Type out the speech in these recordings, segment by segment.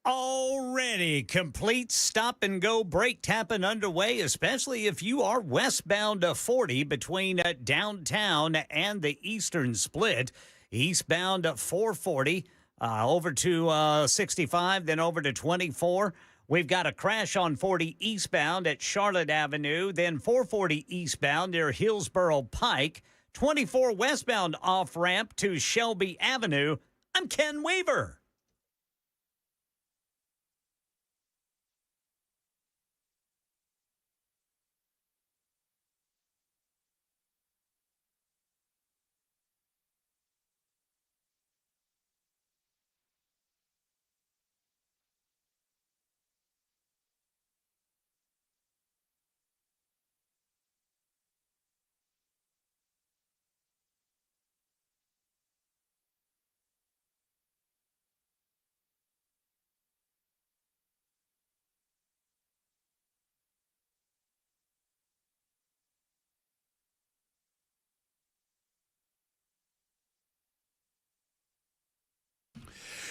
Already complete stop and go brake tapping underway, especially if you are westbound 40 between downtown and the eastern split. Eastbound 440 over to 65, then over to 24. We've got a crash on 40 eastbound at Charlotte Avenue, then 440 eastbound near Hillsborough Pike, 24 westbound off ramp to Shelby Avenue. I'm Ken Weaver.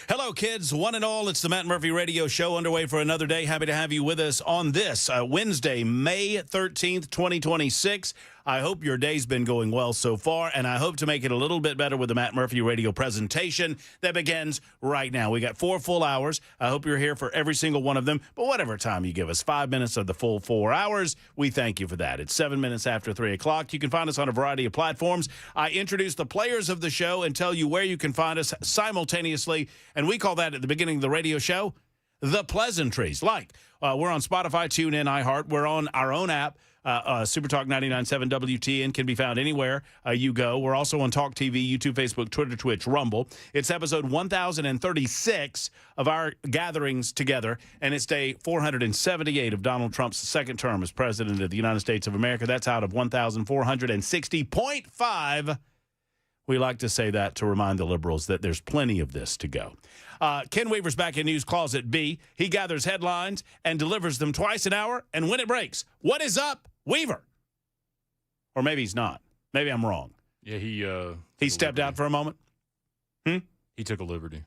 Hello, kids, one and all. It's the Matt Murphy Radio Show underway for another day. Happy to have you with us on this Wednesday, May 13th, 2026. I hope your day's been going well so far, and I hope to make it a little bit better with the Matt Murphy Radio presentation that begins right now. We got 4 full hours. I hope you're here for every single one of them, but whatever time you give us, 5 minutes of the full 4 hours, we thank you for that. It's 7 minutes after 3 o'clock. You can find us on a variety of platforms. I introduce the players of the show and tell you where you can find us simultaneously, and we call that at the beginning of the radio show, the pleasantries. Like, we're on Spotify, TuneIn, iHeart. We're on our own app. Super Talk 99.7 WTN can be found anywhere you go. We're also on Talk TV, YouTube, Facebook, Twitter, Twitch, Rumble. It's episode 1036 of our gatherings together, and it's day 478 of Donald Trump's second term as president of the United States of America. That's out of 1,460.5. We like to say that to remind the liberals that there's plenty of this to go. Ken Weaver's back in News Closet B. He gathers headlines and delivers them twice an hour, and when it breaks, what is up, Weaver? Or maybe he's not. Maybe I'm wrong. Yeah, he stepped out for a moment? He took a liberty.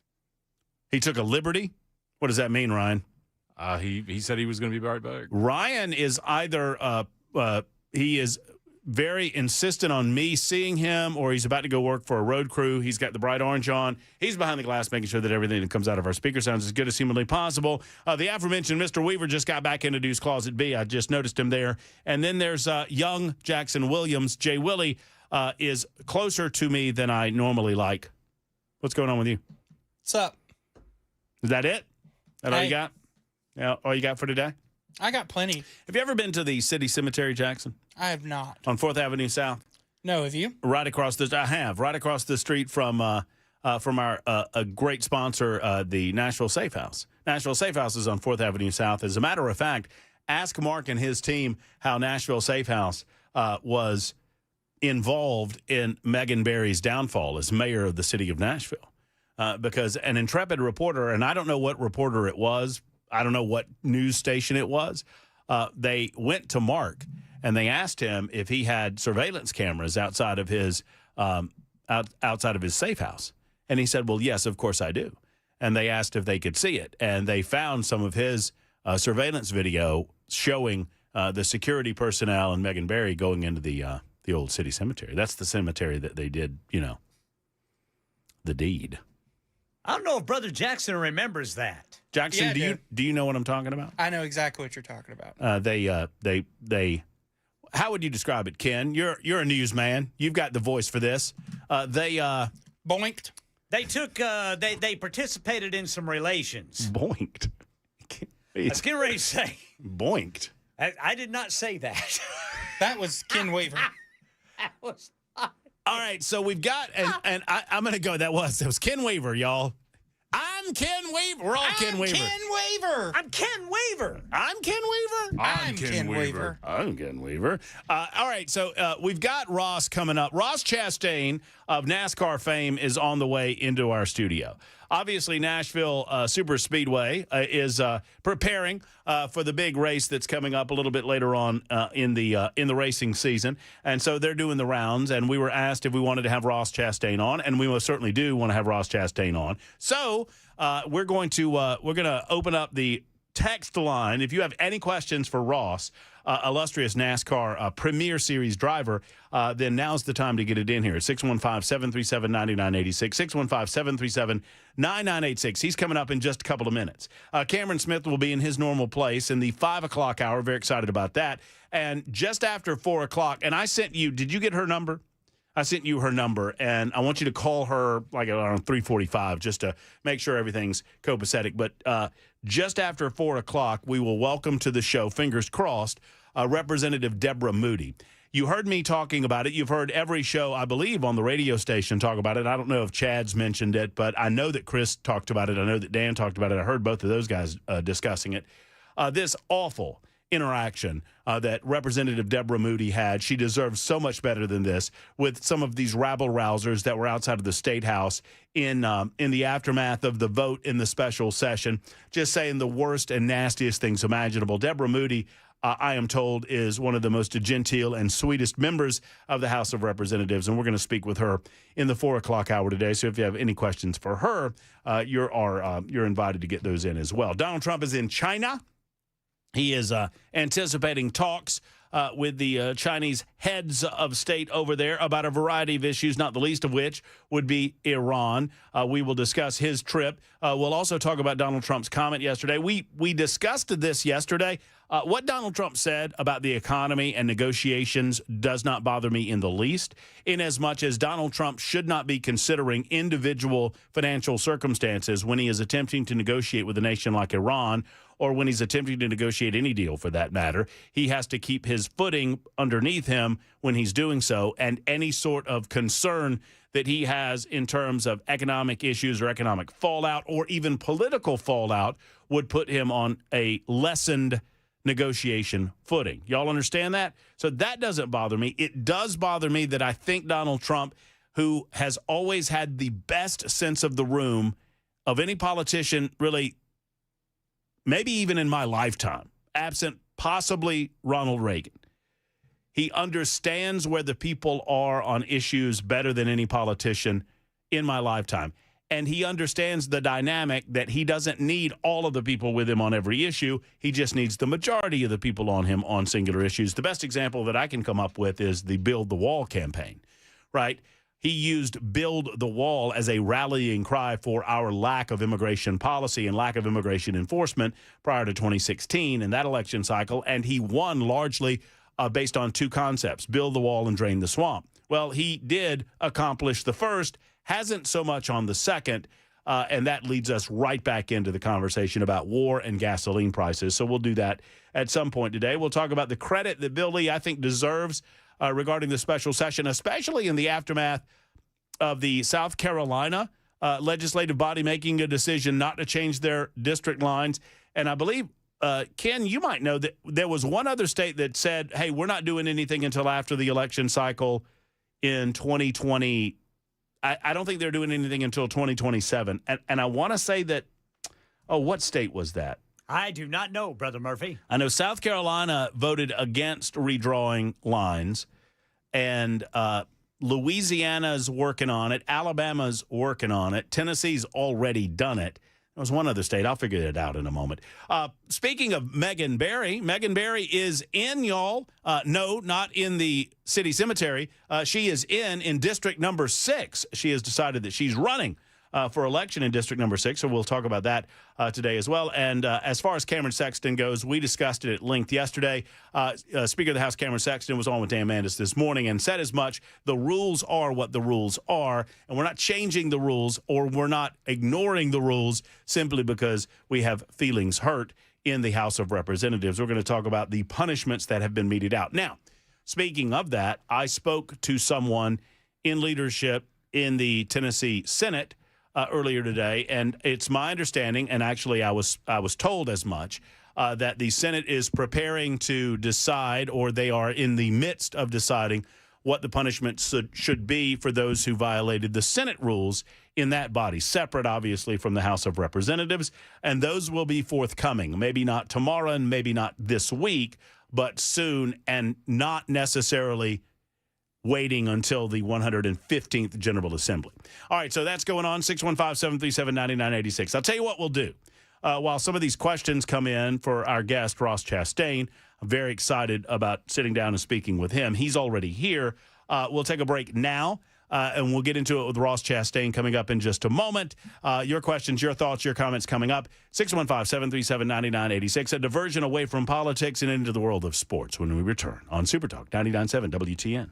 He took a liberty? What does that mean, Ryan? He said he was going to be right back. Ryan is either he is very insistent on me seeing him, or he's about to go work for a road crew. He's got the bright orange on. He's behind the glass making sure that everything that comes out of our speaker sounds as good as humanly possible. The aforementioned Mr. Weaver just got back into News Closet B. I just noticed him there. And then there's young Jackson Williams. Jay Willie is closer to me than I normally like. What's going on with you? What's up? Is that it? That all you got? Yeah, all you got for today? I got plenty. Have you ever been to the city cemetery, Jackson? I have not. On 4th Avenue South? No, have you? Right across the street from our a great sponsor, the Nashville Safe House. Nashville Safe House is on 4th Avenue South. As a matter of fact, ask Mark and his team how Nashville Safe House was involved in Megan Barry's downfall as mayor of the city of Nashville. Because an intrepid reporter, and I don't know what reporter it was, I don't know what news station it was, they went to Mark and they asked him if he had surveillance cameras outside of his safe house. And he said, well, yes, of course I do. And they asked if they could see it. And they found some of his surveillance video showing the security personnel and Megan Barry going into the old city cemetery. That's the cemetery that they did, the deed. I don't know if Brother Jackson remembers that. Jackson, Yeah, do you know what I'm talking about? I know exactly what you're talking about. They how would you describe it, Ken? You're a newsman. You've got the voice for this. They Boinked. They took they participated in some relations. boinked. I was getting ready to say. Boinked. I did not say that. That was Ken Weaver. That was All right, so we've got, and I'm going to go. That was Ken Weaver, y'all. I'm Ken Weaver. We're all Ken Weaver. Ken Weaver. I'm Ken Weaver. I'm Ken Weaver. I'm Ken Weaver. I'm Ken Weaver. All right, so we've got Ross coming up. Ross Chastain of NASCAR fame is on the way into our studio. Obviously, Nashville Super Speedway is preparing for the big race that's coming up a little bit later on in the racing season, and so they're doing the rounds. And we were asked if we wanted to have Ross Chastain on, and we most certainly do want to have Ross Chastain on. So we're going to open up the text line. If you have any questions for Ross, illustrious NASCAR Premier Series driver, then now's the time to get it in here. 615-737-9986, 615-737-9986. He's coming up in just a couple of minutes. Cameron Smith will be in his normal place in the 5 o'clock hour. Very excited about that. And just after 4 o'clock, and I sent you, did you get her number? I sent you her number, and I want you to call her like around 3:45 just to make sure everything's copacetic. But just after 4 o'clock, we will welcome to the show, fingers crossed, Representative Deborah Moody. You heard me talking about it. You've heard every show, I believe, on the radio station talk about it. I don't know if Chad's mentioned it, but I know that Chris talked about it. I know that Dan talked about it. I heard both of those guys discussing it. This awful interaction that Representative Deborah Moody had. She deserves so much better than this with some of these rabble-rousers that were outside of the State House in the aftermath of the vote in the special session, just saying the worst and nastiest things imaginable. Deborah Moody, I am told, is one of the most genteel and sweetest members of the House of Representatives, and we're going to speak with her in the 4 o'clock hour today. So if you have any questions for her, you're invited to get those in as well. Donald Trump is in China. He is anticipating talks with the Chinese heads of state over there about a variety of issues, not the least of which would be Iran. We will discuss his trip. We'll also talk about Donald Trump's comment yesterday. We discussed this yesterday. What Donald Trump said about the economy and negotiations does not bother me in the least, inasmuch as Donald Trump should not be considering individual financial circumstances when he is attempting to negotiate with a nation like Iran, or when he's attempting to negotiate any deal for that matter. He has to keep his footing underneath him when he's doing so, and any sort of concern that he has in terms of economic issues or economic fallout or even political fallout would put him on a lessened negotiation footing. Y'all understand that? So that doesn't bother me. It does bother me that I think Donald Trump, who has always had the best sense of the room of any politician, really, maybe even in my lifetime, absent possibly Ronald Reagan. He understands where the people are on issues better than any politician in my lifetime. And he understands the dynamic that he doesn't need all of the people with him on every issue. He just needs the majority of the people on him on singular issues. The best example that I can come up with is the Build the Wall campaign, right? He used Build the Wall as a rallying cry for our lack of immigration policy and lack of immigration enforcement prior to 2016 in that election cycle. And he won largely based on two concepts, build the wall and drain the swamp. Well, he did accomplish the first, hasn't so much on the second, and that leads us right back into the conversation about war and gasoline prices. So we'll do that at some point today. We'll talk about the credit that Bill Lee, I think, deserves regarding the special session, especially in the aftermath of the South Carolina legislative body making a decision not to change their district lines. And I believe, Ken, you might know that there was one other state that said, hey, we're not doing anything until after the election cycle in 2020. I don't think they're doing anything until 2027. And I want to say that, what state was that? I do not know, Brother Murphy. I know South Carolina voted against redrawing lines, and Louisiana's working on it. Alabama's working on it. Tennessee's already done it. There was one other state. I'll figure it out in a moment. Speaking of Megan Barry is in, y'all. No, not in the city cemetery. She is in District number 6. She has decided that she's running for election in District number 6, so we'll talk about that today as well. And as far as Cameron Sexton goes, we discussed it at length yesterday. Speaker of the House Cameron Sexton was on with Dan Mandis this morning and said as much. The rules are what the rules are, and we're not changing the rules or we're not ignoring the rules simply because we have feelings hurt in the House of Representatives. We're going to talk about the punishments that have been meted out. Now, speaking of that, I spoke to someone in leadership in the Tennessee Senate earlier today, and it's my understanding, and actually I was told as much, that the Senate is preparing to decide, or they are in the midst of deciding, what the punishment should be for those who violated the Senate rules in that body, separate, obviously, from the House of Representatives, and those will be forthcoming. Maybe not tomorrow and maybe not this week, but soon, and not necessarily waiting until the 115th General Assembly. All right, so that's going on, 615-737-9986. I'll tell you what we'll do. While some of these questions come in for our guest, Ross Chastain, I'm very excited about sitting down and speaking with him. He's already here. We'll take a break now, and we'll get into it with Ross Chastain coming up in just a moment. Your questions, your thoughts, your comments coming up. 615-737-9986, a diversion away from politics and into the world of sports when we return on Super Talk 99.7 WTN.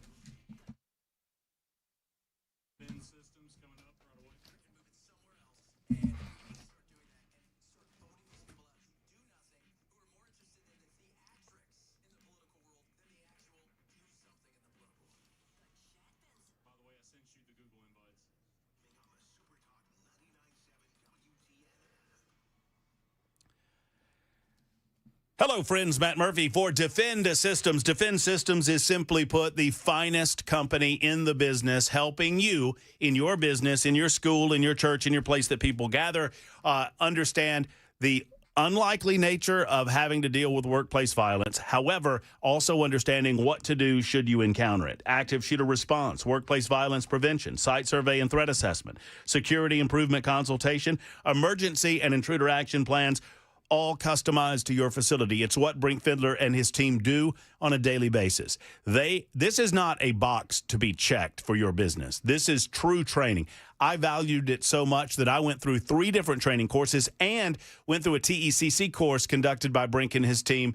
Hello, friends. Matt Murphy for Defend Systems. Defend Systems is, simply put, the finest company in the business, helping you in your business, in your school, in your church, in your place that people gather, understand the unlikely nature of having to deal with workplace violence. However, also understanding what to do should you encounter it. Active shooter response, workplace violence prevention, site survey and threat assessment, security improvement consultation, emergency and intruder action plans, all customized to your facility. It's what Brink Fidler and his team do on a daily basis. This is not a box to be checked for your business. This is true training. I valued it so much that I went through 3 different training courses and went through a TECC course conducted by Brink and his team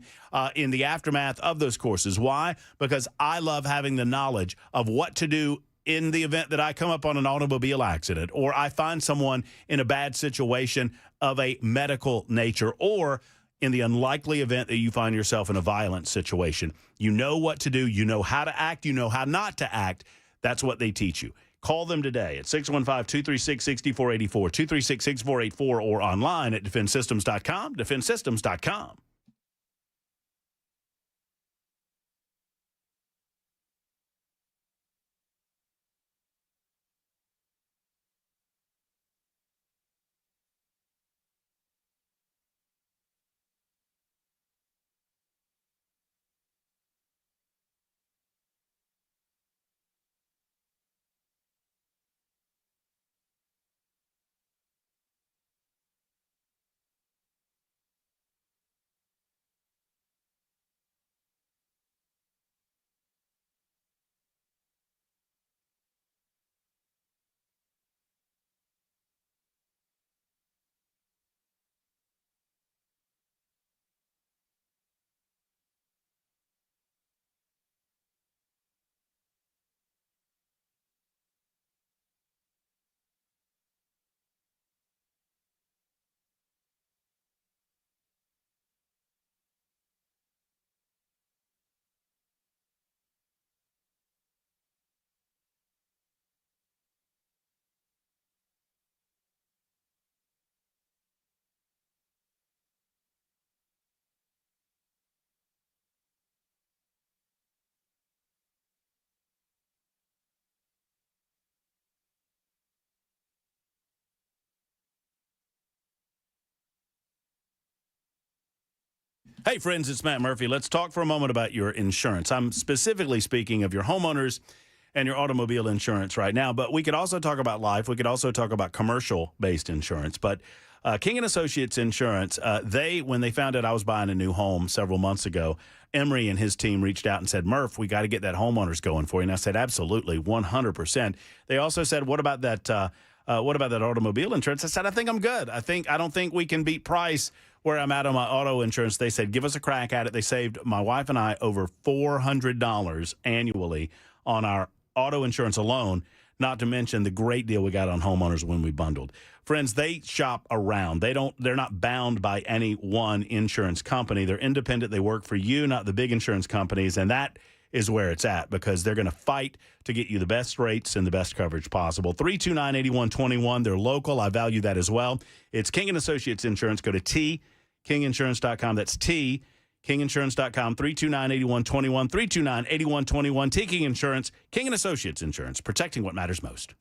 in the aftermath of those courses. Why? Because I love having the knowledge of what to do in the event that I come up on an automobile accident, or I find someone in a bad situation of a medical nature, or in the unlikely event that you find yourself in a violent situation. You know what to do. You know how to act. You know how not to act. That's what they teach you. Call them today at 615-236-6484, 236-6484, or online at defendsystems.com, defendsystems.com. Hey, friends, it's Matt Murphy. Let's talk for a moment about your insurance. I'm specifically speaking of your homeowners and your automobile insurance right now, but we could also talk about life. We could also talk about commercial-based insurance. But King & Associates Insurance, when they found out I was buying a new home several months ago, Emery and his team reached out and said, Murph, we got to get that homeowners going for you. And I said, absolutely, 100%. They also said, what about that automobile insurance? I said, I think I'm good. I don't think we can beat price where I'm at on my auto insurance. They said, give us a crack at it. They saved my wife and I over $400 annually on our auto insurance alone, not to mention the great deal we got on homeowners when we bundled. Friends, they shop around. They're not bound by any one insurance company. They're independent. They work for you, not the big insurance companies. And that is where it's at, because they're going to fight to get you the best rates and the best coverage possible. 329-8121. They're local. I value that as well. It's King & Associates Insurance. Go to tkinginsurance.com. That's tkinginsurance.com. 329-8121. 329-8121. T King Insurance. King & Associates Insurance. Protecting what matters most.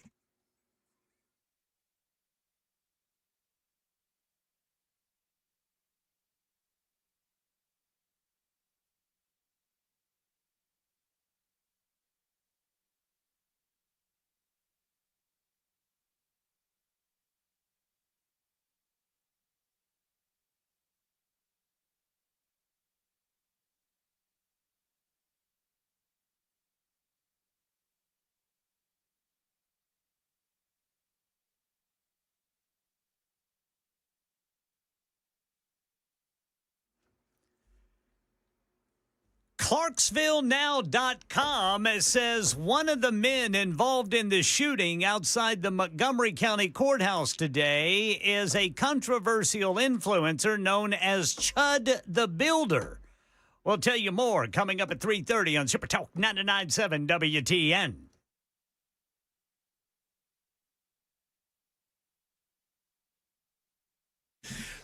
ClarksvilleNow.com says one of the men involved in the shooting outside the Montgomery County Courthouse today is a controversial influencer known as Chud the Builder. We'll tell you more coming up at 3:30 on Super Talk 99.7 WTN.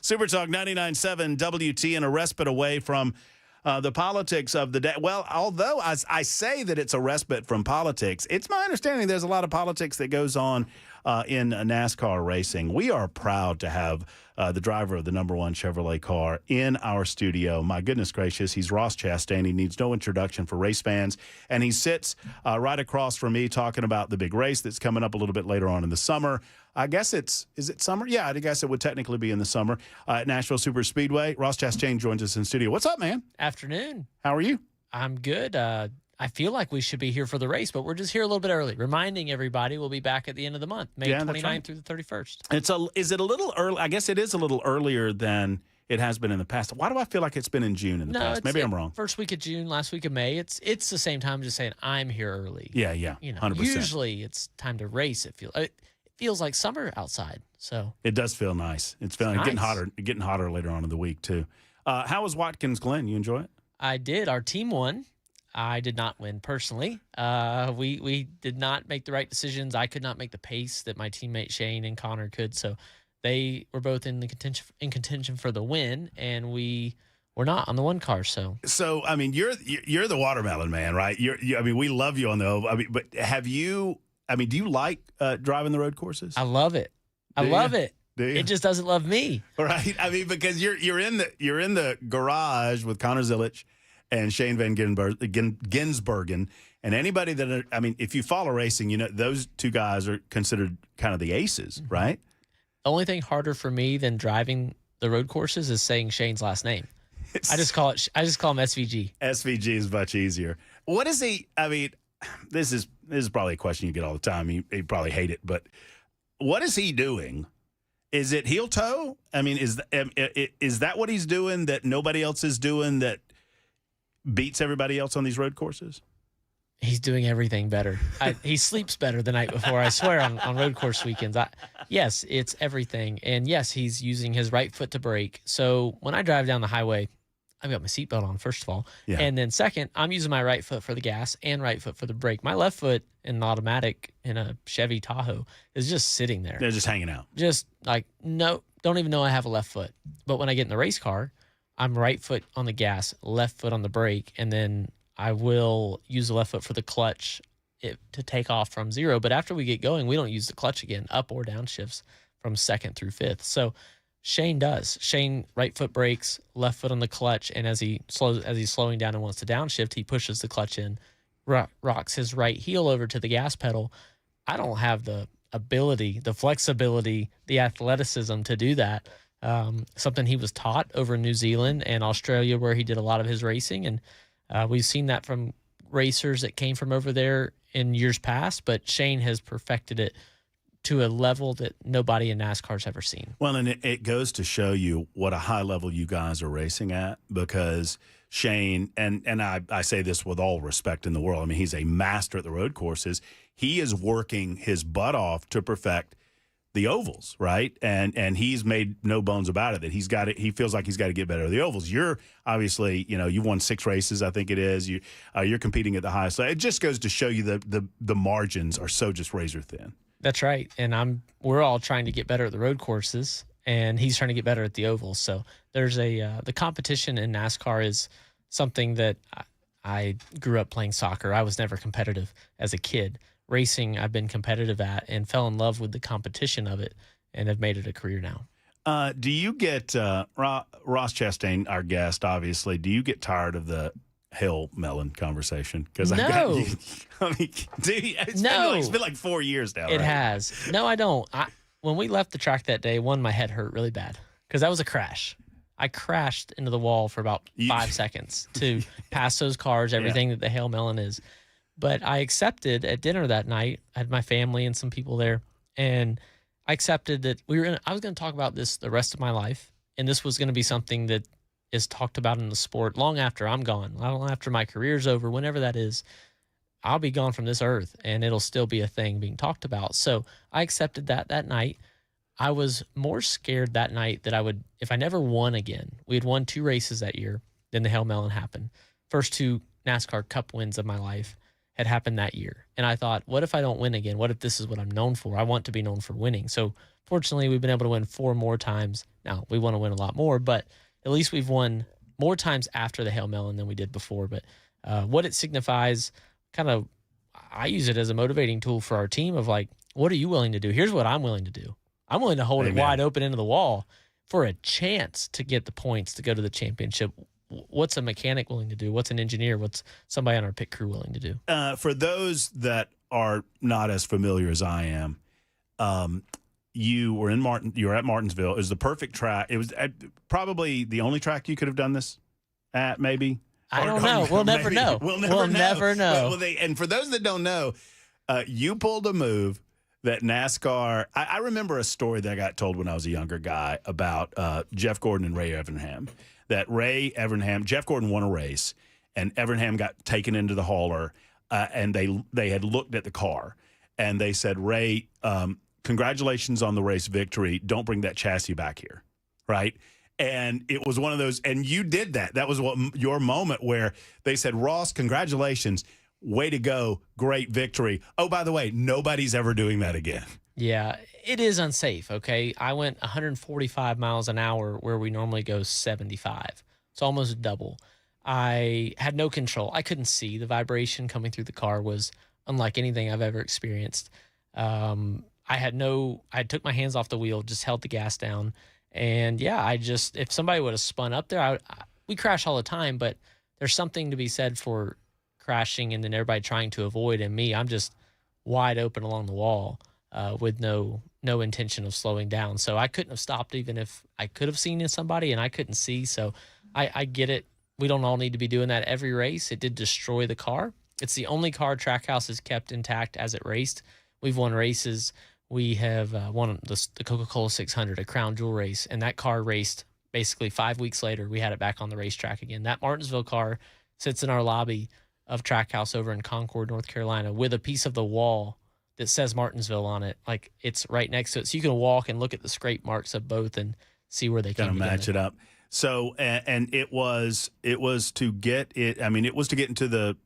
Super Talk 99.7 WTN, a respite away from the politics of the day. Well, although I say that it's a respite from politics, it's my understanding there's a lot of politics that goes on in NASCAR racing. We are proud to have the driver of the #1 Chevrolet car in our studio. My goodness gracious, he's Ross Chastain. He needs no introduction for race fans. And he sits right across from me talking about the big race that's coming up a little bit later on in the summer. I guess is it summer? Yeah, I guess it would technically be in the summer at Nashville Super Speedway. Ross Chastain joins us in studio. What's up, man? Afternoon. How are you? I'm good. I feel like we should be here for the race, but we're just here a little bit early, reminding everybody we'll be back at the end of the month, May 29th right. through the 31st. Is it a little early? I guess it is a little earlier than it has been in the past. Why do I feel like it's been in June in the past? Maybe I'm wrong. First week of June, last week of May. It's the same time. Just saying, I'm here early. Yeah, You know, 100%. usually it's time to race. It feels like summer outside. So it does feel nice. It's feeling nice. getting hotter later on in the week too. How was Watkins Glen? You enjoy it? I did. Our team won. I did not win personally. We did not make the right decisions. I could not make the pace that my teammate Shane and Connor could. So they were both in contention for the win, and we were not on the one car. So I mean, you're the watermelon man, right? I mean, we love you on the oval. I mean, but have you? I mean, do you like driving the road courses? I love it. I love it. It just doesn't love me. Right. I mean, because you're in the garage with Connor Zilic and Shane Van Ginsbergen, and anybody that if you follow racing, you know those two guys are considered kind of the aces, Mm-hmm. right? The only thing harder for me than driving the road courses is saying Shane's last name. I just call him SVG. SVG is much easier. What is he? I mean, this is probably a question you get all the time. You probably hate it, but what is he doing? Is it heel toe? I mean, is that what he's doing that nobody else is doing that beats everybody else on these road courses? He's doing everything better. He sleeps better the night before, I swear, on road course weekends. Yes, it's everything. And yes, he's using his right foot to brake. So when I drive down the highway, I've got my seatbelt on, first of all. Yeah. And then second, I'm using my right foot for the gas and right foot for the brake. My left foot in an automatic in a Chevy Tahoe is just sitting there. They're just hanging out. Just like, no, don't even know I have a left foot. But when I get in the race car, I'm right foot on the gas, left foot on the brake, and then I will use the left foot for the clutch to take off from zero. But after we get going, we don't use the clutch again, up or down shifts from second through fifth. So Shane does. Shane right foot brakes, left foot on the clutch, and as he's slowing down and wants to downshift, he pushes the clutch in, rocks his right heel over to the gas pedal. I don't have the ability, the flexibility, the athleticism to do that. Something he was taught over in New Zealand and Australia, where he did a lot of his racing, and we've seen that from racers that came from over there in years past. But Shane has perfected it to a level that nobody in NASCAR's ever seen. Well, and it goes to show you what a high level you guys are racing at, because Shane, and I say this with all respect in the world, I mean, he's a master at the road courses. He is working his butt off to perfect the ovals, right? And he's made no bones about it that he's got it. He feels like he's got to get better at the ovals. You're obviously, you won 6 races, I think it is. You're competing at the highest level. It just goes to show you the margins are so just razor thin. That's right. And we're all trying to get better at the road courses, and he's trying to get better at the ovals. So there's the competition in NASCAR is something that I grew up playing soccer. I was never competitive as a kid. Racing, I've been competitive at and fell in love with the competition of it and have made it a career now. Do you get, Ross Chastain, our guest, obviously, do you get tired of the Hail Melon conversation? Because no. It's been like 4 years now. It has. No, I don't. When we left the track that day, my head hurt really bad because that was a crash. I crashed into the wall for about 5 seconds to pass those cars, everything that the Hail Melon is. But I accepted at dinner that night. I had my family and some people there, and I accepted that I was going to talk about this the rest of my life, and this was going to be something that is talked about in the sport long after I'm gone, long after my career's over, whenever that is. I'll be gone from this earth, and it'll still be a thing being talked about. So I accepted that night. I was more scared that night that I would, if I never won again. We had won 2 races that year. Then the Hail Melon happened. First 2 NASCAR Cup wins of my life had happened that year. And I thought, what if I don't win again? What if this is what I'm known for? I want to be known for winning. So fortunately, we've been able to win 4 more times. Now, we want to win a lot more, but at least we've won more times after the Hail Melon than we did before. But what it signifies, kind of, I use it as a motivating tool for our team of like, what are you willing to do? Here's what I'm willing to do. I'm willing to hold it wide open into the wall for a chance to get the points to go to the championship. What's a mechanic willing to do? What's an engineer? What's somebody on our pit crew willing to do? For those that are not as familiar as I am, you were you were at Martinsville. It was the perfect track. It was probably the only track you could have done this at, maybe. I don't know. We'll never know. We'll never know. Well, know. For those that don't know, you pulled a move that NASCAR. I remember a story that I got told when I was a younger guy about Jeff Gordon and Ray Evernham. That Jeff Gordon won a race, and Evernham got taken into the hauler, and they had looked at the car, and they said, Ray, congratulations on the race victory. Don't bring that chassis back here, right? And it was one of those, and you did that. That was your moment where they said, Ross, congratulations. Way to go. Great victory. Oh, by the way, nobody's ever doing that again. Yeah, it is unsafe, okay? I went 145 miles an hour where we normally go 75. It's almost double. I had no control. I couldn't see. The vibration coming through the car was unlike anything I've ever experienced. I took my hands off the wheel, just held the gas down. And yeah, if somebody would have spun up there, we crash all the time, but there's something to be said for crashing and then everybody trying to avoid. And me, I'm just wide open along the wall with no intention of slowing down. So I couldn't have stopped even if I could have seen somebody, and I couldn't see. So I get it. We don't all need to be doing that every race. It did destroy the car. It's the only car Trackhouse has kept intact as it raced. We've won races. We have won the Coca-Cola 600, a crown jewel race, and that car raced basically 5 weeks later. We had it back on the racetrack again. That Martinsville car sits in our lobby of Trackhouse over in Concord, North Carolina, with a piece of the wall that says Martinsville on it. Like, it's right next to it. So you can walk and look at the scrape marks of both and see where they came together. Match it up. So, and it was to get it. I mean, it was to get into the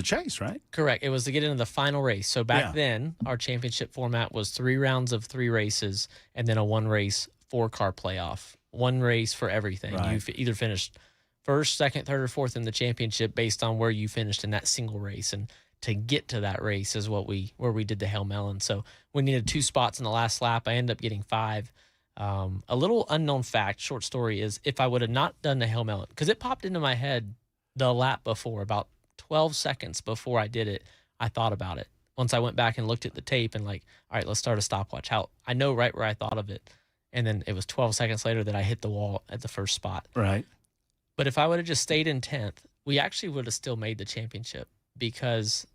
chase, right? Correct. It was to get into the final race. So back then, our championship format was 3 rounds of 3 races and then a 1-race 4-car playoff. 1 race for everything. Right. You either finished first, second, third, or fourth in the championship based on where you finished in that single race. And to get to that race is where we did the Hail Melon. So we needed 2 spots in the last lap. I ended up getting 5. A little unknown fact, short story, is if I would have not done the Hail Melon, because it popped into my head the lap before, about 12 seconds before I did it, I thought about it. Once I went back and looked at the tape and like, all right, let's start a stopwatch. I know right where I thought of it. And then it was 12 seconds later that I hit the wall at the first spot. Right. But if I would have just stayed in 10th, we actually would have still made the championship because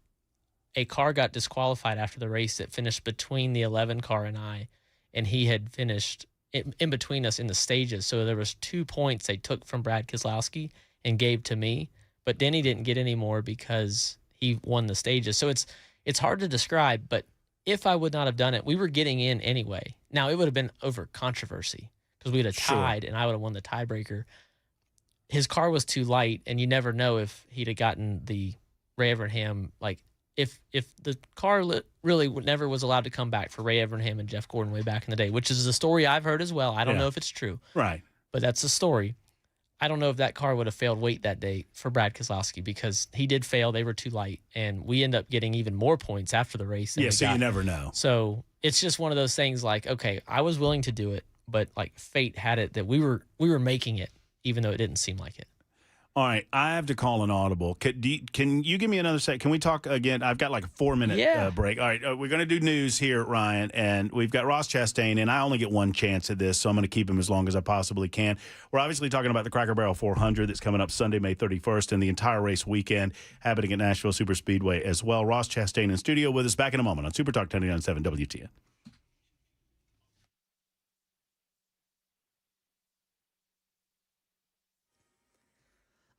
a car got disqualified after the race that finished between the 11 car and I, and he had finished in between us in the stages. So there was 2 points they took from Brad Keselowski and gave to me, but Denny didn't get any more because he won the stages. So it's hard to describe, but if I would not have done it, we were getting in anyway. Now, it would have been over controversy because we would have tied and I would have won the tiebreaker. His car was too light, and you never know if he'd have gotten the Ray Evernham, like if the car really never was allowed to come back for Ray Evernham and Jeff Gordon way back in the day, which is a story I've heard as well. I don't know if it's true. Right. But that's the story. I don't know if that car would have failed weight that day for Brad Keselowski because he did fail. They were too light, and we end up getting even more points after the race. Yeah, so you never know. So it's just one of those things like, okay, I was willing to do it, but like fate had it that we were making it, even though it didn't seem like it. All right, I have to call an audible. Can you give me another second? Can we talk again? I've got like a 4-minute break. All right, we're going to do news here, Ryan, and we've got Ross Chastain, and I only get one chance at this, so I'm going to keep him as long as I possibly can. We're obviously talking about the Cracker Barrel 400 that's coming up Sunday, May 31st, and the entire race weekend happening at Nashville Superspeedway as well. Ross Chastain in studio with us. Back in a moment on Super Talk 99.7 WTN.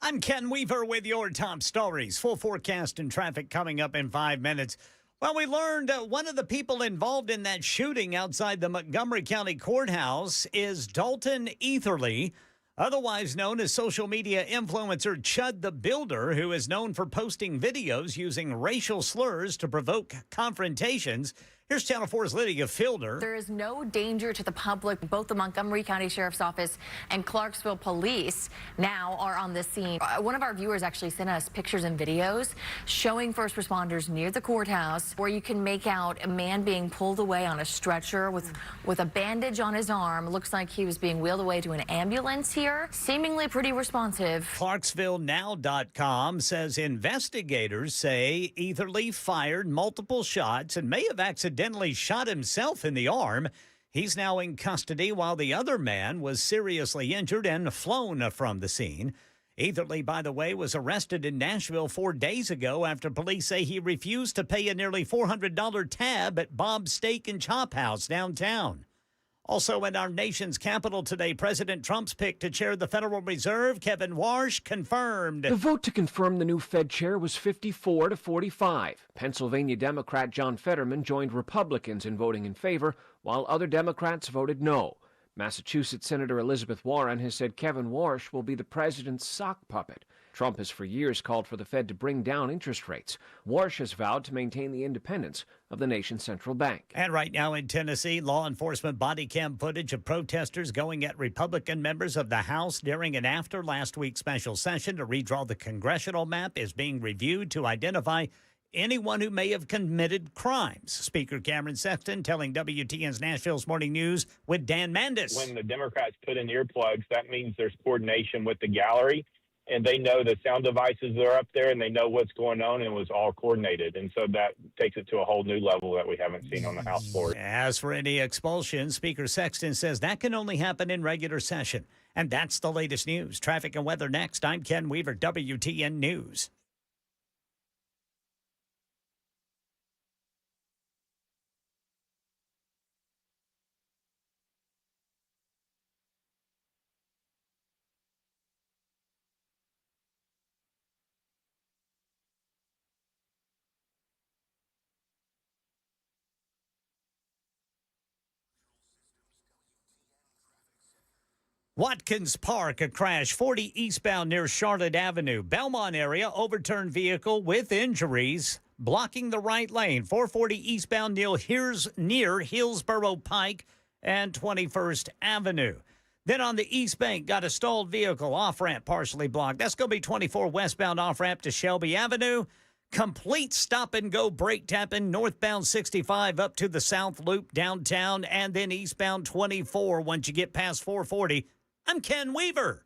I'm Ken Weaver with your top stories. Full forecast and traffic coming up in 5 minutes. Well, we learned one of the people involved in that shooting outside the Montgomery County Courthouse is Dalton Etherly, otherwise known as social media influencer Chud the Builder, who is known for posting videos using racial slurs to provoke confrontations. Here's Channel 4's Lydia Fielder. There is no danger to the public. Both the Montgomery County Sheriff's Office and Clarksville Police now are on the scene. One of our viewers actually sent us pictures and videos showing first responders near the courthouse where you can make out a man being pulled away on a stretcher with a bandage on his arm. Looks like he was being wheeled away to an ambulance here. Seemingly pretty responsive. ClarksvilleNow.com says investigators say Etherly fired multiple shots and may have accidentally shot himself in the arm. He's now in custody while the other man was seriously injured and flown from the scene. Etherly, by the way, was arrested in Nashville 4 days ago after police say he refused to pay a nearly $400 tab at Bob's Steak and Chop House downtown. Also in our nation's capital today, President Trump's pick to chair the Federal Reserve, Kevin Warsh, confirmed. The vote to confirm the new Fed chair was 54 to 45. Pennsylvania Democrat John Fetterman joined Republicans in voting in favor, while other Democrats voted no. Massachusetts Senator Elizabeth Warren has said Kevin Warsh will be the president's sock puppet. Trump has for years called for the Fed to bring down interest rates. Warsh has vowed to maintain the independence of the nation's central bank. And right now in Tennessee, law enforcement body cam footage of protesters going at Republican members of the House during and after last week's special session to redraw the congressional map is being reviewed to identify anyone who may have committed crimes. Speaker Cameron Sexton telling WTN's Nashville's Morning News with Dan Mandis. When the Democrats put in earplugs, that means there's coordination with the gallery, and they know the sound devices that are up there, and they know what's going on, and it was all coordinated. And so that takes it to a whole new level that we haven't seen on the House floor. As for any expulsion, Speaker Sexton says that can only happen in regular session. And that's the latest news. Traffic and weather next. I'm Ken Weaver, WTN News. Watkins Park, a crash 40 eastbound near Charlotte Avenue. Belmont area, overturned vehicle with injuries, blocking the right lane. 440 eastbound near Hillsborough Pike and 21st Avenue. Then on the East Bank, got a stalled vehicle, off-ramp partially blocked. That's going to be 24 westbound off-ramp to Shelby Avenue. Complete stop-and-go brake tapping northbound 65 up to the South Loop downtown, and then eastbound 24 once you get past 440. I'm Ken Weaver.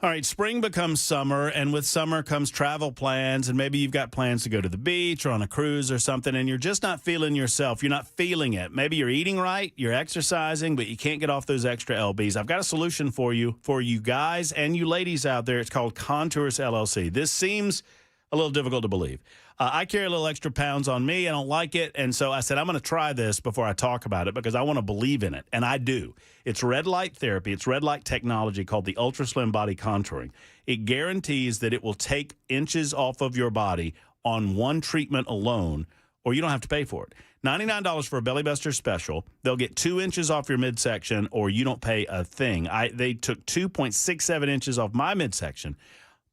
All right, spring becomes summer, and with summer comes travel plans, and maybe you've got plans to go to the beach or on a cruise or something, and you're just not feeling yourself. You're not feeling it. Maybe you're eating right, you're exercising, but you can't get off those extra lbs. I've got a solution for you guys and you ladies out there. It's called Contours LLC. This seems a little difficult to believe. I carry a little extra pounds on me. I don't like it. And so I said, I'm going to try this before I talk about it because I want to believe in it. And I do. It's red light therapy. It's red light technology called the Ultra Slim Body Contouring. It guarantees that it will take inches off of your body on one treatment alone, or you don't have to pay for it. $99 for a Belly Buster special. They'll get 2 inches off your midsection, or you don't pay a thing. They took 2.67 inches off my midsection.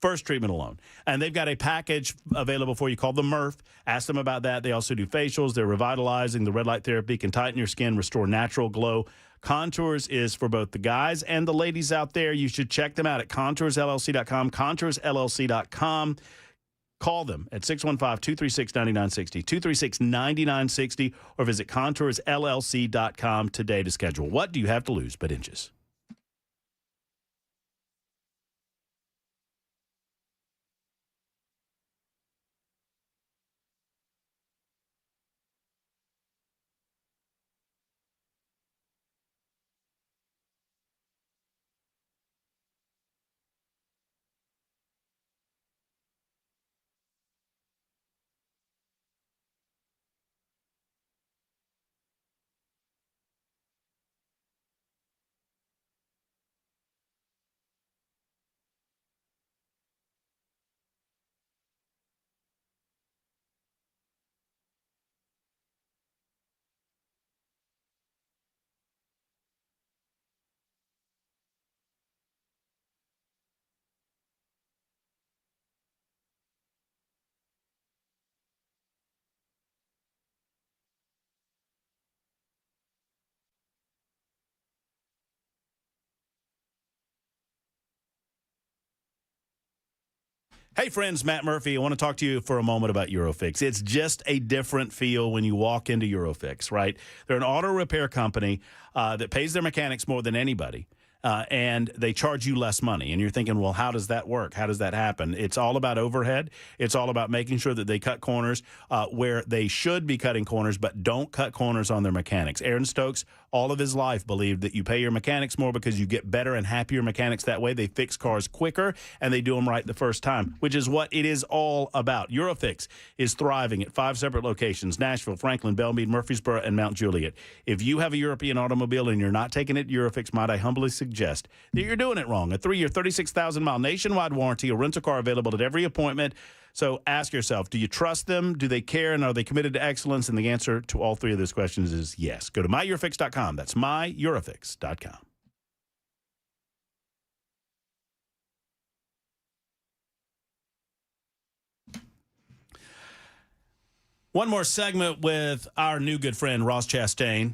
First treatment alone. And they've got a package available for you called the Murph. Ask them about that. They also do facials. They're revitalizing. The red light therapy can tighten your skin, restore natural glow. Contours is for both the guys and the ladies out there. You should check them out at contoursllc.com, contoursllc.com. Call them at 615-236-9960, 236-9960, or visit contoursllc.com today to schedule. What do you have to lose but inches? Hey, friends, Matt Murphy. I want to talk to you for a moment about Eurofix. It's just a different feel when you walk into Eurofix, right? They're an auto repair company that pays their mechanics more than anybody. And they charge you less money. And you're thinking, well, how does that work? How does that happen? It's all about overhead. It's all about making sure that they cut corners where they should be cutting corners, but don't cut corners on their mechanics. Aaron Stokes, all of his life, believed that you pay your mechanics more because you get better and happier mechanics that way. They fix cars quicker, and they do them right the first time, which is what it is all about. Eurofix is thriving at 5 separate locations: Nashville, Franklin, Belmead, Murfreesboro, and Mount Juliet. If you have a European automobile and you're not taking it to Eurofix, might I humbly suggest that you're doing it wrong. A 3-year, 36,000-mile nationwide warranty, a rental car available at every appointment. So ask yourself, do you trust them? Do they care? And are they committed to excellence? And the answer to all 3 of those questions is yes. Go to myeurofix.com. That's myeurofix.com. One more segment with our new good friend, Ross Chastain,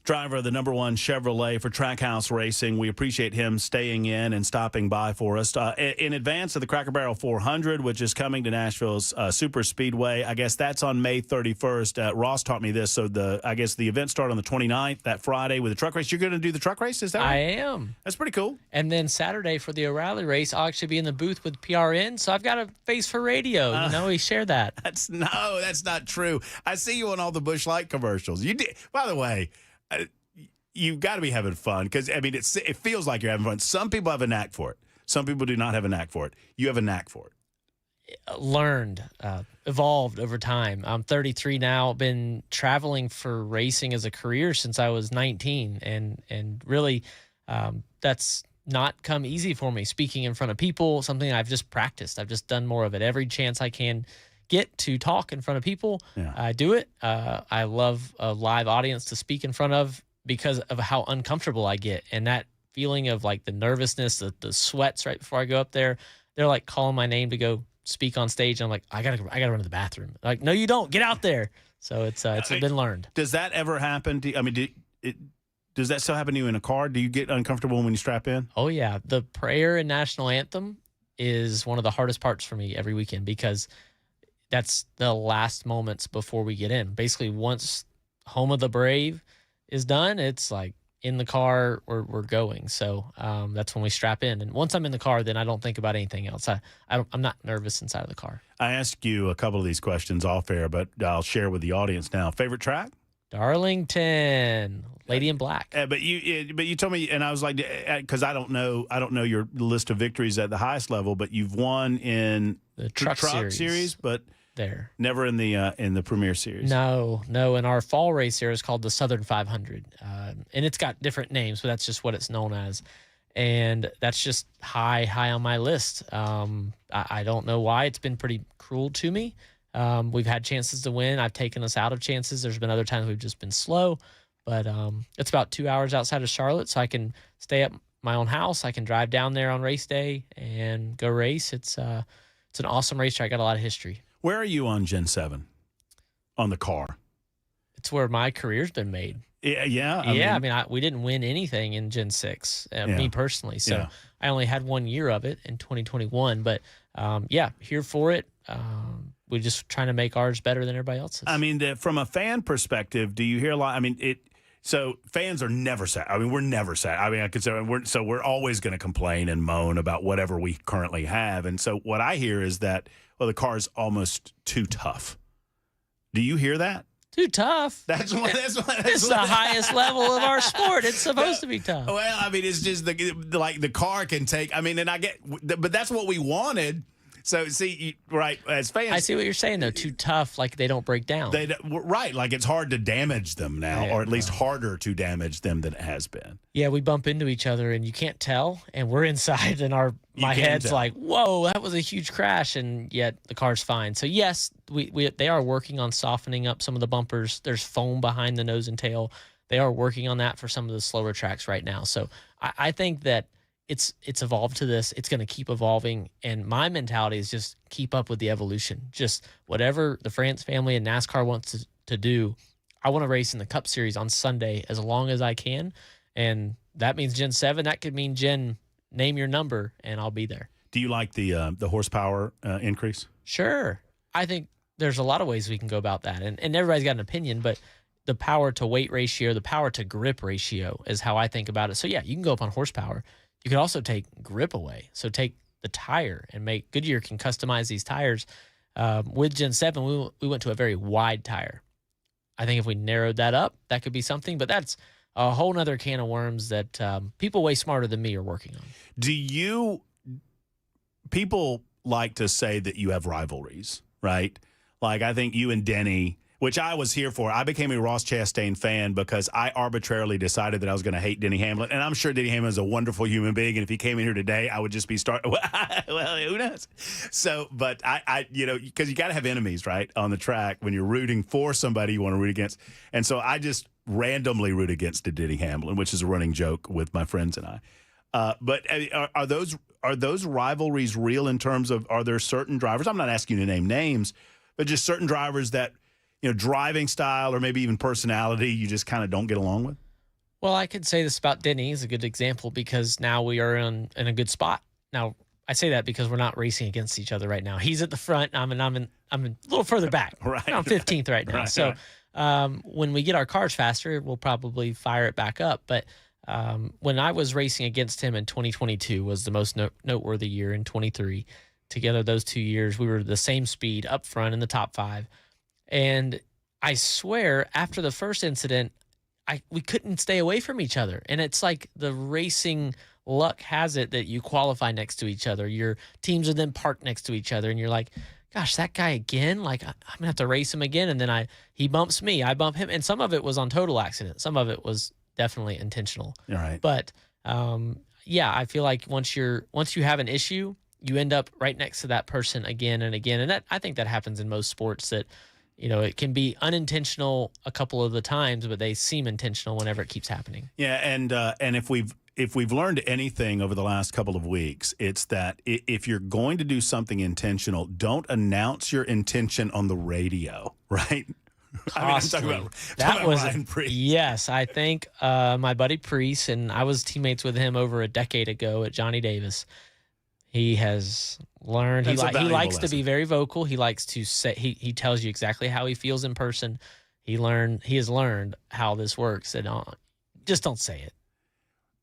driver of the #1 Chevrolet for Trackhouse Racing. We appreciate him staying in and stopping by for us. In advance of the Cracker Barrel 400, which is coming to Nashville's Super Speedway, I guess that's on May 31st. Ross taught me this, so I guess the events start on the 29th, that Friday, with the truck race. You're going to do the truck race, is that right? I am. That's pretty cool. And then Saturday for the O'Reilly race, I'll actually be in the booth with PRN, so I've got a face for radio. We share that. That's not true. I see you on all the Busch Light commercials. You did, by the way. You've got to be having fun because, I mean, it feels like you're having fun. Some people have a knack for it. Some people do not have a knack for it. You have a knack for it. Learned, evolved over time. I'm 33 now, been traveling for racing as a career since I was 19. And really, that's not come easy for me. Speaking in front of people, something I've just practiced. I've just done more of it. Every chance I can get to talk in front of people, I do it. I love a live audience to speak in front of because of how uncomfortable I get. And that feeling of like the nervousness, the sweats right before I go up there, they're like calling my name to go speak on stage. And I'm like, I gotta run to the bathroom. Like, no, you don't. Get out there. So it's been learned. Does that ever happen to you? I mean, does that still happen to you in a car? Do you get uncomfortable when you strap in? Oh, yeah. The prayer and national anthem is one of the hardest parts for me every weekend because that's the last moments before we get in. Basically, once Home of the Brave is done, it's like in the car, we're going. So that's when we strap in. And once I'm in the car, then I don't think about anything else. I'm not nervous inside of the car. I asked you a couple of these questions off air, but I'll share with the audience now. Favorite track? Darlington, Lady in Black. But you told me, and I was like, because I don't know your list of victories at the highest level, but you've won in the truck series, but there never in the Premier Series. No. And our fall race here is called the Southern 500, and it's got different names, but that's just what it's known as, and that's just high on my list. I don't know why. It's been pretty cruel to me. We've had chances to win. I've taken us out of chances. There's been other times we've just been slow, but it's about 2 hours outside of Charlotte, so I can stay at my own house. I can drive down there on race day and go race. It's an awesome racetrack. Got a lot of history. Where are you on Gen 7 on the car? It's where my career's been made. Yeah. I mean, we didn't win anything in Gen 6, me personally. So I only had 1 year of it in 2021. But, here for it. We're just trying to make ours better than everybody else's. I mean, from a fan perspective, do you hear a lot? I mean, so fans are never sad. I mean, we're never sad. I mean, I consider we're always going to complain and moan about whatever we currently have. And so what I hear is that, well, the car's almost too tough. Do you hear that? Too tough. That's It's the highest level of our sport. It's supposed to be tough. Well, I mean, it's just the car can take. I mean, and but that's what we wanted. So see, right, as fans, I see what you're saying though. Too tough, like they don't break down. Right, like it's hard to damage them now, or at least harder to damage them than it has been. Yeah, we bump into each other and you can't tell, and we're inside, and my head's like, whoa, that was a huge crash, and yet the car's fine. So yes, they are working on softening up some of the bumpers. There's foam behind the nose and tail. They are working on that for some of the slower tracks right now. So I think that it's evolved to this. It's going to keep evolving, and my mentality is just keep up with the evolution. Just whatever the France family and NASCAR wants to do. I want to race in the Cup Series on Sunday as long as I can, and that means Gen 7. That could mean Gen, name your number, and I'll be there. Do you like the horsepower increase? Sure. I think there's a lot of ways we can go about that, and everybody's got an opinion, but the power to weight ratio, the power to grip ratio is how I think about it. So yeah, you can go up on horsepower. You could also take grip away. So take the tire and Goodyear can customize these tires. With Gen 7, we went to a very wide tire. I think if we narrowed that up, that could be something. But that's a whole nother can of worms that people way smarter than me are working on. People like to say that you have rivalries, right? Like I think you and Denny, which I was here for. I became a Ross Chastain fan because I arbitrarily decided that I was going to hate Denny Hamlin. And I'm sure Denny Hamlin is a wonderful human being. And if he came in here today, I would just be well, who knows? So, but I because you got to have enemies, right, on the track. When you're rooting for somebody you want to root against. And so I just randomly root against Denny Hamlin, which is a running joke with my friends and I. But are those rivalries real in terms of, are there certain drivers? I'm not asking you to name names, but just certain drivers that, driving style or maybe even personality, you just kind of don't get along with? Well, I could say this about Denny is a good example because now we are in a good spot. Now, I say that because we're not racing against each other right now. He's at the front. I'm a little further back. Right. I'm 15th right now. Right. So when we get our cars faster, we'll probably fire it back up. But when I was racing against him in 2022 was the most noteworthy year. In 23. Together those 2 years, we were the same speed up front in the top 5. And I swear, after the first incident, we couldn't stay away from each other. And it's like the racing luck has it that you qualify next to each other. Your teams are then parked next to each other. And you're like, gosh, that guy again? Like, I'm going to have to race him again. And then he bumps me. I bump him. And some of it was on total accident. Some of it was definitely intentional. All right. But, I feel like once you have an issue, you end up right next to that person again and again. And I think that happens in most sports that, it can be unintentional a couple of the times, but they seem intentional whenever it keeps happening. Yeah, and if we've learned anything over the last couple of weeks, it's that if you're going to do something intentional, don't announce your intention on the radio, right? I'm talking about Ryan Preece. Yes, I think my buddy Preece, and I was teammates with him over a decade ago at Johnny Davis. He has learned. He likes to be very vocal. He likes to say. He tells you exactly how he feels in person. He has learned how this works, and just don't say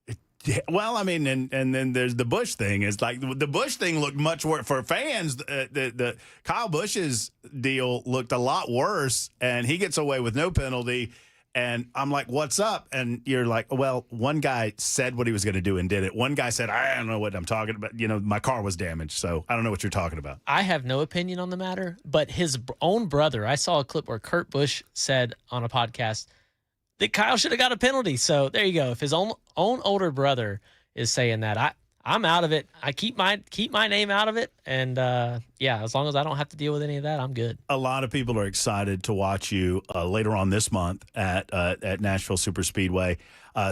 it. Yeah, well, I mean, and then there's the Busch thing. It's like the Busch thing looked much worse for fans. The Kyle Busch's deal looked a lot worse, and he gets away with no penalty. And I'm like, what's up? And you're like, well, one guy said what he was going to do and did it. One guy said, I don't know what I'm talking about. My car was damaged, so I don't know what you're talking about. I have no opinion on the matter, but his own brother, I saw a clip where Kurt Busch said on a podcast that Kyle should have got a penalty. So there you go. If his own older brother is saying that, I'm out of it. I keep my name out of it, and as long as I don't have to deal with any of that, I'm good. A lot of people are excited to watch you later on this month at Nashville Superspeedway.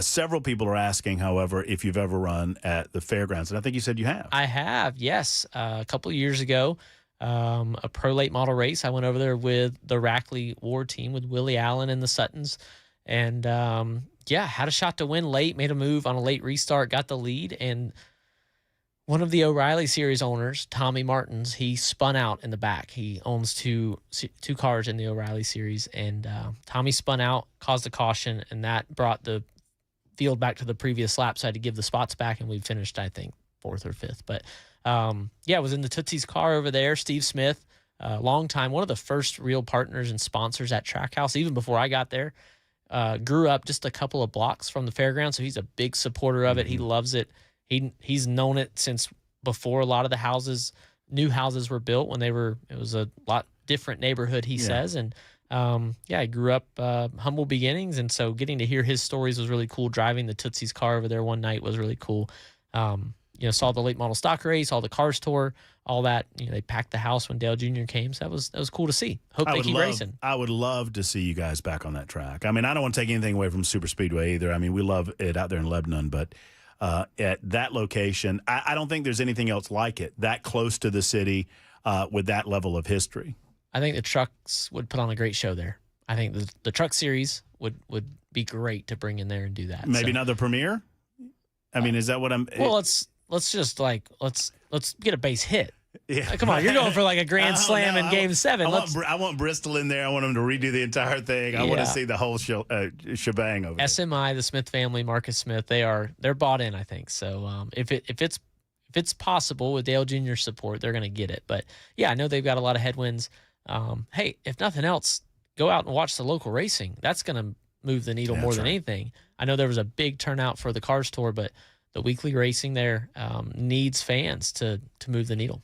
Several people are asking, however, if you've ever run at the fairgrounds, and I think you said you have. I have, yes. A couple of years ago, a pro late model race. I went over there with the Rackley War team with Willie Allen and the Suttons, and had a shot to win late. Made a move on a late restart, got the lead, and one of the O'Reilly Series owners, Tommy Martins, he spun out in the back. He owns two cars in the O'Reilly Series, and Tommy spun out, caused a caution, and that brought the field back to the previous lap, so I had to give the spots back, and we finished, I think, 4th or 5th. But, I was in the Tootsie's car over there. Steve Smith, long time, one of the first real partners and sponsors at Trackhouse, even before I got there. Grew up just a couple of blocks from the fairground, so he's a big supporter of it. He loves it. He's known it since before a lot of the new houses were built, it was a lot different neighborhood, he says. And I grew up humble beginnings, and so getting to hear his stories was really cool. Driving the Tootsie's car over there one night was really cool. Saw the late model stock race, all the Cars tour, all that. They packed the house when Dale Jr. came, so that was cool to see. Hope they keep racing. I would love to see you guys back on that track. I mean, I don't want to take anything away from Super Speedway either. I mean, we love it out there in Lebanon, but at that location, I don't think there's anything else like it, that close to the city with that level of history. I think the trucks would put on a great show there. I think the truck series would be great to bring in there and do that. Maybe another premiere? I mean, is that what I'm... Well, let's just let's get a base hit. Yeah. Come on, you're going for like a grand slam in Game 7. I want Bristol in there. I want them to redo the entire thing. I want to see the whole shebang over there. SMI, the Smith family, Marcus Smith, they're bought in, I think. So if it's possible with Dale Jr.'s support, they're going to get it. But yeah, I know they've got a lot of headwinds. Hey, if nothing else, go out and watch the local racing. That's going to move the needle more than anything. I know there was a big turnout for the Cars tour, but the weekly racing there needs fans to move the needle.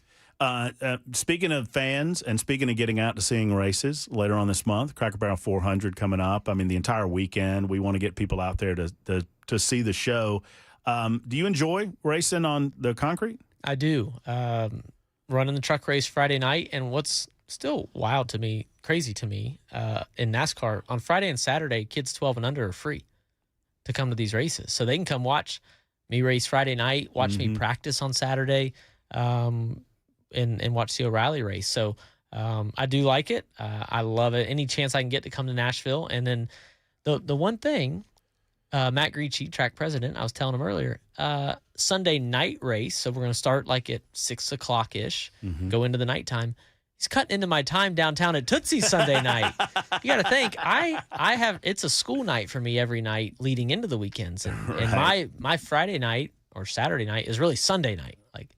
Speaking of fans and speaking of getting out to seeing races later on this month, Cracker Barrel 400 coming up. I mean, the entire weekend, we want to get people out there to see the show. Do you enjoy racing on the concrete? I do. Running the truck race Friday night, and what's still wild to me, crazy to me, in NASCAR, on Friday and Saturday, kids 12 and under are free to come to these races. So they can come watch me race Friday night, watch me practice on Saturday, and watch the O'Reilly race. So I do like it. I love it. Any chance I can get to come to Nashville. And then the one thing, Matt Grieche, track president, I was telling him earlier, Sunday night race, so we're going to start like at 6 o'clock-ish, go into the nighttime. He's cutting into my time downtown at Tootsie's Sunday night. You got to think, it's a school night for me every night leading into the weekends. And my Friday night or Saturday night is really Sunday night. Like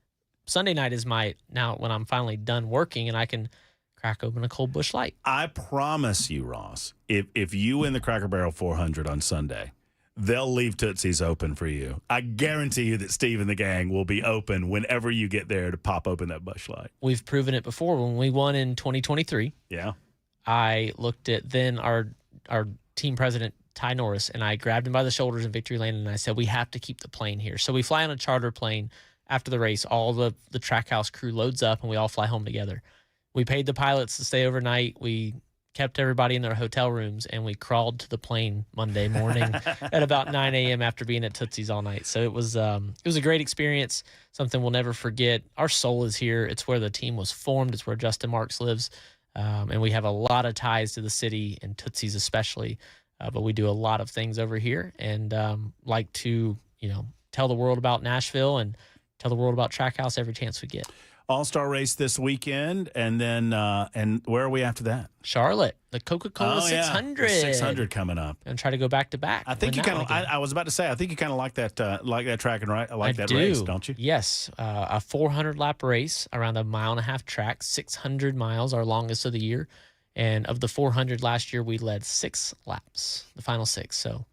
Sunday night is now when I'm finally done working and I can crack open a cold Busch Light. I promise you, Ross, if you win the Cracker Barrel 400 on Sunday, they'll leave Tootsie's open for you. I guarantee you that Steve and the gang will be open whenever you get there to pop open that Busch Light. We've proven it before. When we won in 2023, I looked at then our team president, Ty Norris, and I grabbed him by the shoulders in Victory Lane, and I said, we have to keep the plane here. So we fly on a charter plane after the race. All the Trackhouse crew loads up, and we all fly home together. We paid the pilots to stay overnight. We kept everybody in their hotel rooms, and we crawled to the plane Monday morning at about 9 a.m. after being at Tootsie's all night. So it was a great experience, something we'll never forget. Our soul is here. It's where the team was formed. It's where Justin Marks lives, and we have a lot of ties to the city and Tootsie's especially, but we do a lot of things over here and like to tell the world about Nashville and tell the world about Trackhouse every chance we get. All-Star race this weekend, and then and where are we after that? Charlotte, the Coca-Cola 600. The 600 coming up. And try to go back to back. I think you kind of. I was about to say. I think you kind of like that track and that race, don't you? Yes, a 400-lap race around a 1.5-mile track, 600 miles, our longest of the year. And of the 400 last year, we led 6 laps, the final 6. So.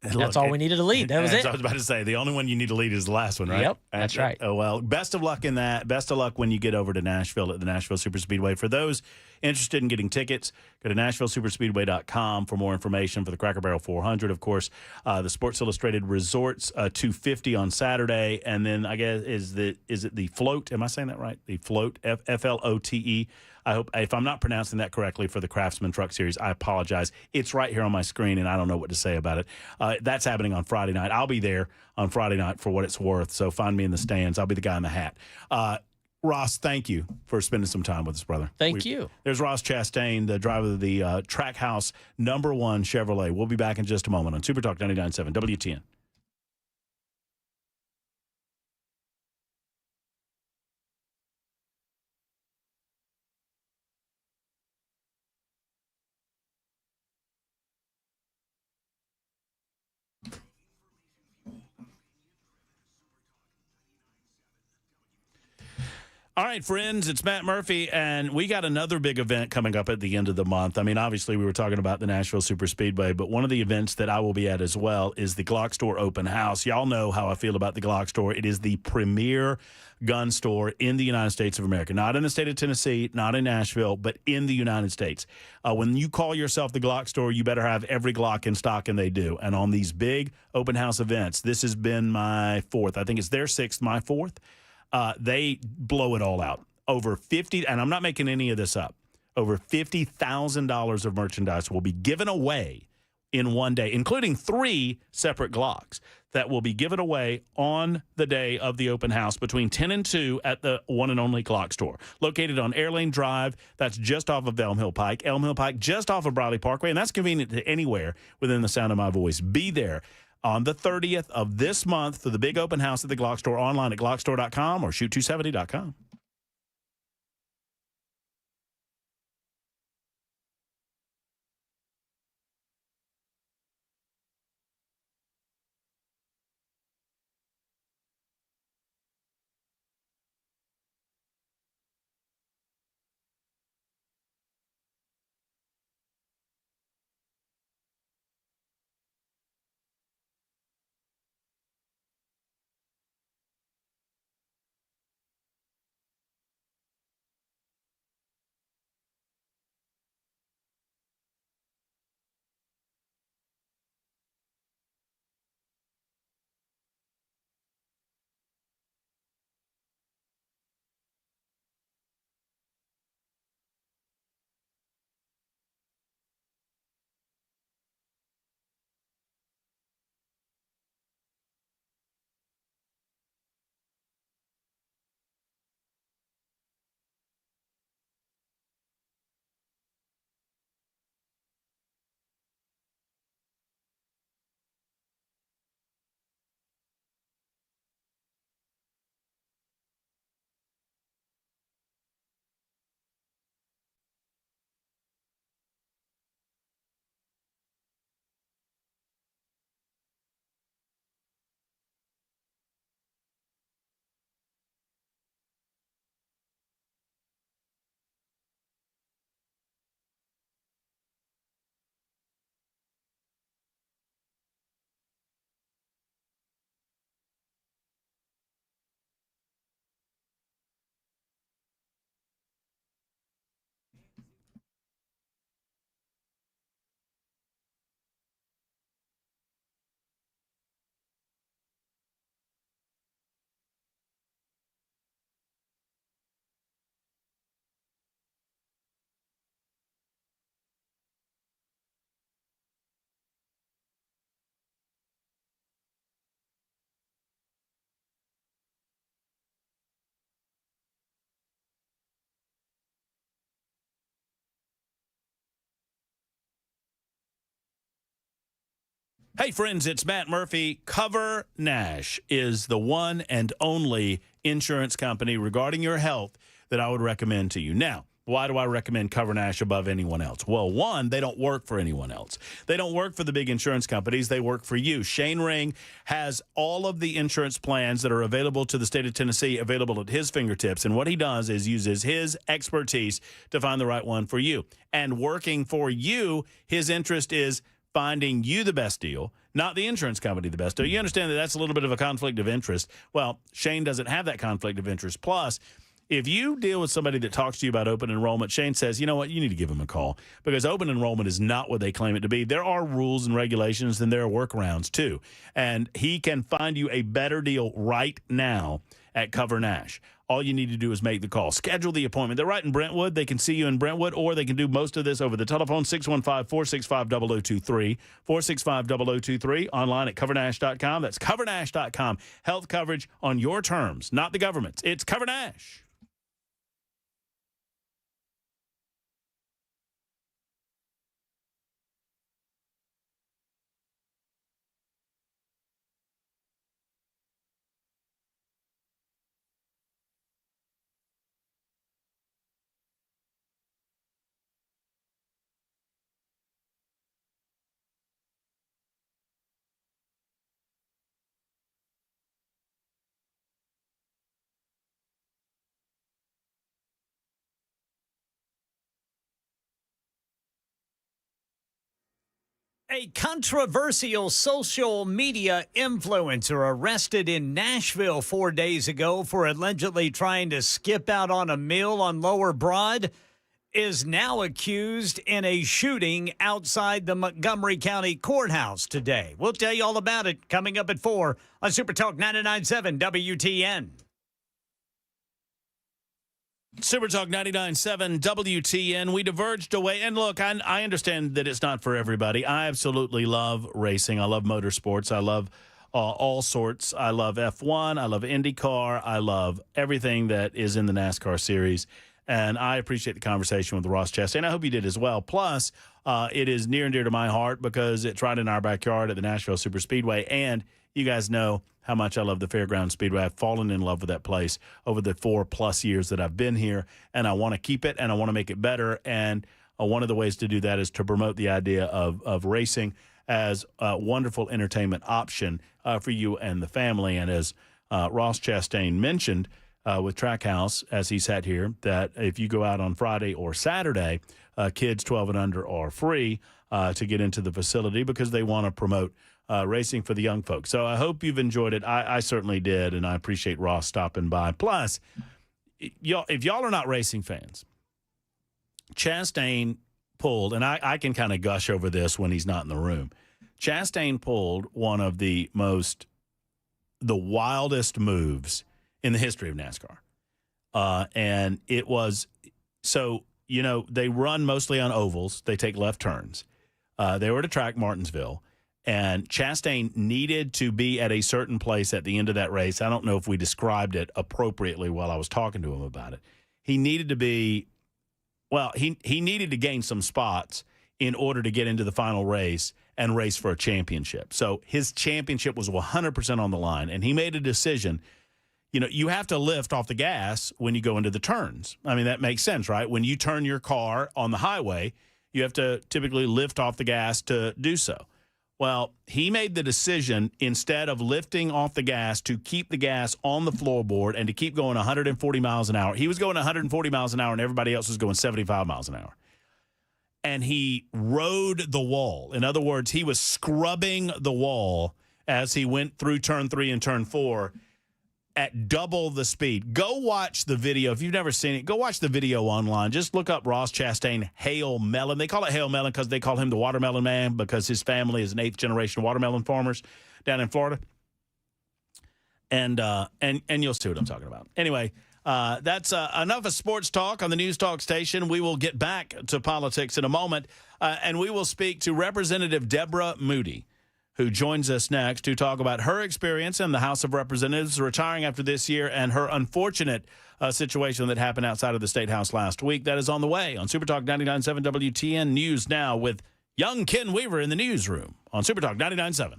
That's all we needed to lead. That was it. I was about to say, the only one you need to lead is the last one, right? Yep, that's right. Oh, well, best of luck in that. Best of luck when you get over to Nashville at the Nashville Superspeedway. For those Interested in getting tickets? Go to NashvilleSuperspeedway.com for more information for the Cracker Barrel 400. Of course, the Sports Illustrated Resorts 250 on Saturday, and then I guess is it the Float? Am I saying that right? The Float, FLOTE. I hope if I'm not pronouncing that correctly for the Craftsman Truck Series, I apologize. It's right here on my screen, and I don't know what to say about it. That's happening on Friday night. I'll be there on Friday night for what it's worth. So find me in the stands. I'll be the guy in the hat. Ross, thank you for spending some time with us, brother. Thank you. There's Ross Chastain, the driver of the Trackhouse #1 Chevrolet. We'll be back in just a moment on Super Talk 99.7 WTN. All right, friends, it's Matt Murphy, and we got another big event coming up at the end of the month. I mean, obviously, we were talking about the Nashville Super Speedway, but one of the events that I will be at as well is the Glock Store Open House. Y'all know how I feel about the Glock Store. It is the premier gun store in the United States of America, not in the state of Tennessee, not in Nashville, but in the United States. When you call yourself the Glock Store, you better have every Glock in stock, and they do. And on these big open house events, this has been my fourth. I think it's their sixth, my fourth. They blow it all out. Over 50, and I'm not making any of this up, over $50,000 of merchandise will be given away in one day, including 3 separate Glocks that will be given away on the day of the open house between 10 and 2 at the one and only Glock Store, located on Airlane Drive. That's just off of Elm Hill Pike. Elm Hill Pike, just off of Briley Parkway, and that's convenient to anywhere within the sound of my voice. Be there on the 30th of this month for the big open house at the Glock Store, online at glockstore.com or shoot270.com. Hey, friends, it's Matt Murphy. Cover Nash is the one and only insurance company regarding your health that I would recommend to you. Now, why do I recommend Cover Nash above anyone else? Well, one, they don't work for anyone else. They don't work for the big insurance companies. They work for you. Shane Ring has all of the insurance plans that are available to the state of Tennessee available at his fingertips. And what he does is uses his expertise to find the right one for you. And working for you, his interest is finding you the best deal, not the insurance company the best deal. You understand that that's a little bit of a conflict of interest. Well, Shane doesn't have that conflict of interest. Plus, if you deal with somebody that talks to you about open enrollment, Shane says, you know what, you need to give them a call because open enrollment is not what they claim it to be. There are rules and regulations, and there are workarounds too. And he can find you a better deal right now at Cover Nash. All you need to do is make the call. Schedule the appointment. They're right in Brentwood. They can see you in Brentwood, or they can do most of this over the telephone, 615-465-0023, 465-0023, online at covernash.com. That's covernash.com. Health coverage on your terms, not the government's. It's Cover Nash. A controversial social media influencer arrested in Nashville 4 days ago for allegedly trying to skip out on a meal on Lower Broad is now accused in a shooting outside the Montgomery County Courthouse today. We'll tell you all about it coming up at 4 on Super Talk 99.7 WTN. Super Talk 99.7 WTN. We diverged away. And look, I understand that it's not for everybody. I absolutely love racing. I love motorsports. I love all sorts. I love F1. I love IndyCar. I love everything that is in the NASCAR series. And I appreciate the conversation with Ross Chastain. I hope you did as well. Plus, it is near and dear to my heart because it's right in our backyard at the Nashville Superspeedway. And you guys know how much I love the Fairground Speedway. I've fallen in love with that place over the 4+ years that I've been here, and I want to keep it, and I want to make it better. And one of the ways to do that is to promote the idea of racing as a wonderful entertainment option for you and the family. And as Ross Chastain mentioned with Trackhouse, as he sat here, that if you go out on Friday or Saturday, kids 12 and under are free to get into the facility because they want to promote racing for the young folks. So I hope you've enjoyed it. I certainly did, and I appreciate Ross stopping by. Plus, if y'all are not racing fans, Chastain pulled, and I can kind of gush over this when he's not in the room. Chastain pulled one of the wildest moves in the history of NASCAR. And it was, so, they run mostly on ovals. They take left turns. They were at a track, Martinsville. And Chastain needed to be at a certain place at the end of that race. I don't know if we described it appropriately while I was talking to him about it. He needed to be, he needed to gain some spots in order to get into the final race and race for a championship. So his championship was 100% on the line, and he made a decision. You have to lift off the gas when you go into the turns. I mean, that makes sense, right? When you turn your car on the highway, you have to typically lift off the gas to do so. Well, he made the decision, instead of lifting off the gas, to keep the gas on the floorboard and to keep going 140 miles an hour. He was going 140 miles an hour, and everybody else was going 75 miles an hour. And he rode the wall. In other words, he was scrubbing the wall as he went through turn 3 and turn 4 at double the speed. Go watch the video. If you've never seen it, go watch the video online. Just look up Ross Chastain, Hail Melon. They call it Hail Melon because they call him the Watermelon Man because his family is an 8th-generation watermelon farmers down in Florida. And you'll see what I'm talking about. Anyway, that's enough of sports talk on the News Talk station. We will get back to politics in a moment, and we will speak to Representative Deborah Moody, who joins us next to talk about her experience in the House of Representatives, retiring after this year, and her unfortunate situation that happened outside of the State House last week. That is on the way on Super Talk 99.7 WTN News Now with young Ken Weaver in the newsroom on Super Talk 99.7.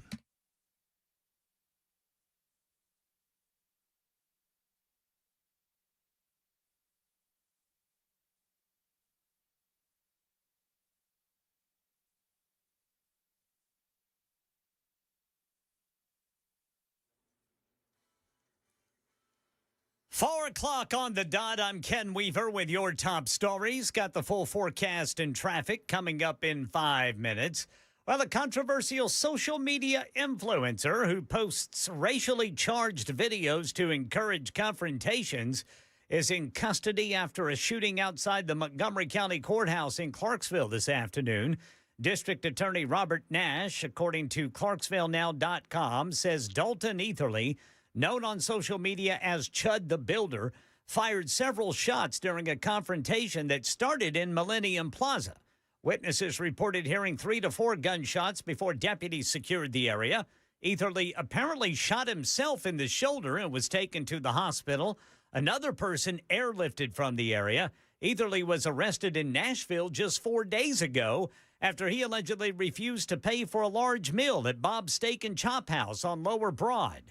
Four o'clock on the dot. I'm Ken Weaver with your top stories. Got the full forecast and traffic coming up in 5 minutes. Well, a controversial social media influencer who posts racially charged videos to encourage confrontations is in custody after a shooting outside the Montgomery County Courthouse in Clarksville this afternoon. District Attorney Robert Nash, according to ClarksvilleNow.com, says Dalton Etherly, known on social media as Chud the Builder, fired several shots during a confrontation that started in Millennium Plaza. Witnesses reported hearing 3 to 4 gunshots before deputies secured the area. Etherly apparently shot himself in the shoulder and was taken to the hospital. Another person airlifted from the area. Etherly was arrested in Nashville just 4 days ago after he allegedly refused to pay for a large meal at Bob's Steak and Chop House on Lower Broad.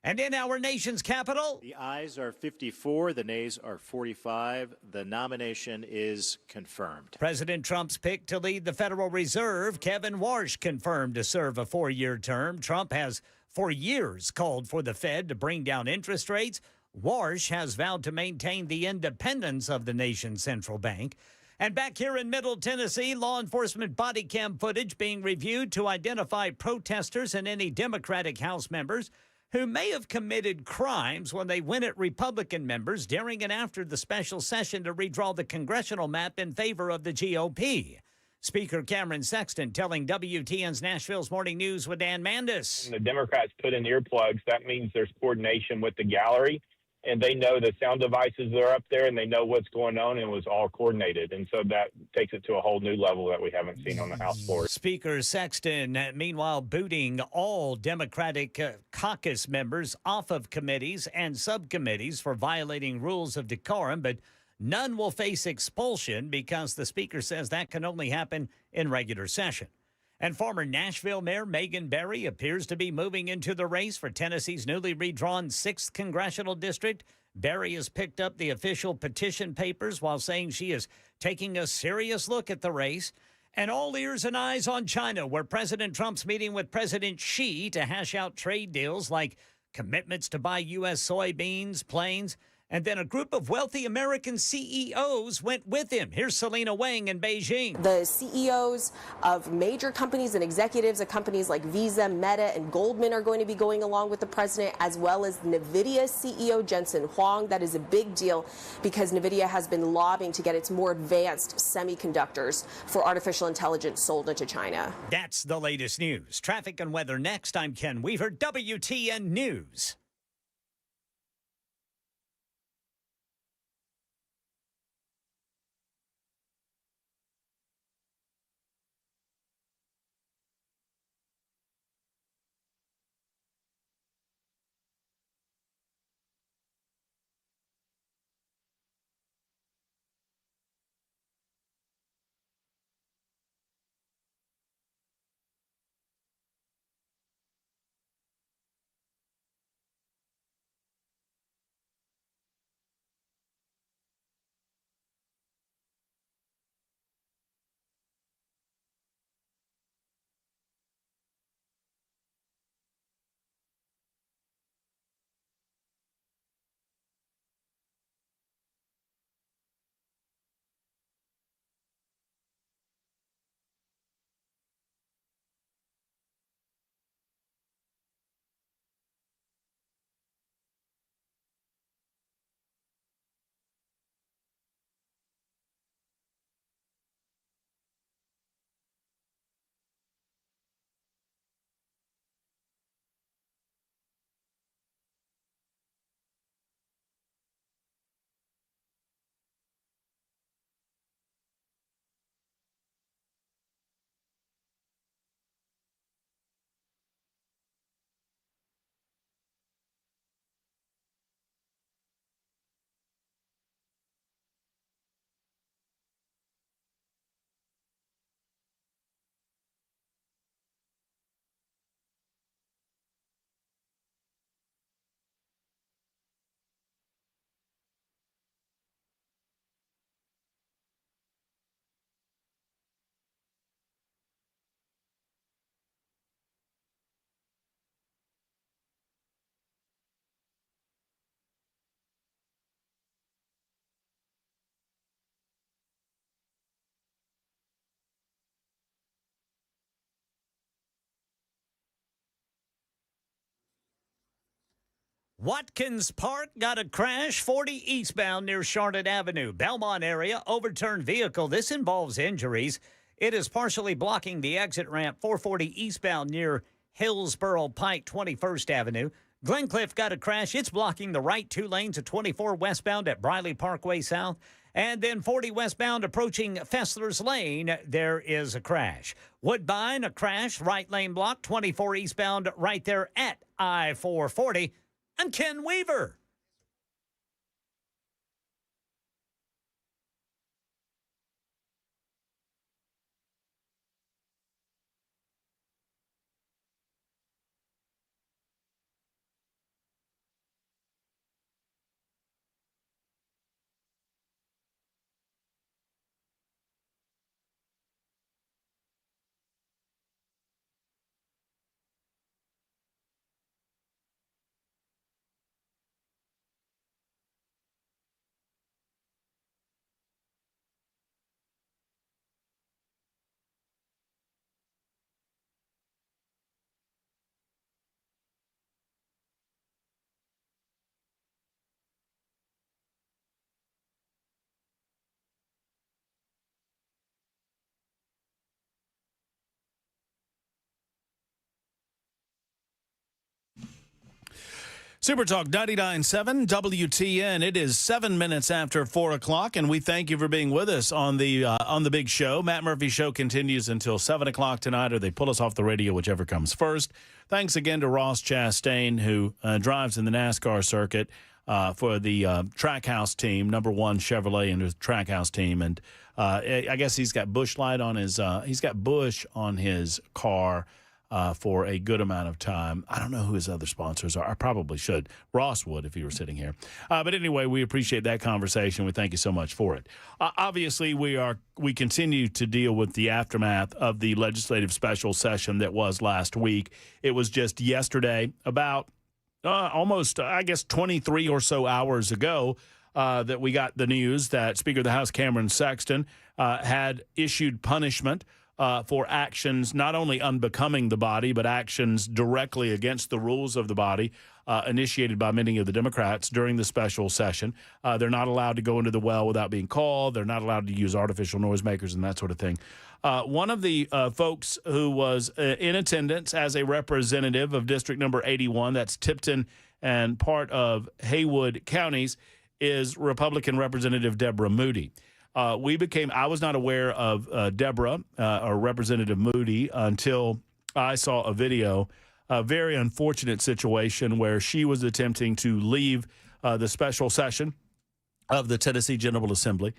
And in our nation's capital, the ayes are 54, the nays are 45. The nomination is confirmed. President Trump's pick to lead the Federal Reserve, Kevin Warsh, confirmed to serve a 4-year term. Trump has for years called for the Fed to bring down interest rates. Warsh has vowed to maintain the independence of the nation's central bank. And back here in Middle Tennessee, law enforcement body cam footage being reviewed to identify protesters and any Democratic House members who may have committed crimes when they went at Republican members during and after the special session to redraw the congressional map in favor of the GOP. Speaker Cameron Sexton telling WTN's Nashville's Morning News with Dan Mandis. When the Democrats put in earplugs, that means there's coordination with the gallery, and they know the sound devices that are up there, and they know what's going on, and it was all coordinated. And so that takes it to a whole new level that we haven't seen on the House floor. Speaker Sexton, meanwhile, booting all Democratic caucus members off of committees and subcommittees for violating rules of decorum, but none will face expulsion because the speaker says that can only happen in regular session. And former Nashville Mayor Megan Barry appears to be moving into the race for Tennessee's newly redrawn 6th Congressional District. Barry has picked up the official petition papers while saying she is taking a serious look at the race. And all ears and eyes on China, where President Trump's meeting with President Xi to hash out trade deals like commitments to buy U.S. soybeans, planes. And then a group of wealthy American CEOs went with him. Here's Selena Wang in Beijing. The CEOs of major companies and executives of companies like Visa, Meta, and Goldman are going to be going along with the president, as well as NVIDIA CEO Jensen Huang. That is a big deal because NVIDIA has been lobbying to get its more advanced semiconductors for artificial intelligence sold into China. That's the latest news. Traffic and weather next. I'm Ken Weaver, WTN News. Watkins Park got a crash 40 eastbound near Charlotte Avenue. Belmont area, overturned vehicle. This involves injuries. It is partially blocking the exit ramp 440 eastbound near Hillsborough Pike, 21st Avenue. Glencliff got a crash. It's blocking the right 2 lanes of 24 westbound at Briley Parkway South. And then 40 westbound approaching Fessler's Lane, there is a crash. Woodbine, a crash, right lane block, 24 eastbound right there at I-440. I'm Ken Weaver. Super Talk 99.7 WTN. It is 7 minutes after 4 o'clock, and we thank you for being with us on the big show. Matt Murphy Show continues until 7 o'clock tonight, or they pull us off the radio, whichever comes first. Thanks again to Ross Chastain, who drives in the NASCAR circuit for the Trackhouse team, number 1 Chevrolet in the Trackhouse team. And I guess he's got Busch Light on his Busch on his car for a good amount of time. I don't know who his other sponsors are. I probably should. Ross would if he were sitting here. But anyway, we appreciate that conversation. We thank you so much for it. Obviously, we continue to deal with the aftermath of the legislative special session that was last week. It was just yesterday, about almost, 23 or so hours ago, that we got the news that Speaker of the House Cameron Sexton had issued punishment for actions not only unbecoming the body, but actions directly against the rules of the body initiated by many of the Democrats during the special session. They're not allowed to go into the well without being called. They're not allowed to use artificial noisemakers and that sort of thing. One of the folks who was in attendance as a representative of District Number 81, that's Tipton and part of Haywood counties, is Republican Representative Deborah Moody. I was not aware of Deborah or Representative Moody until I saw a video, a very unfortunate situation where she was attempting to leave the special session of the Tennessee General Assembly,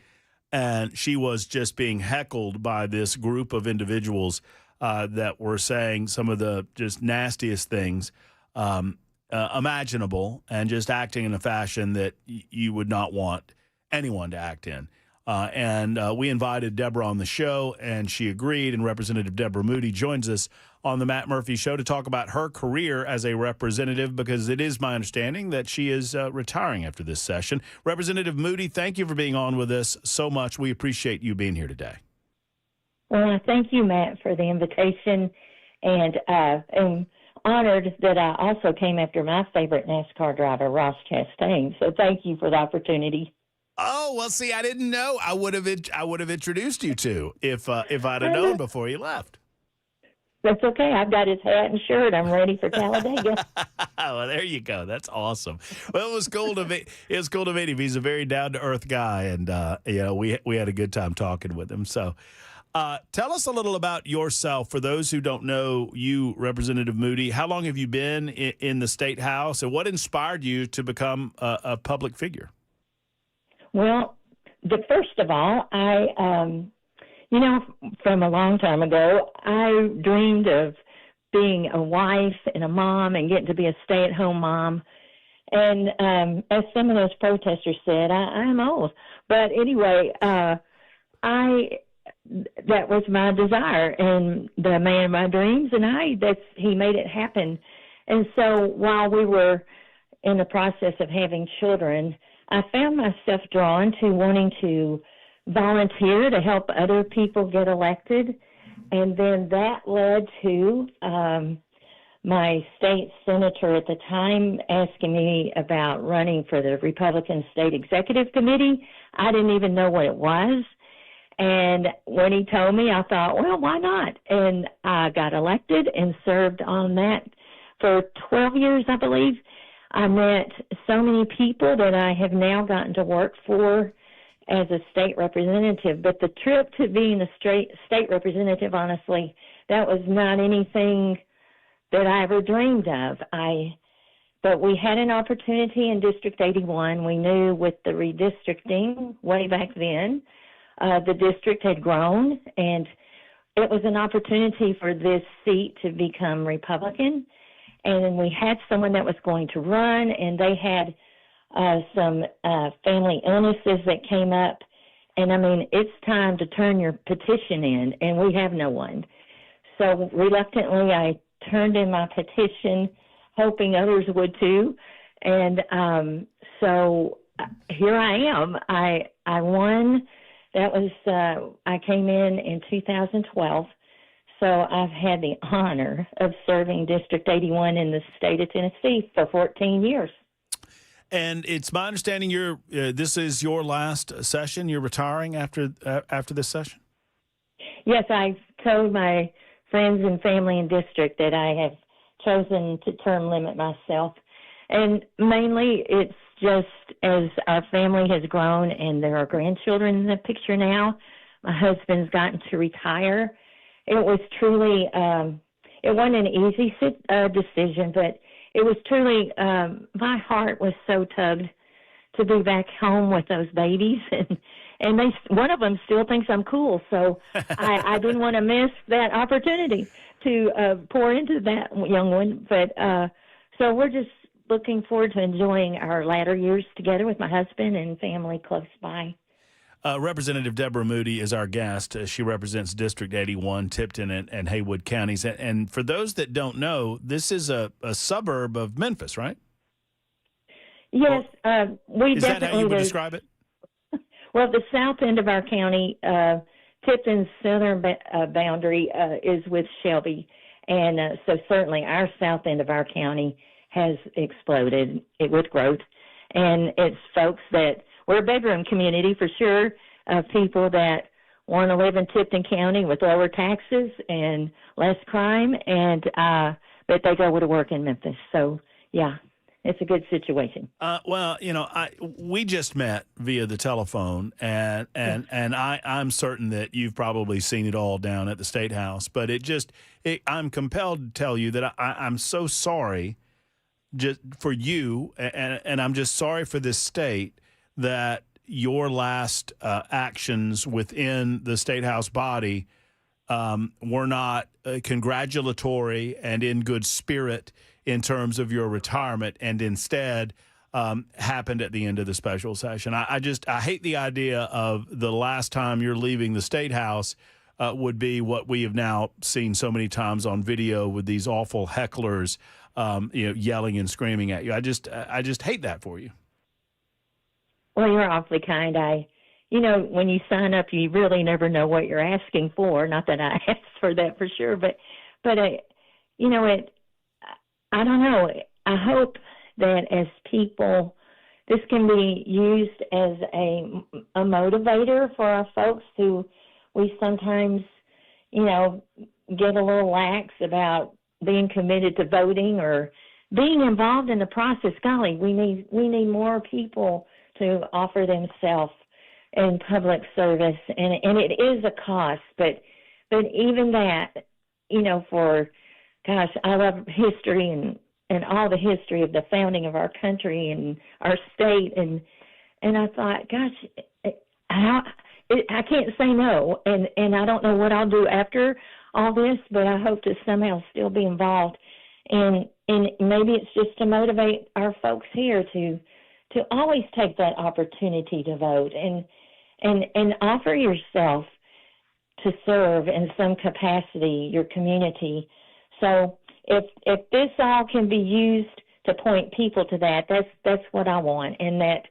and she was just being heckled by this group of individuals that were saying some of the just nastiest things imaginable and just acting in a fashion that you would not want anyone to act in. We invited Deborah on the show, and she agreed, and Representative Deborah Moody joins us on the Matt Murphy Show to talk about her career as a representative, because it is my understanding that she is retiring after this session. Representative Moody, thank you for being on with us so much. We appreciate you being here today. Well, thank you, Matt, for the invitation, and I'm honored that I also came after my favorite NASCAR driver, Ross Chastain, so thank you for the opportunity. Oh, well, see, I didn't know. I would have introduced you to if I'd have known before you left. That's okay. I've got his hat and shirt. I'm ready for Talladega. Well, there you go. That's awesome. Well, it was cool to meet. It was cool to meet him. He's a very down to earth guy, and we had a good time talking with him. So, tell us a little about yourself for those who don't know you, Representative Moody. How long have you been in the State House, and what inspired you to become a public figure? Well, first of all, from a long time ago, I dreamed of being a wife and a mom and getting to be a stay-at-home mom. And as some of those protesters said, I'm old. But anyway, that was my desire, and the man of my dreams, and he made it happen. And so while we were in the process of having children, I found myself drawn to wanting to volunteer to help other people get elected. And then that led to my state senator at the time asking me about running for the Republican State Executive Committee. I didn't even know what it was. And when he told me, I thought, well, why not? And I got elected and served on that for 12 years, I believe. I met so many people that I have now gotten to work for as a state representative. But the trip to being a state representative, honestly, that was not anything that I ever dreamed of. But we had an opportunity in District 81. We knew with the redistricting way back then, the district had grown, and it was an opportunity for this seat to become Republican. And we had someone that was going to run, and they had some family illnesses that came up. And, I mean, it's time to turn your petition in, and we have no one. So reluctantly, I turned in my petition, hoping others would too. And so here I am. I won. That was, I came in 2012. So I've had the honor of serving District 81 in the state of Tennessee for 14 years. And it's my understanding this is your last session. You're retiring after this session? Yes, I told my friends and family in district that I have chosen to term limit myself. And mainly it's just as our family has grown and there are grandchildren in the picture now, my husband's gotten to retire. It was truly, it wasn't an easy decision, but it was truly, my heart was so tugged to be back home with those babies. And one of them still thinks I'm cool. So I didn't want to miss that opportunity to pour into that young one. But so we're just looking forward to enjoying our latter years together with my husband and family close by. Representative Deborah Moody is our guest. She represents District 81, Tipton, and Haywood counties. And for those that don't know, this is a suburb of Memphis, right? Yes, we is definitely. Is that how you would describe it? Well, the south end of our county, Tipton's southern boundary is with Shelby. And so certainly our south end of our county has exploded with growth. And it's folks that, we're a bedroom community for sure, of people that want to live in Tipton County with lower taxes and less crime, and but they go to work in Memphis. So, yeah, it's a good situation. Well, you know, we just met via the telephone, and I'm certain that you've probably seen it all down at the State House. But I'm compelled to tell you that I'm so sorry just for you, and I'm just sorry for this state that your last actions within the State House body were not congratulatory and in good spirit in terms of your retirement, and instead happened at the end of the special session. I hate the idea of the last time you're leaving the State House would be what we have now seen so many times on video with these awful hecklers, yelling and screaming at you. I just hate that for you. Well, you're awfully kind. When you sign up, you really never know what you're asking for. Not that I asked for that for sure, but I don't know. I hope that as people, this can be used as a motivator for our folks who we sometimes, get a little lax about being committed to voting or being involved in the process. Golly, we need more people to offer themselves in public service, and it is a cost, but even that, I love history and all the history of the founding of our country and our state, and I thought, gosh, I can't say no, and I don't know what I'll do after all this, but I hope to somehow still be involved, and maybe it's just to motivate our folks here to always take that opportunity to vote and offer yourself to serve in some capacity your community. So if this all can be used to point people to that, that's what I want, and that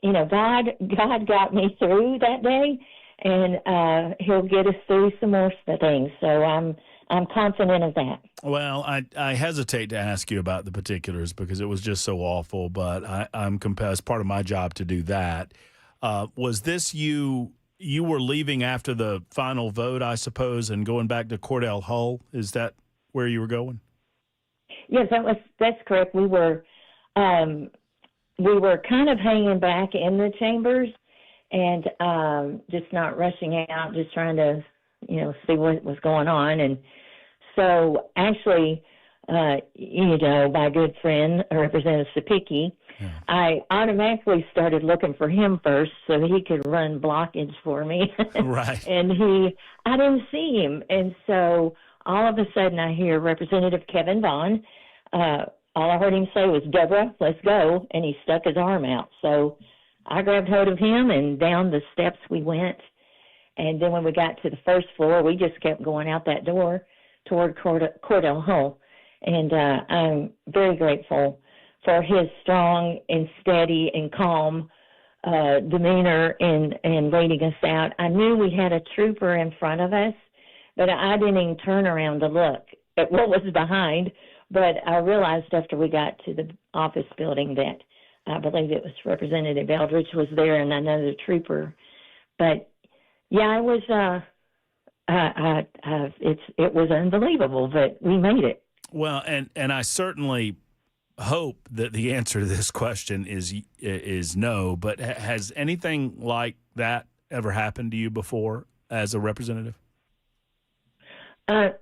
God got me through that day, and He'll get us through some more things. So I'm I'm confident of that. Well, I hesitate to ask you about the particulars because it was just so awful, but I'm compelled, as part of my job, to do that. Was this you were leaving after the final vote, I suppose, and going back to Cordell Hull? Is that where you were going? Yes, that's correct. We were kind of hanging back in the chambers and just not rushing out, just trying to, see what was going on. And so actually, my good friend, Representative Sapicki, I automatically started looking for him first so that he could run blockage for me. Right. And I didn't see him. And so all of a sudden I hear Representative Kevin Vaughn. All I heard him say was, "Deborah, let's go." And he stuck his arm out. So I grabbed hold of him and down the steps we went. And then when we got to the first floor, we just kept going out that door toward Cordell Hull. And I'm very grateful for his strong and steady and calm demeanor in waiting us out. I knew we had a trooper in front of us, but I didn't even turn around to look at what was behind. But I realized after we got to the office building that I believe it was Representative Eldridge was there and another trooper. But yeah, it was it was unbelievable, but we made it. Well, and I certainly hope that the answer to this question is no. But has anything like that ever happened to you before as a representative? No.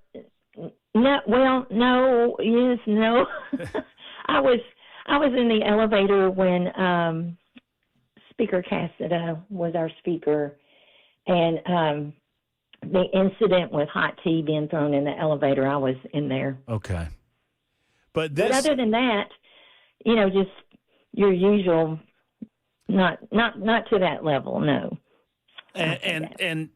Well, no. Yes, no. I was in the elevator when Speaker Cassida was our speaker, and the incident with hot tea being thrown in the elevator, I was in there. Okay. But other than that, just your usual, not to that level, no. And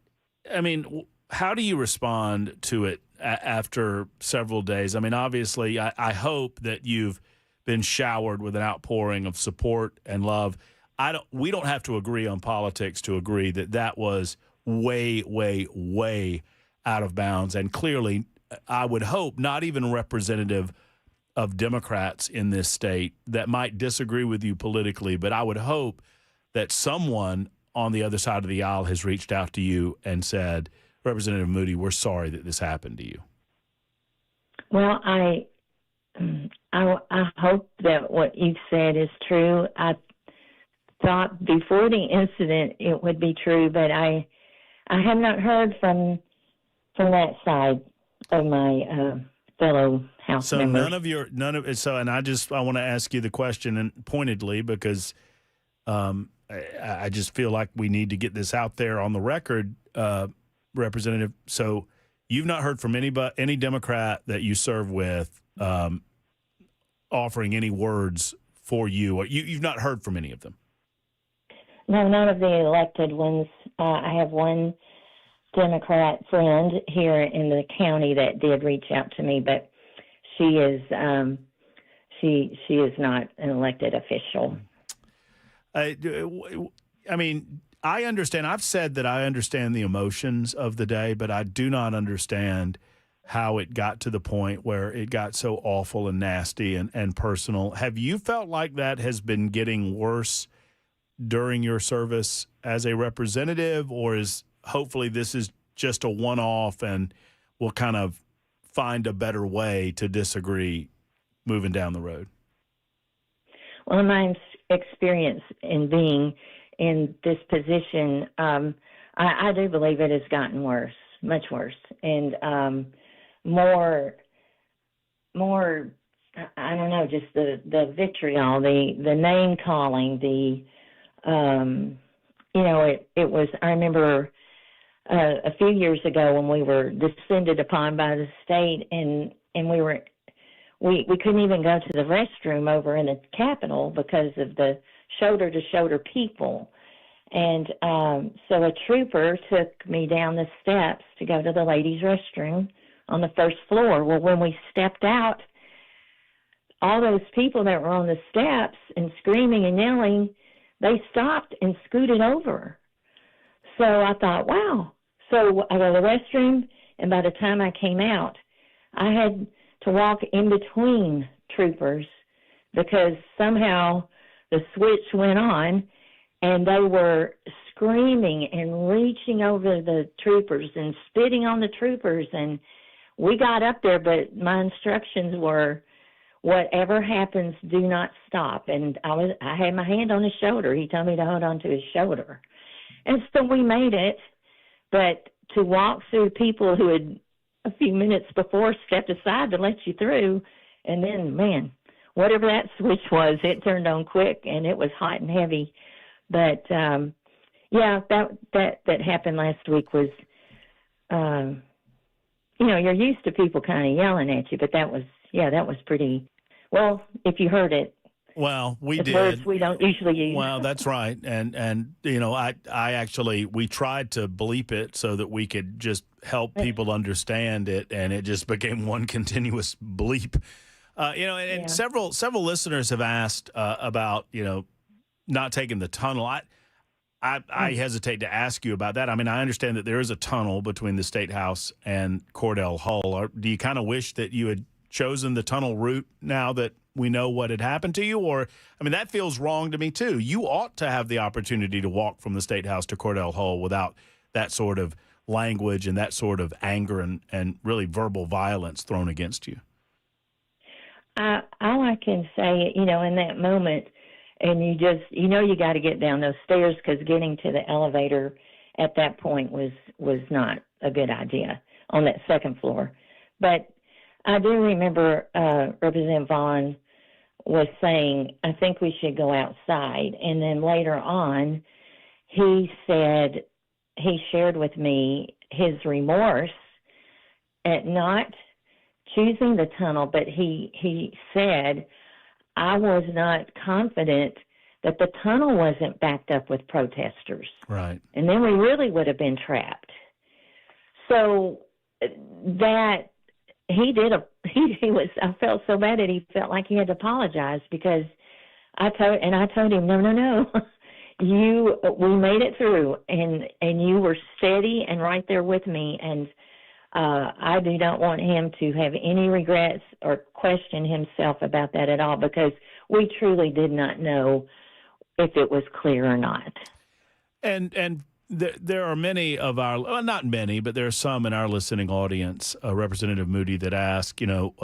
I mean, how do you respond to it after several days? I mean, obviously, I hope that you've been showered with an outpouring of support and love. We don't have to agree on politics to agree that was way, way, way out of bounds. And clearly, I would hope not even representative of Democrats in this state that might disagree with you politically, but I would hope that someone on the other side of the aisle has reached out to you and said, "Representative Moody, we're sorry that this happened to you." Well, I hope that what you've said is true. I thought before the incident it would be true, but I have not heard from that side of my fellow House members. And I want to ask you the question and pointedly because I just feel like we need to get this out there on the record, Representative. So you've not heard from any Democrat that you serve with offering any words for you, or you've not heard from any of them? No, none of the elected ones. I have one Democrat friend here in the county that did reach out to me, but she is not an elected official. I mean, I understand. I've said that I understand the emotions of the day, but I do not understand how it got to the point where it got so awful and nasty and personal. Have you felt like that has been getting worse during your service as a representative, or is hopefully this is just a one-off and we'll kind of find a better way to disagree moving down the road? Well, in my experience in being in this position, I do believe it has gotten worse, much worse, and more. I don't know, just the vitriol, the name calling, it was. I remember a few years ago when we were descended upon by the state, and we couldn't even go to the restroom over in the Capitol because of the shoulder-to-shoulder people. And so a trooper took me down the steps to go to the ladies' restroom on the first floor. Well, when we stepped out, all those people that were on the steps and screaming and yelling, they stopped and scooted over. So I thought, wow. So I go to the restroom, And by the time I came out, I had to walk in between troopers because somehow the switch went on and they were screaming and reaching over the troopers and spitting on the troopers. And we got up there, but my instructions were, whatever happens, do not stop. And I had my hand on his shoulder. He told me to hold on to his shoulder. And so we made it. But to walk through people who had a few minutes before stepped aside to let you through, and then, man, whatever that switch was, it turned on quick, and it was hot and heavy. But, yeah, that happened last week was, you know, you're used to people kind of yelling at you, but that was pretty, well, if you heard it. Well, we it's did. Words we don't usually use. Well, that's right. And you know, I actually, we tried to bleep it so that we could just help people understand it, and it just became one continuous bleep. You know, and several listeners have asked about, you know, not taking the tunnel. I hesitate to ask you about that. I mean, I understand that there is a tunnel between the State House and Cordell Hull. Do you kind of wish that you had chosen the tunnel route now that we know what had happened to you? Or, I mean, that feels wrong to me too. You ought to have the opportunity to walk from the State House to Cordell Hull without that sort of language and that sort of anger and really verbal violence thrown against you. All I can say, you know, in that moment, and you just, you know, you got to get down those stairs because getting to the elevator at that point was not a good idea on that second floor. But I do remember Representative Vaughn was saying, I think we should go outside. And then later on, he said, he shared with me his remorse at not choosing the tunnel, but he said, I was not confident that the tunnel wasn't backed up with protesters. Right. And then we really would have been trapped. So that he was, I felt so bad that he felt like he had to apologize because I told him, no, we made it through and you were steady and right there with me. And I do not want him to have any regrets or question himself about that at all because we truly did not know if it was clear or not. And there are many of our, well, not many, but there are some in our listening audience, Representative Moody, that ask, you know,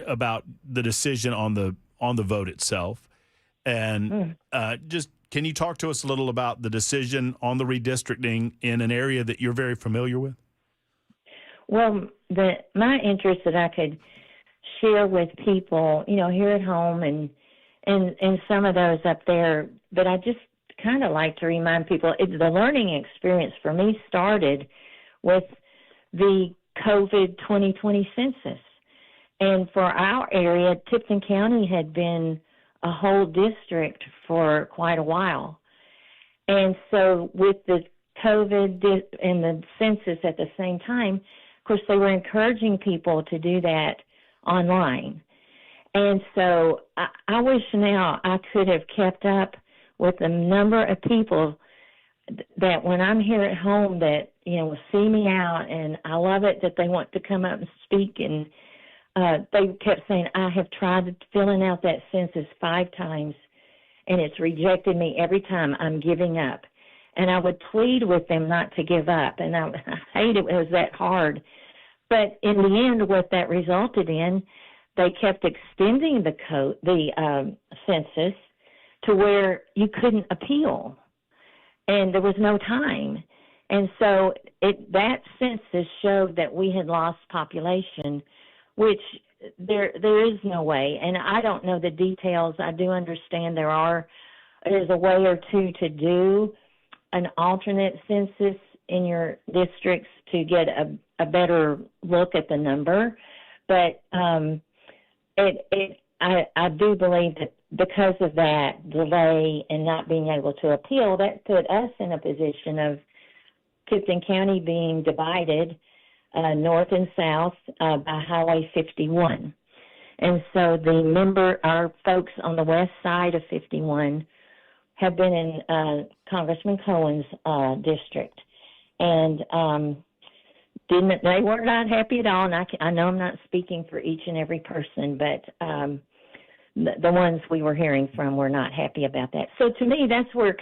about the decision on the vote itself. And just, can you talk to us a little about the decision on the redistricting in an area that you're very familiar with? Well, my interest that I could share with people, you know, here at home and some of those up there, but I just kind of like to remind people, the learning experience for me started with the COVID 2020 census. And for our area, Tipton County had been a whole district for quite a while. And so with the COVID and the census at the same time, of course, they were encouraging people to do that online. And so I wish now I could have kept up with the number of people that when I'm here at home that, you know, will see me out, and I love it that they want to come up and speak. And they kept saying, I have tried filling out that census 5 times, and it's rejected me every time. I'm giving up. And I would plead with them not to give up, and I hate it was that hard. But in the end, what that resulted in, they kept extending the census to where you couldn't appeal, and there was no time. And so that census showed that we had lost population, which there is no way. And I don't know the details. I do understand there's a way or two to do an alternate census in your districts to get a better look at the number. But I do believe that because of that delay and not being able to appeal, that put us in a position of Tipton County being divided north and south by Highway 51. And so our folks on the west side of 51 have been in Congressman Cohen's district. And they were not happy at all. And I know I'm not speaking for each and every person, but the ones we were hearing from were not happy about that. So to me, that's where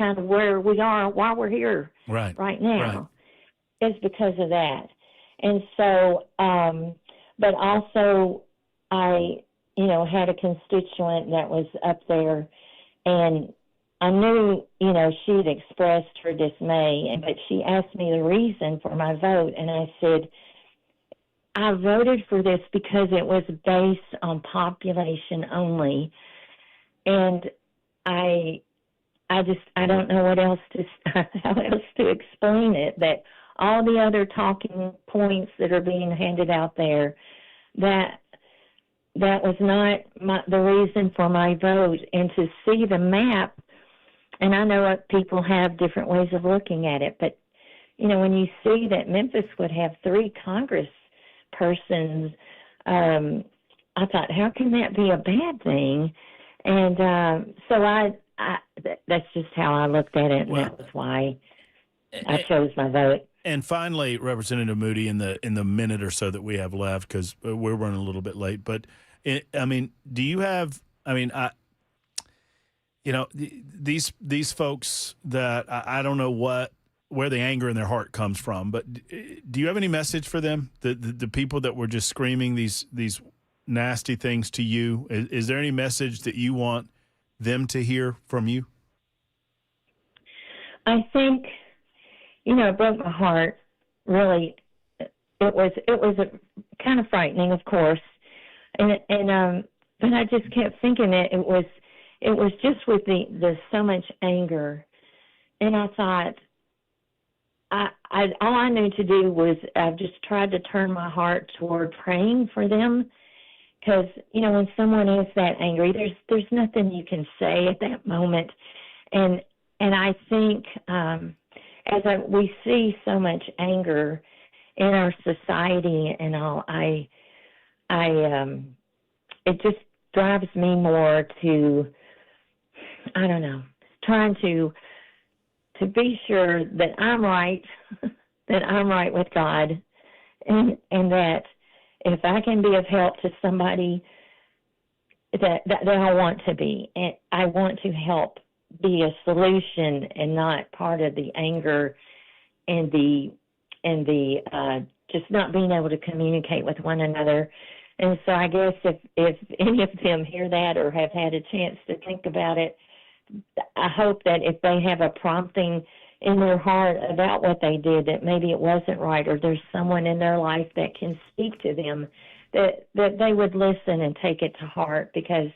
we are while we're here right now, is because of that. And so, but also I, had a constituent that was up there, and I knew, she had expressed her dismay, but she asked me the reason for my vote, and I said, I voted for this because it was based on population only, and I don't know how else to explain it, that all the other talking points that are being handed out there, that was not the reason for my vote. And to see the map, and I know what people have different ways of looking at it, but when you see that Memphis would have 3 Congress persons, I thought, how can that be a bad thing? And so that's just how I looked at it, and that was why I chose my vote. And finally, Representative Moody, in the minute or so that we have left, because we're running a little bit late, but do you have? These folks that I don't know where the anger in their heart comes from, but do you have any message for them? The people that were just screaming these nasty things to you, is there any message that you want them to hear from you? I think, it broke my heart. Really, it was kind of frightening, of course, and but I just kept thinking that it was just with the so much anger, and I thought, all I knew to do was I just tried to turn my heart toward praying for them, because when someone is that angry, there's nothing you can say at that moment, and I think we see so much anger in our society and all, it just drives me more to, I don't know, trying to be sure that I'm right, that I'm right with God, and that if I can be of help to somebody, that I want to be, and I want to help be a solution and not part of the anger and the just not being able to communicate with one another. And so I guess if any of them hear that or have had a chance to think about it, I hope that if they have a prompting in their heart about what they did, that maybe it wasn't right, or there's someone in their life that can speak to them, that they would listen and take it to heart, because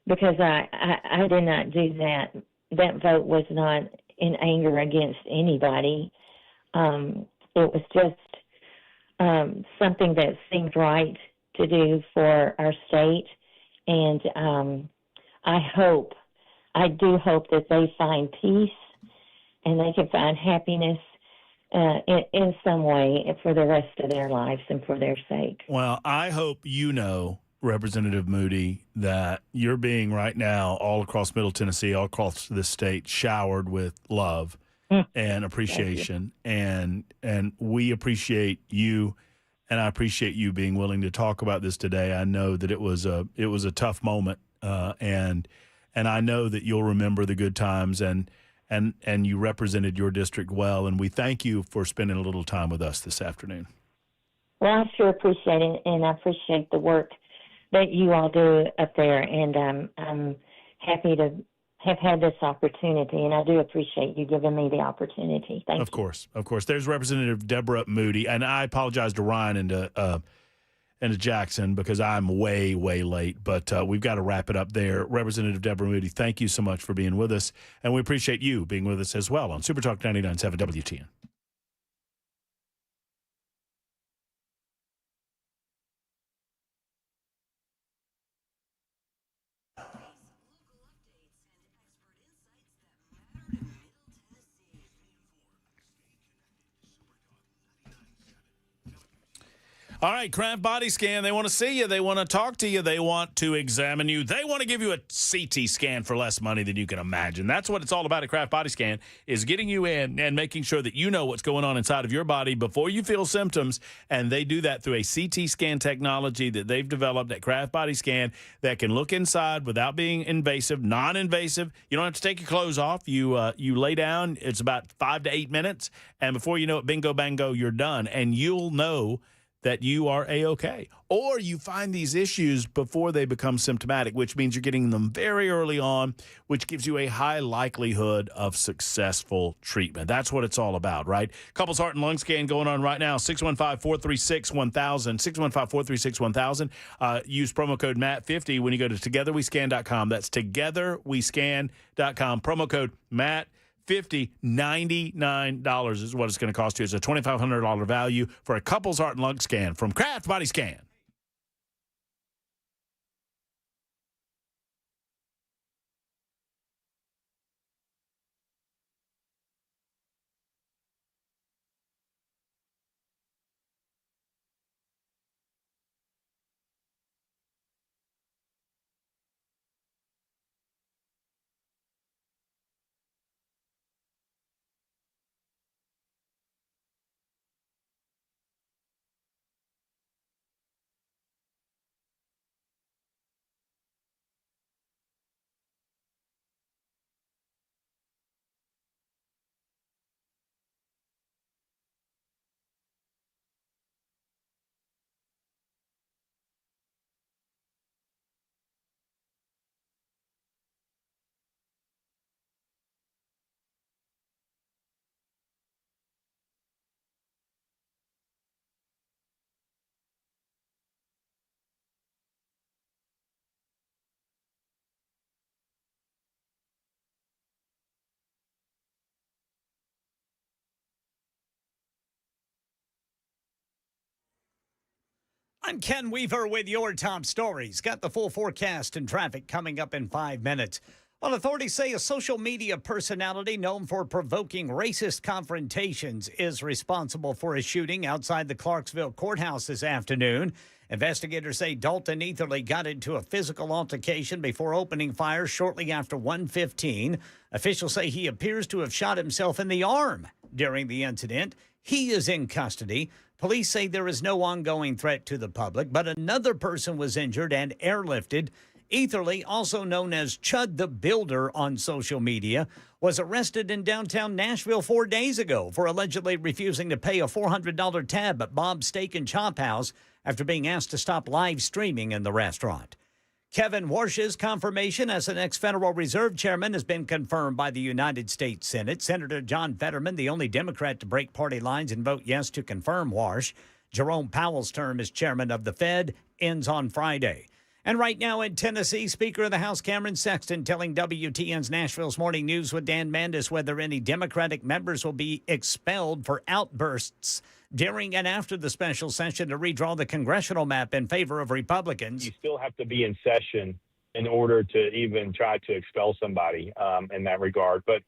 I did not do that. That vote was not in anger against anybody. It was just something that seemed right to do for our state, and I do hope that they find peace and they can find happiness in some way for the rest of their lives and for their sake. Well, I hope Representative Moody, that you're being right now all across Middle Tennessee, all across the state, showered with love and appreciation. And we appreciate you, and I appreciate you being willing to talk about this today. I know that it was a tough moment, and I know that you'll remember the good times, and you represented your district well, and we thank you for spending a little time with us this afternoon. Well, I sure appreciate it, and I appreciate the work that you all do up there, and I'm happy to have had this opportunity, and I do appreciate you giving me the opportunity. Thank you. Of course. There's Representative Deborah Moody, and I apologize to Ryan and to Jackson because I'm way, way late, but we've got to wrap it up there. Representative Deborah Moody, thank you so much for being with us, and we appreciate you being with us as well on Super Talk 99.7 WTN. All right, Craft Body Scan. They want to see you. They want to talk to you. They want to examine you. They want to give you a CT scan for less money than you can imagine. That's what it's all about at Craft Body Scan, is getting you in and making sure that you know what's going on inside of your body before you feel symptoms. And they do that through a CT scan technology that they've developed at Craft Body Scan that can look inside without being invasive, non-invasive. You don't have to take your clothes off. You lay down. It's about 5 to 8 minutes. And before you know it, bingo, bango, you're done. And you'll know that you are A-OK. Or you find these issues before they become symptomatic, which means you're getting them very early on, which gives you a high likelihood of successful treatment. That's what it's all about, right? Couples Heart and Lung Scan going on right now, 615-436-1000, 615-436-1000. Use promo code MATT50 when you go to togetherwescan.com. That's togetherwescan.com. Promo code MATT50. $99 is what it's going to cost you. It's a $2,500 value for a couple's heart and lung scan from Craft Body Scan. I'm Ken Weaver with your top stories. Got the full forecast and traffic coming up in 5 minutes. Well, authorities say a social media personality known for provoking racist confrontations is responsible for a shooting outside the Clarksville courthouse this afternoon. Investigators say Dalton Etherly got into a physical altercation before opening fire shortly after 1:15. Officials say he appears to have shot himself in the arm during the incident. He is in custody. Police say there is no ongoing threat to the public, but another person was injured and airlifted. Etherly, also known as Chud the Builder on social media, was arrested in downtown Nashville 4 days ago for allegedly refusing to pay a $400 tab at Bob's Steak and Chop House after being asked to stop live streaming in the restaurant. Kevin Warsh's confirmation as the next Federal Reserve Chairman has been confirmed by the United States Senate. Senator John Fetterman, the only Democrat to break party lines and vote yes to confirm Warsh. Jerome Powell's term as chairman of the Fed ends on Friday. And right now in Tennessee, Speaker of the House Cameron Sexton telling WTN's Nashville's Morning News with Dan Mandis whether any Democratic members will be expelled for outbursts during and after the special session to redraw the congressional map in favor of Republicans. You still have to be in session in order to even try to expel somebody in that regard. But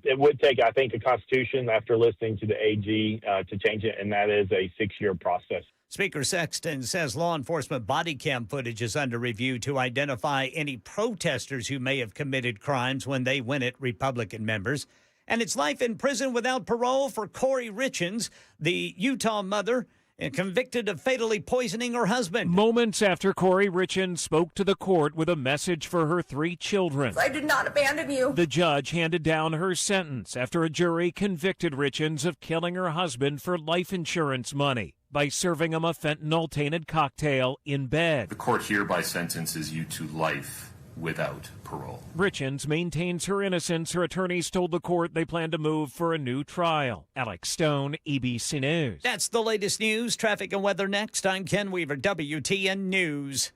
it would take, I think, a constitution after listening to the AG to change it, and that is a 6-year process. Speaker Sexton says law enforcement body cam footage is under review to identify any protesters who may have committed crimes when they went at Republican members. And it's life in prison without parole for Corey Richens, the Utah mother convicted of fatally poisoning her husband. Moments after Corey Richens spoke to the court with a message for her 3 children. I did not abandon you. The judge handed down her sentence after a jury convicted Richens of killing her husband for life insurance money by serving him a fentanyl-tainted cocktail in bed. The court hereby sentences you to life without parole. Richens maintains her innocence. Her attorneys told the court they plan to move for a new trial. Alex Stone, ABC News. That's the latest news, traffic, and weather next. I'm Ken Weaver, WTN News.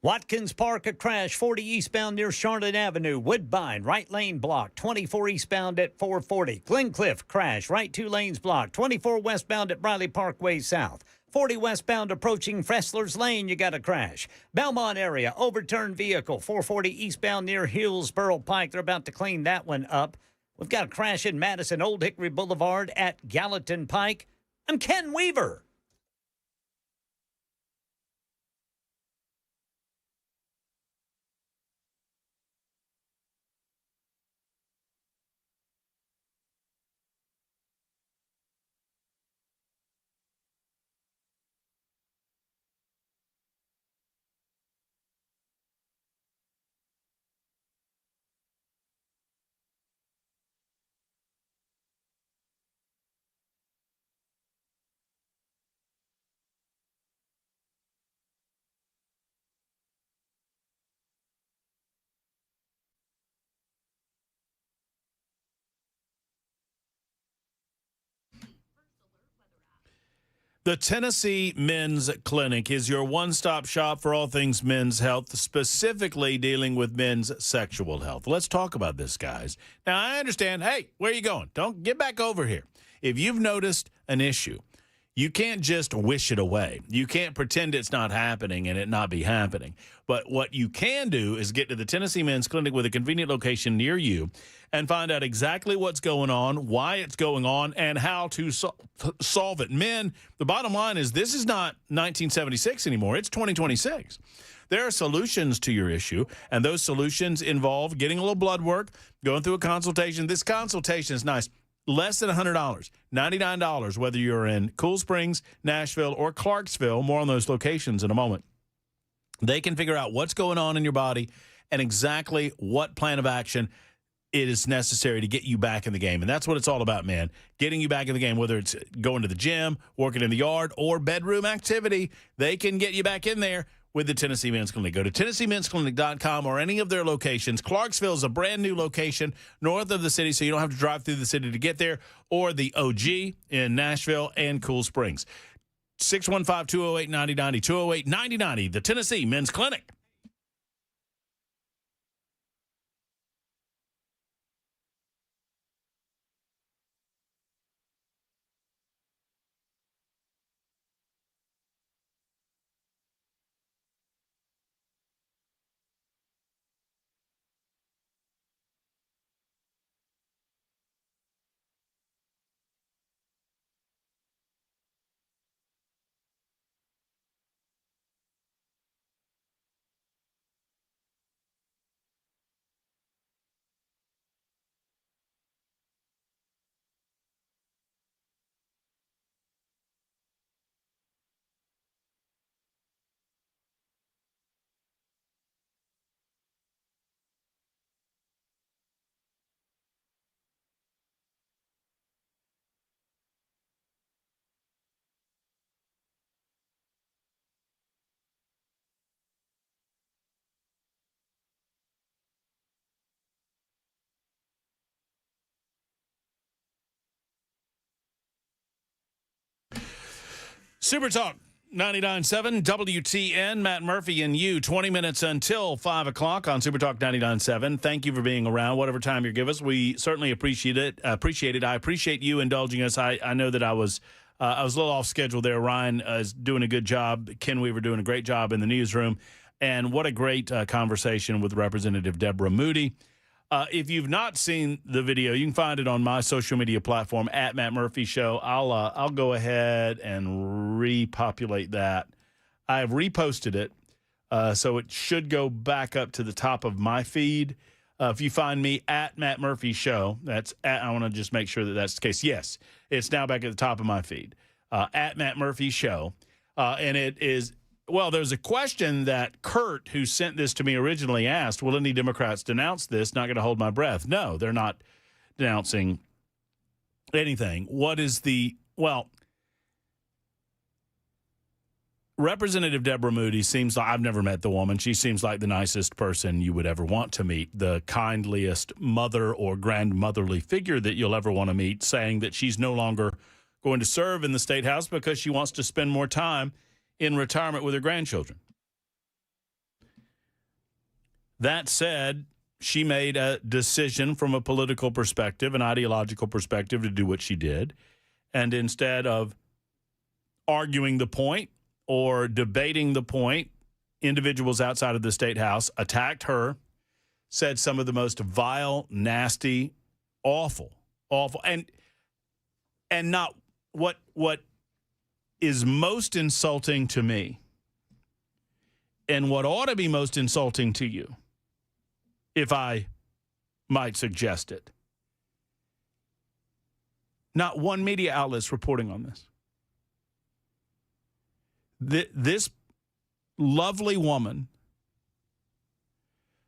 Watkins Park, a crash, 40 eastbound near Charlotte Avenue. Woodbine, right lane blocked, 24 eastbound at 440. Glencliff, crash, right 2 lanes blocked, 24 westbound at Briley Parkway South. 40 westbound approaching Fressler's Lane, you got a crash. Belmont area, overturned vehicle, 440 eastbound near Hillsborough Pike. They're about to clean that one up. We've got a crash in Madison, Old Hickory Boulevard at Gallatin Pike. I'm Ken Weaver. The Tennessee Men's Clinic is your one-stop shop for all things men's health, specifically dealing with men's sexual health. Let's talk about this, guys. Now, I understand, hey, where are you going? Don't get back over here. If you've noticed an issue, you can't just wish it away. You can't pretend it's not happening and it not be happening. But what you can do is get to the Tennessee Men's Clinic with a convenient location near you and find out exactly what's going on, why it's going on, and how to solve it. Men, the bottom line is this is not 1976 anymore. It's 2026. There are solutions to your issue, and those solutions involve getting a little blood work, going through a consultation. This consultation is nice. Less than $100, $99, whether you're in Cool Springs, Nashville, or Clarksville. More on those locations in a moment. They can figure out what's going on in your body and exactly what plan of action it is necessary to get you back in the game. And that's what it's all about, man. Getting you back in the game, whether it's going to the gym, working in the yard, or bedroom activity, they can get you back in there with the Tennessee Men's Clinic. Go to TennesseeMen'sClinic.com or any of their locations. Clarksville is a brand new location north of the city, so you don't have to drive through the city to get there, or the OG in Nashville and Cool Springs. 615-208-9090, 208-9090, the Tennessee Men's Clinic. Super Talk 99.7 WTN, Matt Murphy and you, 20 minutes until 5 o'clock on Super Talk 99.7. Thank you for being around, whatever time you give us. We certainly appreciate it. I appreciate you indulging us. I know that I was a little off schedule there. Ryan is doing a good job. Ken Weaver doing a great job in the newsroom. And what a great conversation with Representative Deborah Moody. If you've not seen the video, you can find it on my social media platform at Matt Murphy Show. I'll go ahead and repopulate that. I have reposted it, so it should go back up to the top of my feed. If you find me at Matt Murphy Show, I want to just make sure that that's the case. Yes, it's now back at the top of my feed, at Matt Murphy Show, and it is. Well, there's a question that Kurt, who sent this to me originally, asked, will any Democrats denounce this? Not going to hold my breath. No, they're not denouncing anything. Representative Deborah Moody seems like, I've never met the woman. She seems like the nicest person you would ever want to meet, the kindliest mother or grandmotherly figure that you'll ever want to meet, saying that she's no longer going to serve in the State House because she wants to spend more time in retirement with her grandchildren. That said, she made a decision from a political perspective, an ideological perspective, to do what she did. And instead of arguing the point or debating the point, individuals outside of the State House attacked her, said some of the most vile, nasty, awful, and not what is most insulting to me, and what ought to be most insulting to you, if I might suggest it. Not one media outlet's reporting on this. This lovely woman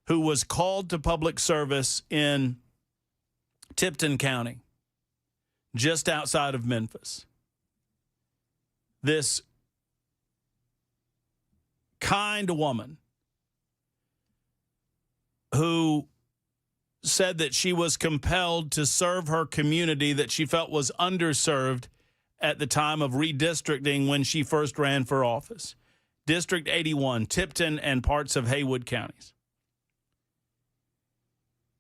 who was called to public service in Tipton County, just outside of Memphis. This kind woman who said that she was compelled to serve her community that she felt was underserved at the time of redistricting when she first ran for office. District 81, Tipton, and parts of Haywood counties.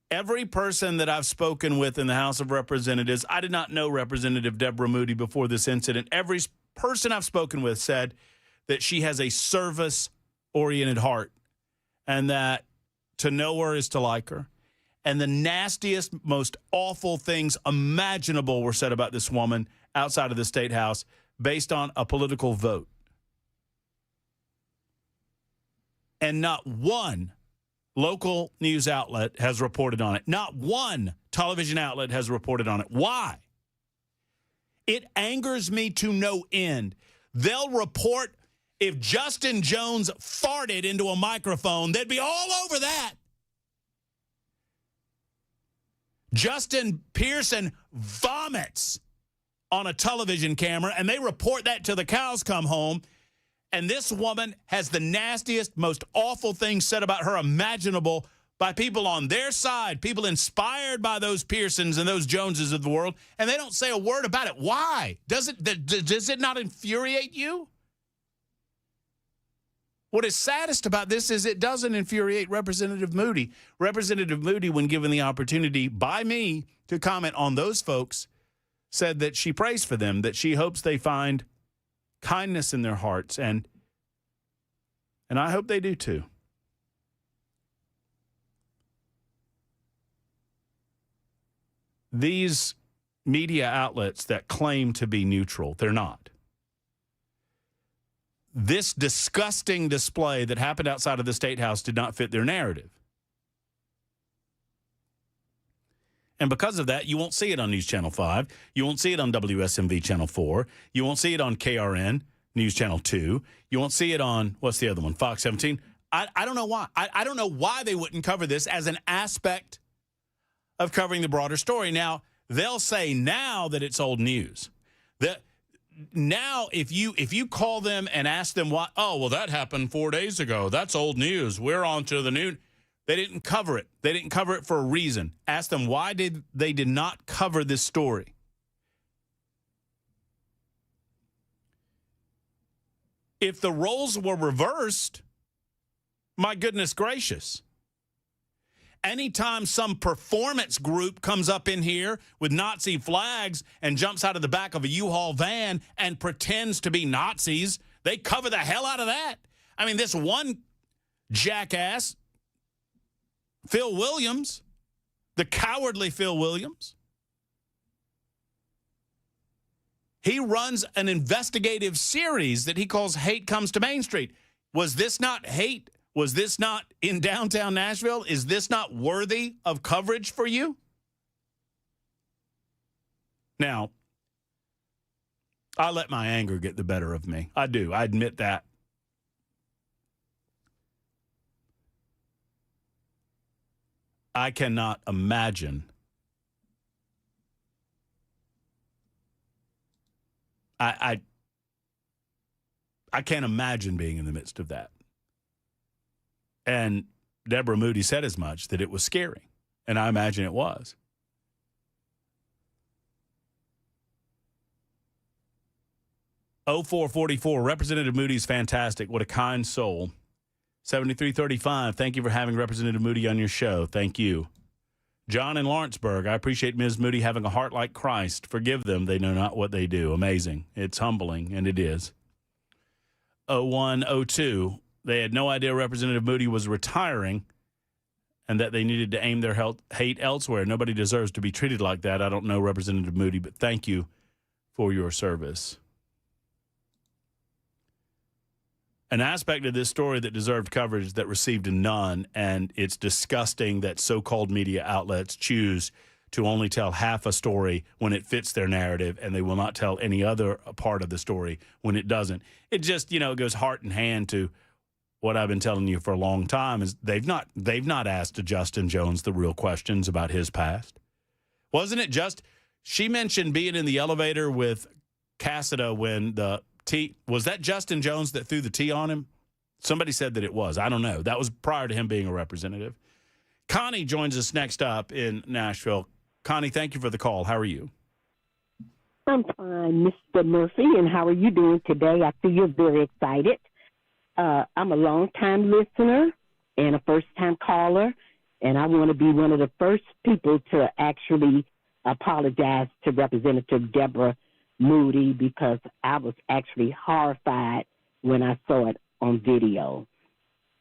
Every person that I've spoken with in the House of Representatives, I did not know Representative Deborah Moody before this incident. Every person I've spoken with said that she has a service-oriented heart and that to know her is to like her. And the nastiest, most awful things imaginable were said about this woman outside of the State House based on a political vote. And not one local news outlet has reported on it. Not one television outlet has reported on it. Why? It angers me to no end. They'll report if Justin Jones farted into a microphone, they'd be all over that. Justin Pearson vomits on a television camera, and they report that till the cows come home. And this woman has the nastiest, most awful things said about her imaginable by people on their side, people inspired by those Pearsons and those Joneses of the world, and they don't say a word about it. Why? Does it not infuriate you? What is saddest about this is it doesn't infuriate Representative Moody. Representative Moody, when given the opportunity by me to comment on those folks, said that she prays for them, that she hopes they find kindness in their hearts, and I hope they do too. These media outlets that claim to be neutral, they're not. This disgusting display that happened outside of the State House did not fit their narrative. And because of that, you won't see it on News Channel 5. You won't see it on WSMV Channel 4. You won't see it on KRN News Channel 2. You won't see it on, what's the other one, Fox 17. I don't know why. I don't know why they wouldn't cover this as an aspect of covering the broader story. Now, they'll say now that it's old news. That now, if you call them and ask them why, oh, well, that happened 4 days ago. That's old news. We're on to the new. They didn't cover it. They didn't cover it for a reason. Ask them why did not cover this story. If the roles were reversed, my goodness gracious. Anytime some performance group comes up in here with Nazi flags and jumps out of the back of a U-Haul van and pretends to be Nazis, they cover the hell out of that. I mean, this one jackass, Phil Williams, the cowardly Phil Williams, he runs an investigative series that he calls Hate Comes to Main Street. Was this not hate? Was this not in downtown Nashville? Is this not worthy of coverage for you? Now, I let my anger get the better of me. I do. I admit that. I cannot imagine. I can't imagine being in the midst of that. And Deborah Moody said as much, that it was scary. And I imagine it was. Oh, 0444, Representative Moody's fantastic. What a kind soul. 7335, thank you for having Representative Moody on your show. Thank you. John in Lawrenceburg, I appreciate Ms. Moody having a heart like Christ. Forgive them, they know not what they do. Amazing. It's humbling, and it is. 0102, they had no idea Representative Moody was retiring and that they needed to aim their hate elsewhere. Nobody deserves to be treated like that. I don't know Representative Moody, but thank you for your service. An aspect of this story that deserved coverage that received none, and it's disgusting that so-called media outlets choose to only tell half a story when it fits their narrative, and they will not tell any other part of the story when it doesn't. It just, it goes heart in hand to what I've been telling you for a long time is they've not asked Justin Jones the real questions about his past. Wasn't it just she mentioned being in the elevator with Cassida when the was that Justin Jones that threw the tea on him? Somebody said that it was. I don't know. That was prior to him being a representative. Connie joins us next up in Nashville. Connie, thank you for the call. How are you? I'm fine, Mr. Murphy, and how are you doing today? I see you're very excited. I'm a long-time listener and a first-time caller, and I want to be one of the first people to actually apologize to Representative Deborah Moody because I was actually horrified when I saw it on video.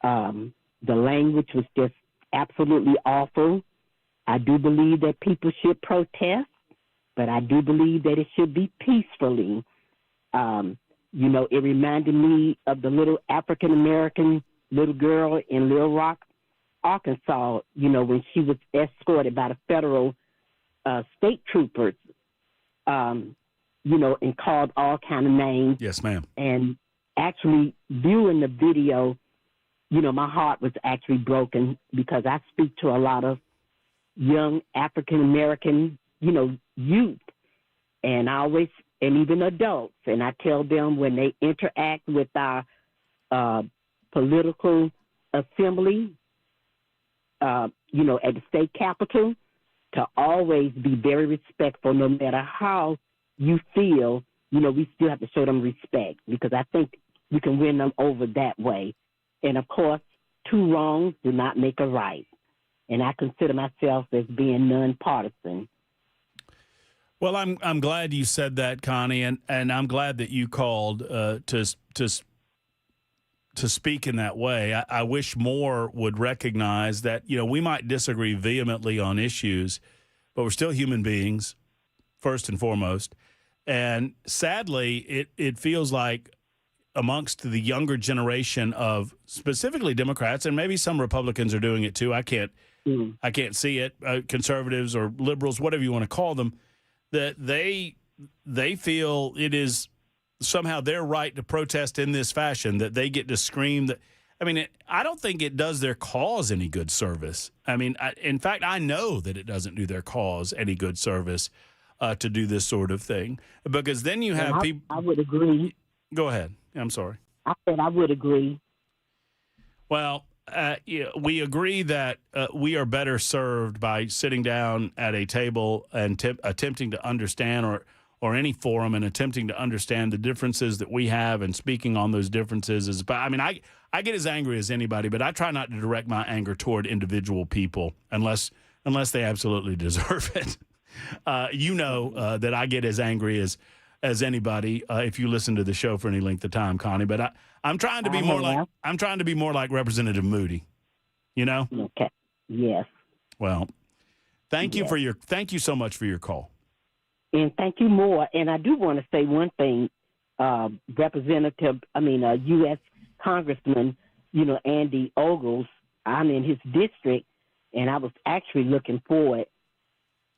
The language was just absolutely awful. I do believe that people should protest, but I do believe that it should be peacefully. It reminded me of the little African-American little girl in Little Rock, Arkansas, when she was escorted by the federal state troopers, and called all kind of names. Yes, ma'am. And actually viewing the video, my heart was actually broken because I speak to a lot of young African-American, youth. And and even adults, and I tell them when they interact with our political assembly, at the state capitol, to always be very respectful no matter how you feel, we still have to show them respect because I think we can win them over that way. And, of course, two wrongs do not make a right. And I consider myself as being nonpartisan. Well, I'm glad you said that, Connie, and I'm glad that you called to speak in that way. I wish more would recognize that, we might disagree vehemently on issues, but we're still human beings, first and foremost. And sadly, it feels like amongst the younger generation of specifically Democrats, and maybe some Republicans are doing it too. I can't see it. Conservatives or liberals, whatever you want to call them, that they feel it is somehow their right to protest in this fashion, that they get to scream that. I don't think it does their cause any good service. In fact, I know that it doesn't do their cause any good service to do this sort of thing, because then you have people. I would agree. Go ahead. I'm sorry. I said I would agree. Well, we agree that we are better served by sitting down at a table and attempting to understand, or any forum, and attempting to understand the differences that we have and speaking on those differences. I get as angry as anybody, but I try not to direct my anger toward individual people unless they absolutely deserve it. That I get as angry as anybody if you listen to the show for any length of time, Connie. But I'm trying to be more like Representative Moody. Okay. Yes. Well, thank you so much for your call. And thank you more. And I do want to say one thing, U.S. Congressman, Andy Ogles. I'm in his district, and I was actually looking forward.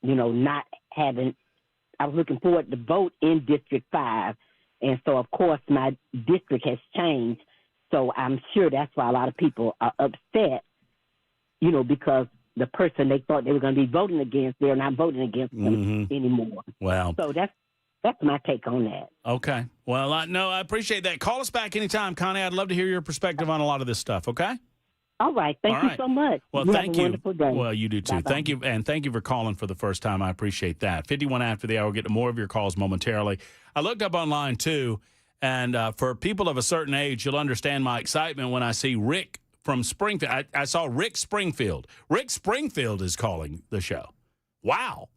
I was looking forward to vote in District 5. And so, of course, my district has changed. So I'm sure that's why a lot of people are upset, because the person they thought they were going to be voting against, they're not voting against them anymore. Wow. So that's my take on that. Okay. Well, I appreciate that. Call us back anytime, Connie. I'd love to hear your perspective on a lot of this stuff, okay? All right. Thank you so much. Well, thank you. Have a wonderful day. Well, you do too. Bye-bye. Thank you. And thank you for calling for the first time. I appreciate that. 51 after the hour. We'll get to more of your calls momentarily. I looked up online too, and for people of a certain age, you'll understand my excitement when I see Rick from Springfield. I saw Rick Springfield. Rick Springfield is calling the show. Wow.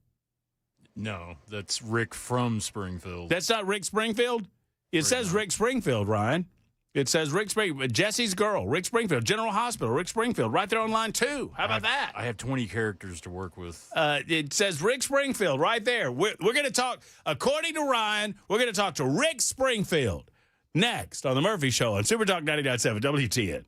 No, that's Rick from Springfield. That's not Rick Springfield? It says Rick Springfield, Ryan. It says Rick Springfield. Jesse's girl, Rick Springfield. General Hospital, Rick Springfield. Right there on line 2. How about that? I have 20 characters to work with. It says Rick Springfield right there. We're going to talk, according to Ryan, we're going to talk to Rick Springfield next on The Murphy Show on Super Talk 99.7 WTN.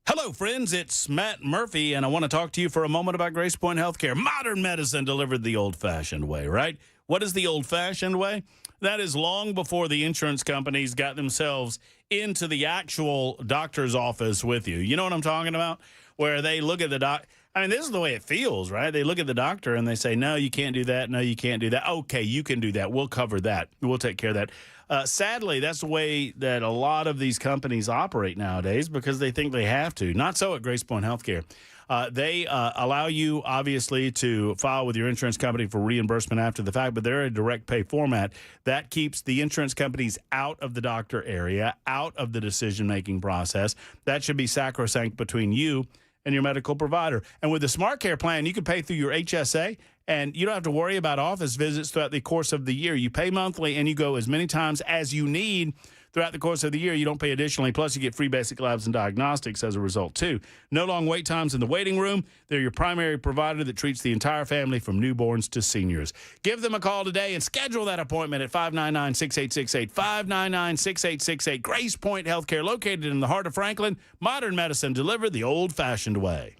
Hello, friends. It's Matt Murphy, and I want to talk to you for a moment about Grace Point Healthcare. Modern medicine delivered the old-fashioned way, right? What is the old-fashioned way? That is long before the insurance companies got themselves into the actual doctor's office with you. You know what I'm talking about? Where they look at the doc. I mean, this is the way it feels, right? They look at the doctor and they say, no, you can't do that. No, you can't do that. Okay, you can do that. We'll cover that. We'll take care of that. Sadly, that's the way that a lot of these companies operate nowadays because they think they have to. Not so at Grace Point Healthcare. They allow you, obviously, to file with your insurance company for reimbursement after the fact, but they're a direct pay format. That keeps the insurance companies out of the doctor area, out of the decision-making process. That should be sacrosanct between you and your medical provider. And with the Smart Care plan, you can pay through your HSA, and you don't have to worry about office visits throughout the course of the year. You pay monthly, and you go as many times as you need throughout the course of the year. You don't pay additionally. Plus, you get free basic labs and diagnostics as a result, too. No long wait times in the waiting room. They're your primary provider that treats the entire family from newborns to seniors. Give them a call today and schedule that appointment at 599-6868, 599-6868. Grace Point Healthcare, located in the heart of Franklin. Modern medicine delivered the old-fashioned way.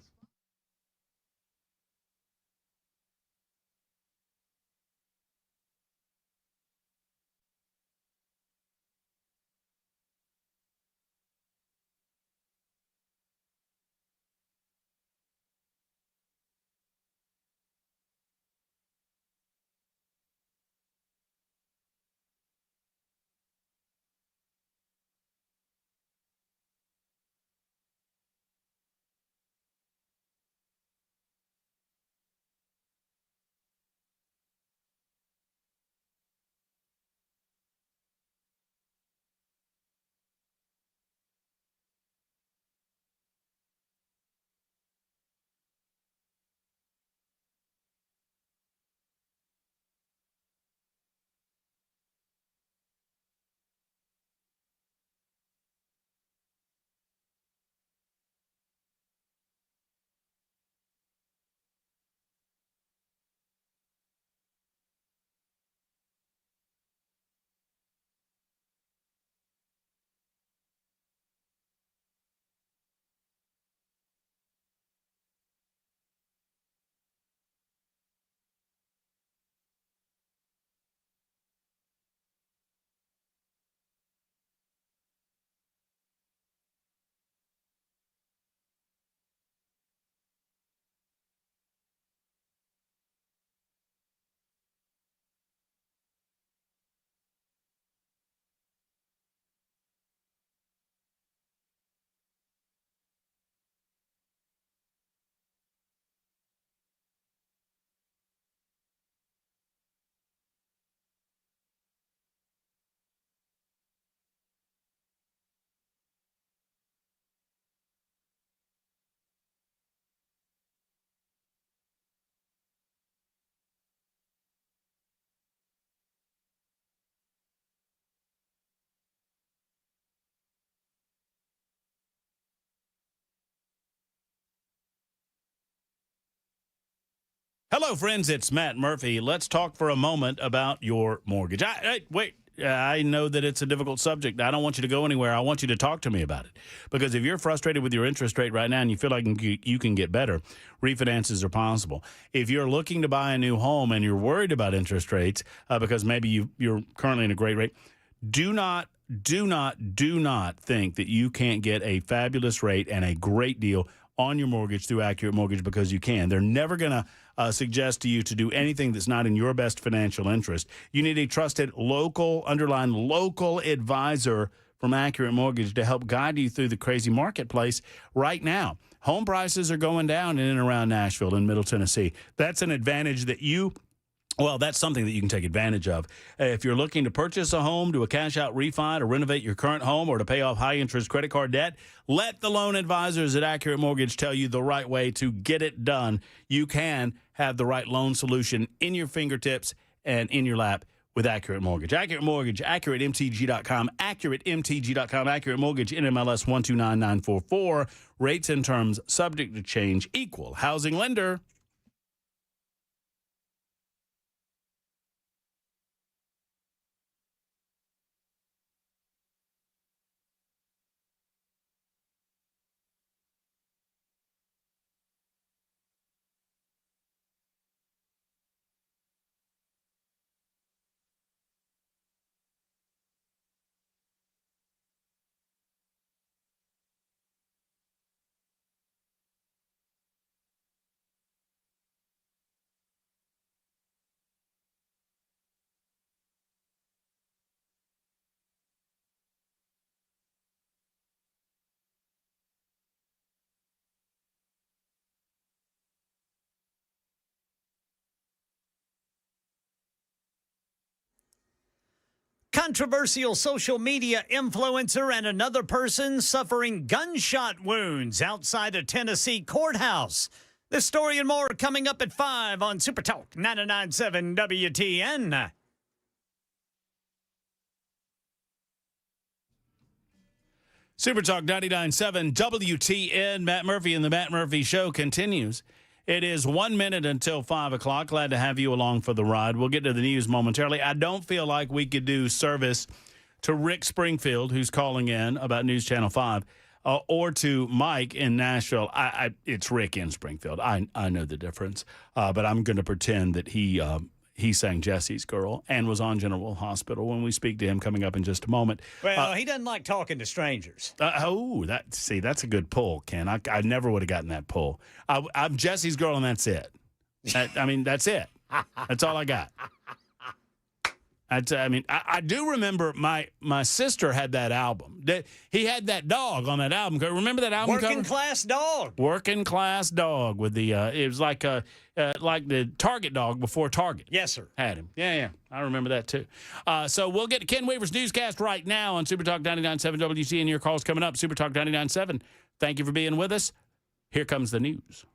Hello, friends. It's Matt Murphy. Let's talk for a moment about your mortgage. Wait. I know that it's a difficult subject. I don't want you to go anywhere. I want you to talk to me about it. Because if you're frustrated with your interest rate right now and you feel like you can get better, refinances are possible. If you're looking to buy a new home and you're worried about interest rates because maybe you're currently in a great rate, Do not think that you can't get a fabulous rate and a great deal on your mortgage through Accurate Mortgage, because you can. They're never going to suggest to you to do anything that's not in your best financial interest. You need a trusted local advisor from Accurate Mortgage to help guide you through the crazy marketplace right now. Home prices are going down in and around Nashville and Middle Tennessee. That's an advantage that that's something that you can take advantage of. If you're looking to purchase a home, do a cash-out refi, to renovate your current home, or to pay off high-interest credit card debt, let the loan advisors at Accurate Mortgage tell you the right way to get it done. You can have the right loan solution in your fingertips and in your lap with Accurate Mortgage. Accurate Mortgage, AccurateMTG.com, AccurateMTG.com, Accurate Mortgage, NMLS 129944. Rates and terms subject to change. Equal housing lender. Controversial social media influencer and another person suffering gunshot wounds outside a Tennessee courthouse. This story and more coming up at 5 on Super Talk 99.7 WTN. Super Talk 99.7 WTN. Matt Murphy and the Matt Murphy Show continues. It is 1 minute until 5 o'clock. Glad to have you along for the ride. We'll get to the news momentarily. I don't feel like we could do service to Rick Springfield, who's calling in about News Channel 5, or to Mike in Nashville. It's Rick in Springfield. I know the difference, but I'm going to pretend that he sang Jesse's Girl and was on General Hospital when we speak to him coming up in just a moment. Well, he doesn't like talking to strangers. That's a good pull, Ken. I never would have gotten that pull. I'm Jesse's Girl, and that's it. That's it. That's all I got. I do remember my sister had that album. He had that dog on that album. Remember that album cover? Working Class Dog. Working Class Dog with the it was like the Target dog before Target. Yes, sir. Had him. Yeah. I remember that too. So we'll get to Ken Weaver's newscast right now on Super Talk 99.7 WTN. Your calls coming up. Super Talk 99.7. Thank you for being with us. Here comes the news.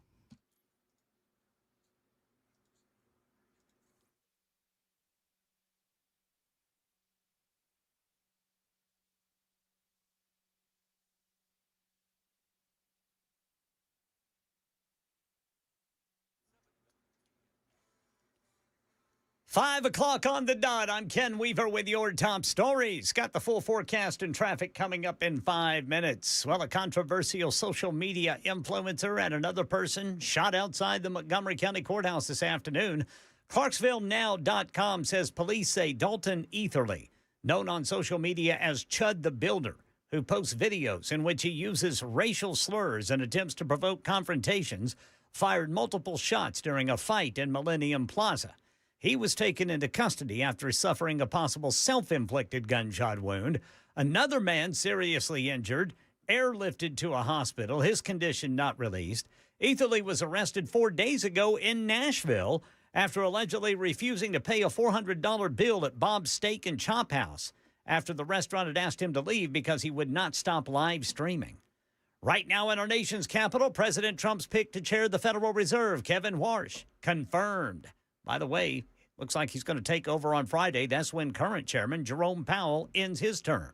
5 o'clock on the dot. I'm Ken Weaver with your top stories. Got the full forecast and traffic coming up in 5 minutes. Well, a controversial social media influencer and another person shot outside the Montgomery County Courthouse this afternoon. ClarksvilleNow.com says police say Dalton Etherly, known on social media as Chud the Builder, who posts videos in which he uses racial slurs and attempts to provoke confrontations, fired multiple shots during a fight in Millennium Plaza. He was taken into custody after suffering a possible self-inflicted gunshot wound. Another man seriously injured, airlifted to a hospital, his condition not released. Etherly was arrested 4 days ago in Nashville after allegedly refusing to pay a $400 bill at Bob's Steak and Chop House after the restaurant had asked him to leave because he would not stop live streaming. Right now in our nation's capital, President Trump's pick to chair the Federal Reserve, Kevin Warsh, confirmed. By the way, looks like he's going to take over on Friday. That's when current chairman Jerome Powell ends his term.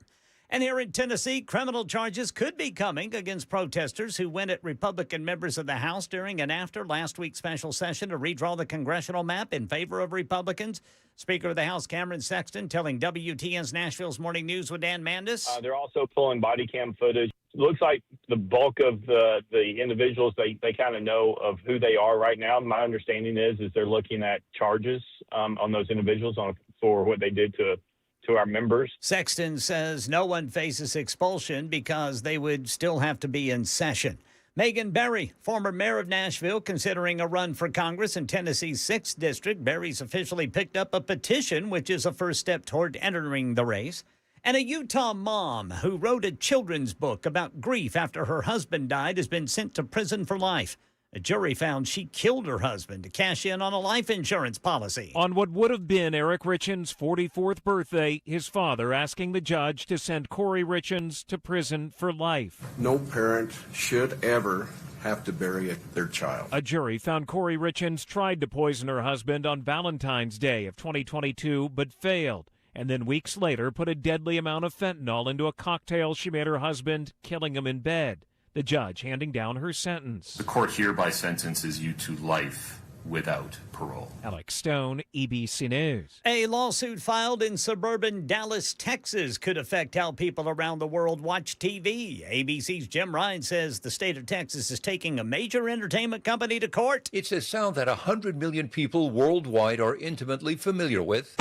And here in Tennessee, criminal charges could be coming against protesters who went at Republican members of the House during and after last week's special session to redraw the congressional map in favor of Republicans. Speaker of the House Cameron Sexton telling WTN's Nashville's Morning News with Dan Mandis. They're also pulling body cam footage. It looks like the bulk of the individuals, they kind of know of who they are right now. My understanding is they're looking at charges on those individuals for what they did to to our members. Sexton says no one faces expulsion because they would still have to be in session. Megan Berry, former mayor of Nashville, considering a run for Congress in Tennessee's 6th District. Berry's officially picked up a petition, which is a first step toward entering the race. And a Utah mom who wrote a children's book about grief after her husband died has been sent to prison for life. A jury found she killed her husband to cash in on a life insurance policy. On what would have been Eric Richens' 44th birthday, his father asking the judge to send Corey Richens to prison for life. No parent should ever have to bury their child. A jury found Corey Richens tried to poison her husband on Valentine's Day of 2022, but failed, and then weeks later put a deadly amount of fentanyl into a cocktail she made her husband, killing him in bed. The judge handing down her sentence. The court hereby sentences you to life without parole. Alex Stone, EBC News. A lawsuit filed in suburban Dallas, Texas could affect how people around the world watch TV. ABC's Jim Ryan says the state of Texas is taking a major entertainment company to court. It's a sound that 100 million people worldwide are intimately familiar with.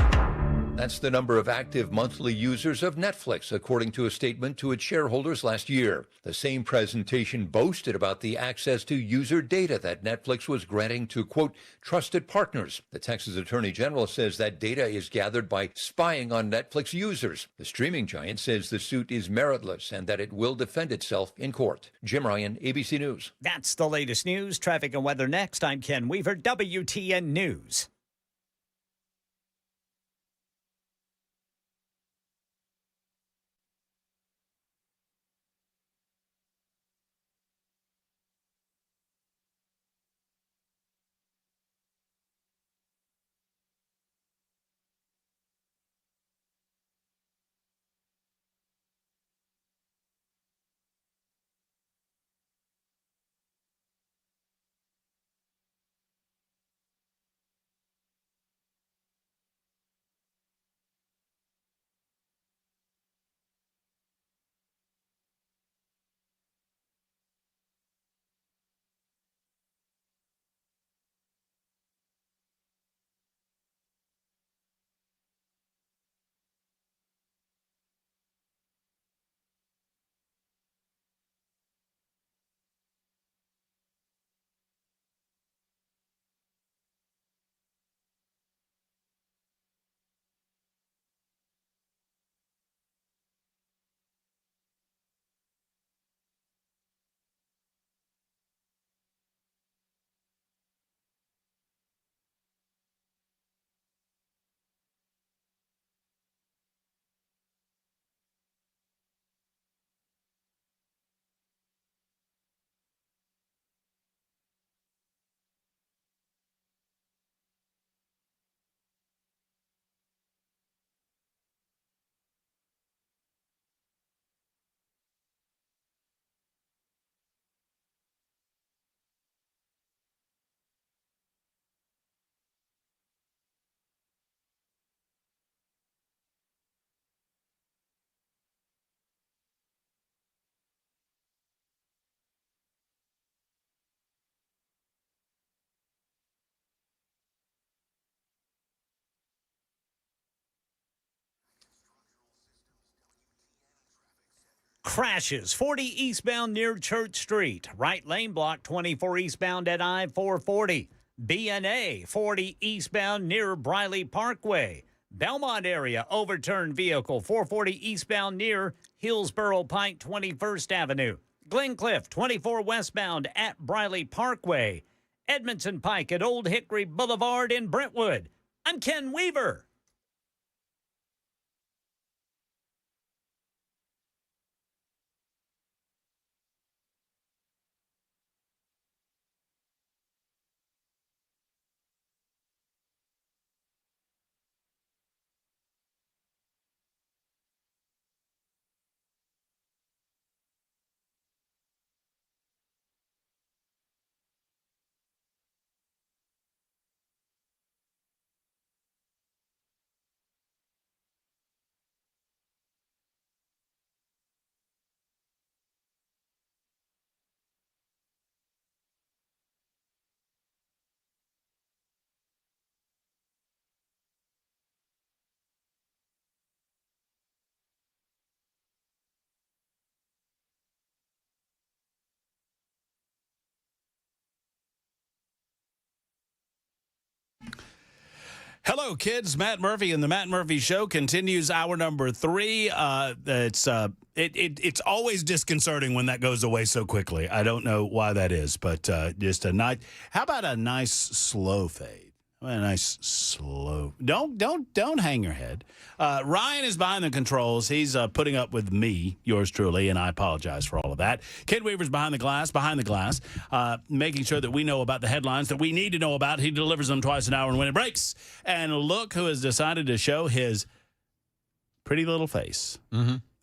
That's the number of active monthly users of Netflix, according to a statement to its shareholders last year. The same presentation boasted about the access to user data that Netflix was granting to, quote, trusted partners. The Texas Attorney General says that data is gathered by spying on Netflix users. The streaming giant says the suit is meritless and that it will defend itself in court. Jim Ryan, ABC News. That's the latest news. Traffic and weather next. I'm Ken Weaver, WTN News. Crashes 40 eastbound near Church Street. Right lane block 24 eastbound at I-440. BNA 40 eastbound near Briley Parkway. Belmont area overturned vehicle 440 eastbound near Hillsborough Pike 21st Avenue. Glencliff 24 westbound at Briley Parkway. Edmondson Pike at Old Hickory Boulevard in Brentwood. I'm Ken Weaver. Hello, kids. Matt Murphy and the Matt Murphy Show continues hour number 3. It's always disconcerting when that goes away so quickly. I don't know why that is, but just a nice. How about a nice slow fade? A nice slow. Don't hang your head. Ryan is behind the controls. He's putting up with me, yours truly, and I apologize for all of that. Ken Weaver's behind the glass, making sure that we know about the headlines that we need to know about. He delivers them twice an hour and when it breaks. And look who has decided to show his pretty little face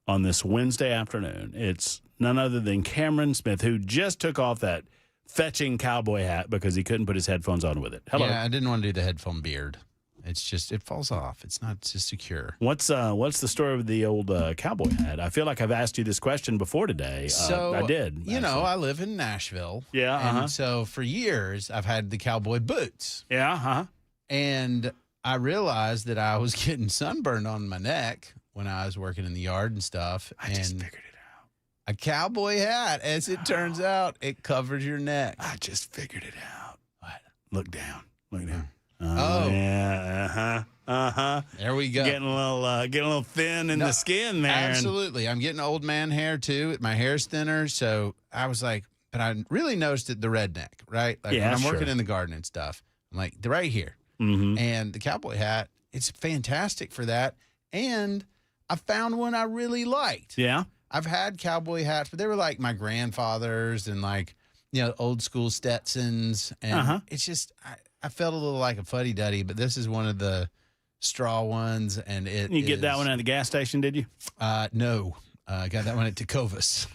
on this Wednesday afternoon. It's none other than Cameron Smith, who just took off that fetching cowboy hat because he couldn't put his headphones on with it. Hello. Yeah, I didn't want to do the headphone beard. It's just, it falls off. It's not just secure. What's the story with the old cowboy hat? I feel like I've asked you this question before today. So I did. You know, I live in Nashville. Yeah. And so for years, I've had the cowboy boots. Yeah. And I realized that I was getting sunburned on my neck when I was working in the yard and stuff. I just figured it out. A cowboy hat, as it turns out, it covers your neck. I just figured it out. What? Look down. Look down. Oh. Yeah. There we go. Getting a little thin in the skin there. Absolutely. I'm getting old man hair too. My hair's thinner. So I was like, but I really noticed it the redneck, right? Like when I'm working in the garden and stuff, I'm like, they're right here. And the cowboy hat, it's fantastic for that. And I found one I really liked. Yeah. I've had cowboy hats, but they were like my grandfather's and like, you know, old school Stetsons. And it's just, I felt a little like a fuddy-duddy, but this is one of the straw ones. And You get that one at the gas station, did you? No. I got that one at Tecovas.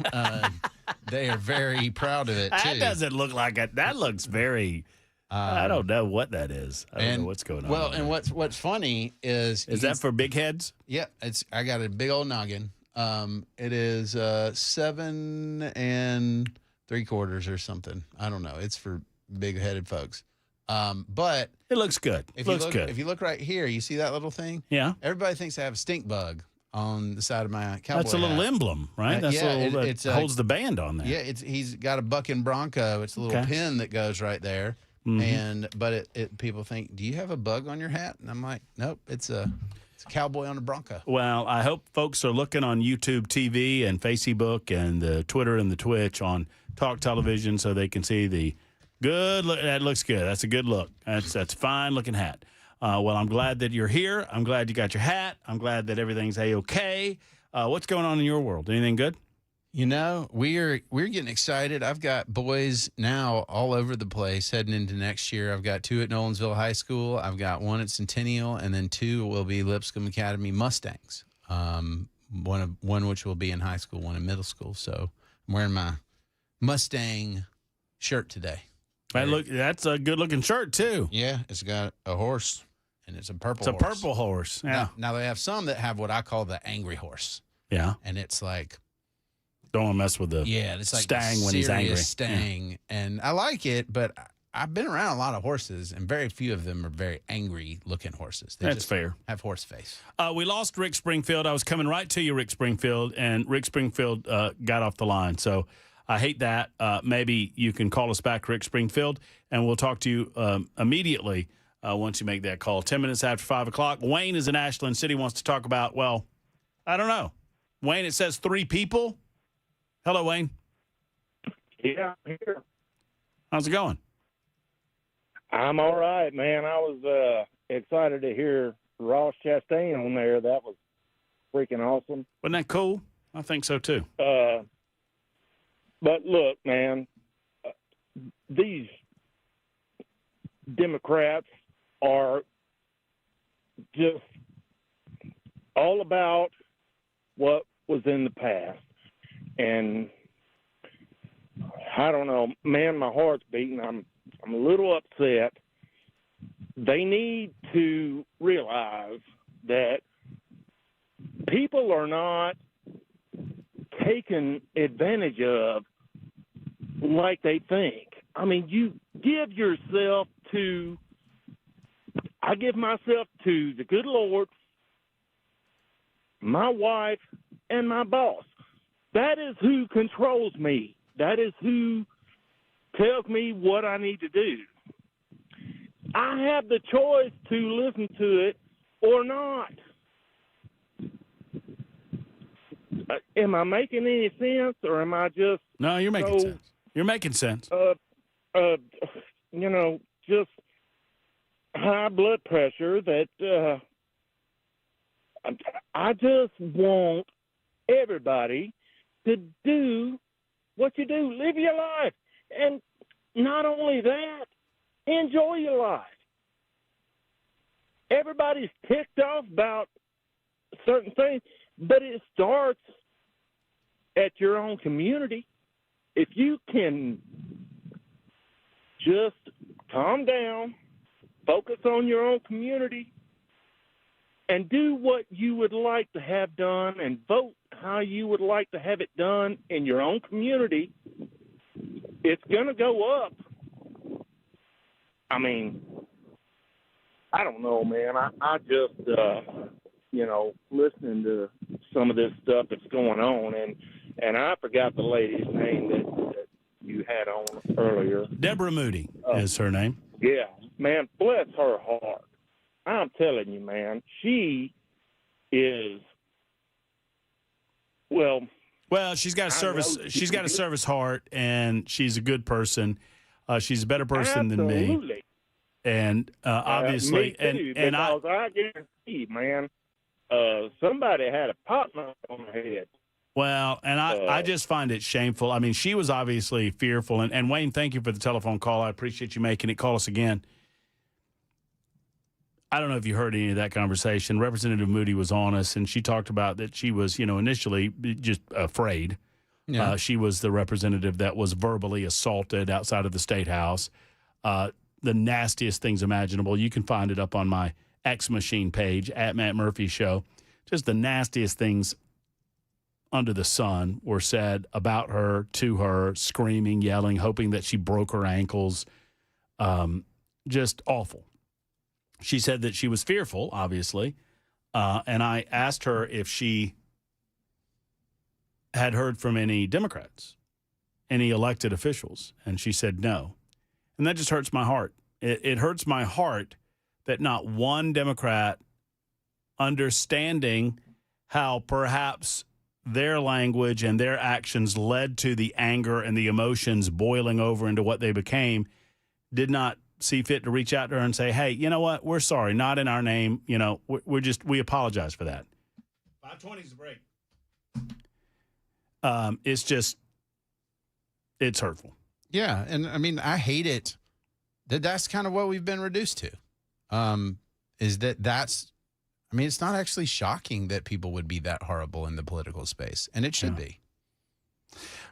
They are very proud of it, too. That doesn't look like it. That looks very... I don't know what that is. I don't know what's going on. Well, and what's funny is that for big heads? Yeah, I got a big old noggin. It is 7 3/4 or something. I don't know. It's for big headed folks. But it looks good. If good. If you look right here, you see that little thing? Yeah. Everybody thinks I have a stink bug on the side of my cowboy That's a little hat. emblem, right? That's it holds the band on there. Yeah, he's got a bucking bronco. It's a little pin that goes right there. But people think, do you have a bug on your hat? And I'm like, nope, it's a cowboy on a bronco. Well, I hope folks are looking on YouTube TV and Facebook and the Twitter and the Twitch on Talk Television so they can see the good look. That looks good. That's a good look. That's a fine looking hat. Well, I'm glad that you're here. I'm glad you got your hat. I'm glad that everything's A-okay. What's going on in your world? Anything good? You know, we're getting excited. I've got boys now all over the place heading into next year. I've got 2 at Nolensville High School. I've got 1 at Centennial, and then 2 will be Lipscomb Academy Mustangs. One which will be in high school, 1 in middle school. So I'm wearing my Mustang shirt today. That's a good looking shirt too. Yeah, it's got a horse, and it's a purple. It's a purple horse. Yeah. Now they have some that have what I call the angry horse. Yeah, and it's like. Don't want to mess with the it's like stang when he's angry. Stang, and I like it, but I've been around a lot of horses, and very few of them are very angry-looking horses. They That's fair. Have horse face. We lost Rick Springfield. I was coming right to you, Rick Springfield, and Rick Springfield got off the line. So I hate that. Maybe you can call us back, Rick Springfield, and we'll talk to you immediately once you make that call. 10 minutes after 5 o'clock. Wayne is in Ashland City, wants to talk about, well, I don't know. Wayne, it says 3 people. Hello, Wayne. Yeah, I'm here. How's it going? I'm all right, man. I was excited to hear Ross Chastain on there. That was freaking awesome. Wasn't that cool? I think so, too. But look, man, these Democrats are just all about what was in the past. And I don't know, man, my heart's beating. I'm a little upset. They need to realize that people are not taken advantage of like they think. I mean, you give yourself to, I give myself to the good Lord, my wife, and my boss. That is who controls me. That is who tells me what I need to do. I have the choice to listen to it or not. Am I making any sense, or am I just... No, you're making sense. You're making sense. Just high blood pressure that I just want everybody to do what you do. Live your life. And not only that, enjoy your life. Everybody's ticked off about certain things, but it starts at your own community. If you can just calm down, focus on your own community, and do what you would like to have done and vote how you would like to have it done in your own community, it's going to go up. I mean, I don't know, man. I just, listening to some of this stuff that's going on, and I forgot the lady's name that you had on earlier. Deborah Moody is her name. Yeah, man, bless her heart. I'm telling you, man, she is, well, she's got a service. She's got a service heart, and she's a good person. She's a better person than me. And obviously, me too, and I guarantee, man, somebody had a pot knife on her head. Well, and I just find it shameful. I mean, she was obviously fearful. And Wayne, thank you for the telephone call. I appreciate you making it. Call us again. I don't know if you heard any of that conversation. Representative Moody was on us, and she talked about that she was, initially just afraid. Yeah. She was the representative that was verbally assaulted outside of the State House. The nastiest things imaginable. You can find it up on my X Machine page, at Matt Murphy Show. Just the nastiest things under the sun were said about her, to her, screaming, yelling, hoping that she broke her ankles. Just awful. She said that she was fearful, obviously, and I asked her if she had heard from any Democrats, any elected officials, and she said no. And that just hurts my heart. It hurts my heart that not one Democrat, understanding how perhaps their language and their actions led to the anger and the emotions boiling over into what they became, did not see fit to reach out to her and say, hey, you know what? We're sorry. Not in our name. We apologize for that. 5:20 is the break. It's hurtful. Yeah. And I mean, I hate it. That's kind of what we've been reduced to. It's not actually shocking that people would be that horrible in the political space, and it should be.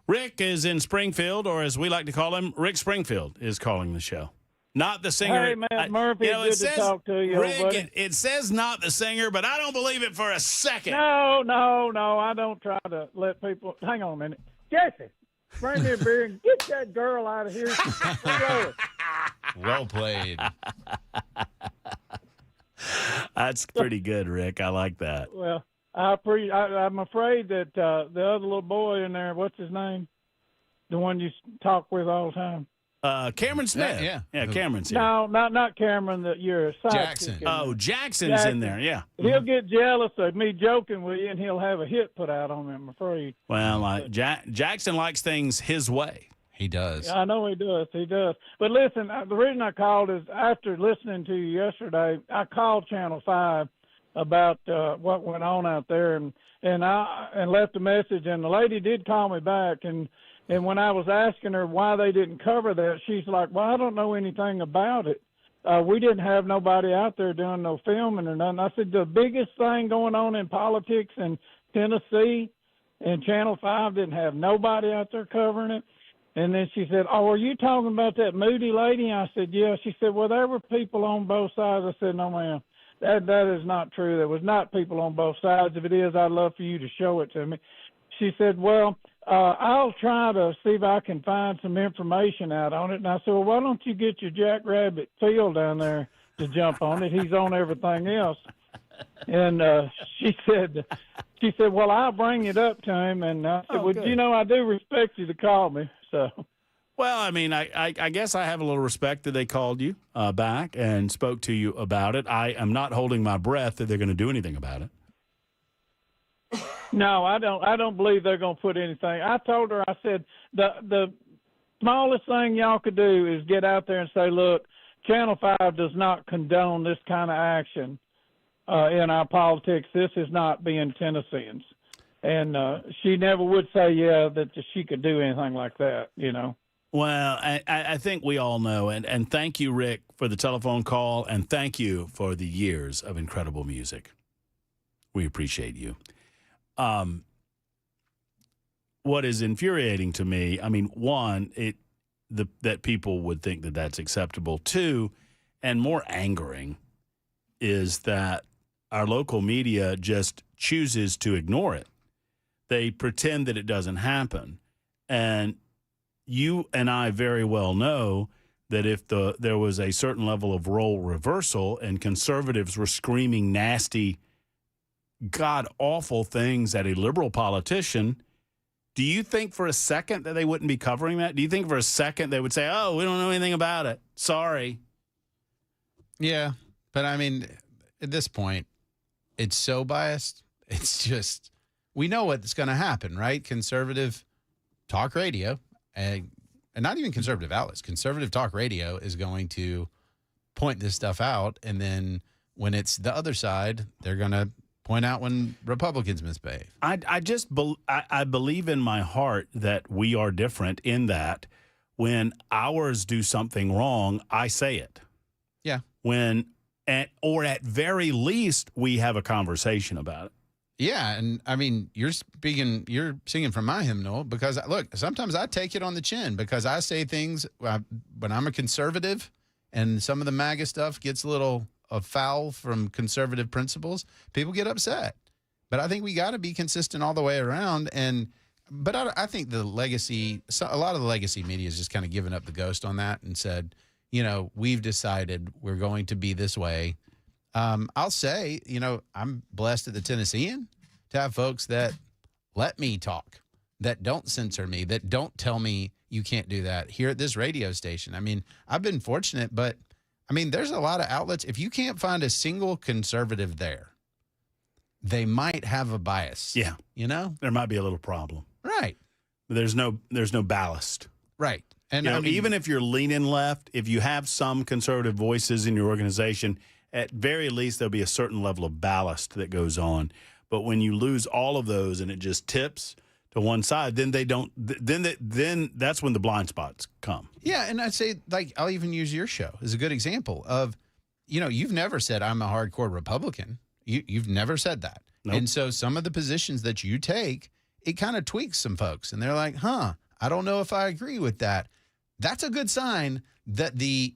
Rick is in Springfield, or as we like to call him, Rick Springfield is calling the show. Not the singer. Hey, Matt Murphy, good to talk to you, Rick, buddy. it says not the singer, but I don't believe it for a second. No, I don't try to let people. Hang on a minute. Jesse, bring me a beer and get that girl out of here. Well played. That's pretty good, Rick. I like that. Well, I'm afraid that the other little boy in there, what's his name? The one you talk with all the time. Cameron Smith. Yeah, Cameron's here. No, not Cameron. That you're a sidekick. Jackson. Oh, Jackson's in there. Yeah. He'll get jealous of me joking with you, and he'll have a hit put out on me, I'm afraid. Well, Jackson likes things his way. He does. Yeah, I know he does. He does. But listen, the reason I called is after listening to you yesterday, I called Channel 5 about what went on out there, and left a message, and the lady did call me back, and when I was asking her why they didn't cover that, she's like, well, I don't know anything about it. We didn't have nobody out there doing no filming or nothing. I said, the biggest thing going on in politics in Tennessee, and Channel 5 didn't have nobody out there covering it. And then she said, oh, are you talking about that Moody lady? I said, yeah. She said, well, there were people on both sides. I said, no, ma'am, that is not true. There was not people on both sides. If it is, I'd love for you to show it to me. She said, well, I'll try to see if I can find some information out on it. And I said, well, why don't you get your Jackrabbit Phil down there to jump on it? He's on everything else. And she said, well, I'll bring it up to him. And I said, well, good. I do respect you to call me. So, Well, I mean, I guess I have a little respect that they called you back and spoke to you about it. I am not holding my breath that they're going to do anything about it. No, I don't believe they're going to put anything. I told her, I said, the smallest thing y'all could do is get out there and say, look, Channel 5 does not condone this kind of action in our politics. This is not being Tennesseans. And she never would say, that she could do anything like that, you know. Well, I think we all know, and thank you, Rick, for the telephone call, and thank you for the years of incredible music. We appreciate you. What is infuriating to me, I mean, one, that people would think that that's acceptable. Two, and more angering, is that our local media just chooses to ignore it. They pretend that it doesn't happen. And you and I very well know that if there was a certain level of role reversal and conservatives were screaming nasty, god-awful things at a liberal politician, do you think for a second that they wouldn't be covering that? Do you think for a second they would say, oh, we don't know anything about it? Sorry. Yeah, but I mean, at this point, it's so biased. It's just, we know what's going to happen, right? Conservative talk radio, and not even conservative outlets, conservative talk radio is going to point this stuff out. And then when it's the other side, they're going to point out when Republicans misbehave. I believe in my heart that we are different in that when ours do something wrong, I say it. Yeah. Or at very least, we have a conversation about it. Yeah, and I mean, you're singing from my hymnal because, look, sometimes I take it on the chin because I say things when I'm a conservative and some of the MAGA stuff gets a little foul from conservative principles, people get upset. But I think we got to be consistent all the way around. But I think a lot of the legacy media has just kind of given up the ghost on that and said, we've decided we're going to be this way. I'll say, I'm blessed at the Tennessean to have folks that let me talk, that don't censor me, that don't tell me you can't do that here at this radio station. I mean, I've been fortunate, but I mean, there's a lot of outlets. If you can't find a single conservative there, they might have a bias. Yeah. There might be a little problem. Right. There's no ballast. Right. And I mean, even if you're leaning left, if you have some conservative voices in your organization, at very least, there'll be a certain level of ballast that goes on. But when you lose all of those and it just tips to one side, then then that's when the blind spots come. Yeah, and I'd say, like, I'll even use your show as a good example of, you've never said I'm a hardcore Republican. You've never said that. Nope. And so some of the positions that you take, it kind of tweaks some folks. And they're like, I don't know if I agree with that. That's a good sign that the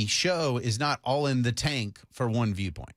show is not all in the tank for one viewpoint.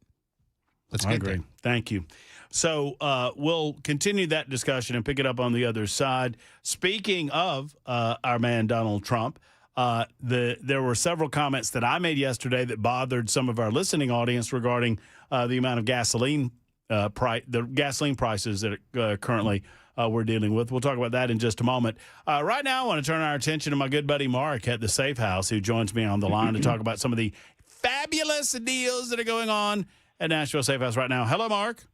That's a good thing. Thank you. So we'll continue that discussion and pick it up on the other side. Speaking of our man Donald Trump, there were several comments that I made yesterday that bothered some of our listening audience regarding the amount of gasoline the gasoline prices that currently we're dealing with. We'll talk about that in just a moment. Right now, I want to turn our attention to my good buddy Mark at the Safe House, who joins me on the line to talk about some of the fabulous deals that are going on at Nashville Safe House right now. Hello, Mark.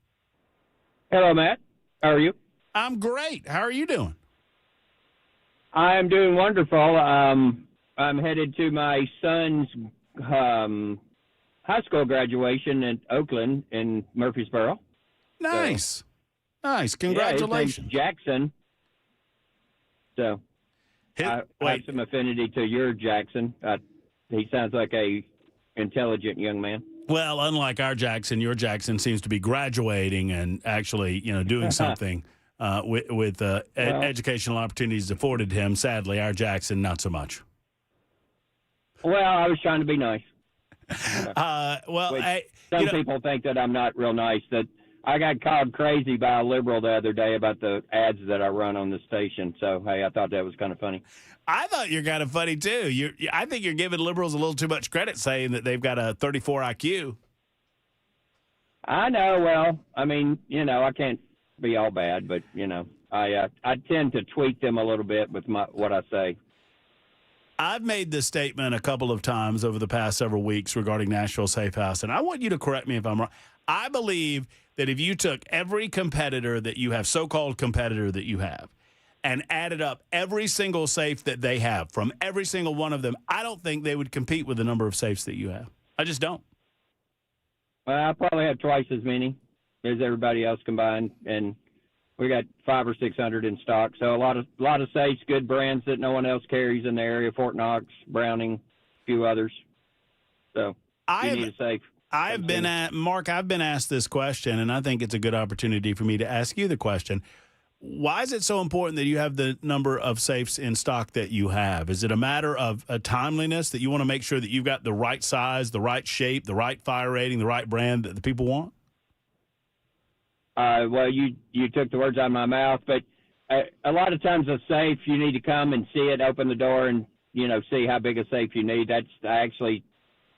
Hello, Matt. How are you? I'm great. How are you doing? I'm doing wonderful. I'm headed to my son's high school graduation in Oakland in Murfreesboro. Nice. Nice. Congratulations. Yeah, his name's Jackson. So I have some affinity to your Jackson. He sounds like a intelligent young man. Well, unlike our Jackson, your Jackson seems to be graduating and actually, doing something with educational opportunities afforded him. Sadly, our Jackson, not so much. Well, I was trying to be nice. Some people think that I'm not real nice. That I got called crazy by a liberal the other day about the ads that I run on the station. So, hey, I thought that was kind of funny. I thought you're kind of funny, too. I think you're giving liberals a little too much credit saying that they've got a 34 IQ. I know. Well, I mean, I can't be all bad, but, I tend to tweak them a little bit with what I say. I've made this statement a couple of times over the past several weeks regarding Nashville Safe House, and I want you to correct me if I'm wrong. I believe that if you took every competitor that you have, so-called competitor that you have, and added up every single safe that they have from every single one of them, I don't think they would compete with the number of safes that you have. I just don't. Well, I probably have twice as many as everybody else combined, and we got 500 or 600 in stock. So a lot of safes, good brands that no one else carries in the area: Fort Knox, Browning, a few others. So you need a safe. I've been asked this question, and I think it's a good opportunity for me to ask you the question. Why is it so important that you have the number of safes in stock that you have? Is it a matter of a timeliness that you want to make sure that you've got the right size, the right shape, the right fire rating, the right brand that the people want? Well, you took the words out of my mouth, but a lot of times a safe, you need to come and see it, open the door, and see how big a safe you need. I actually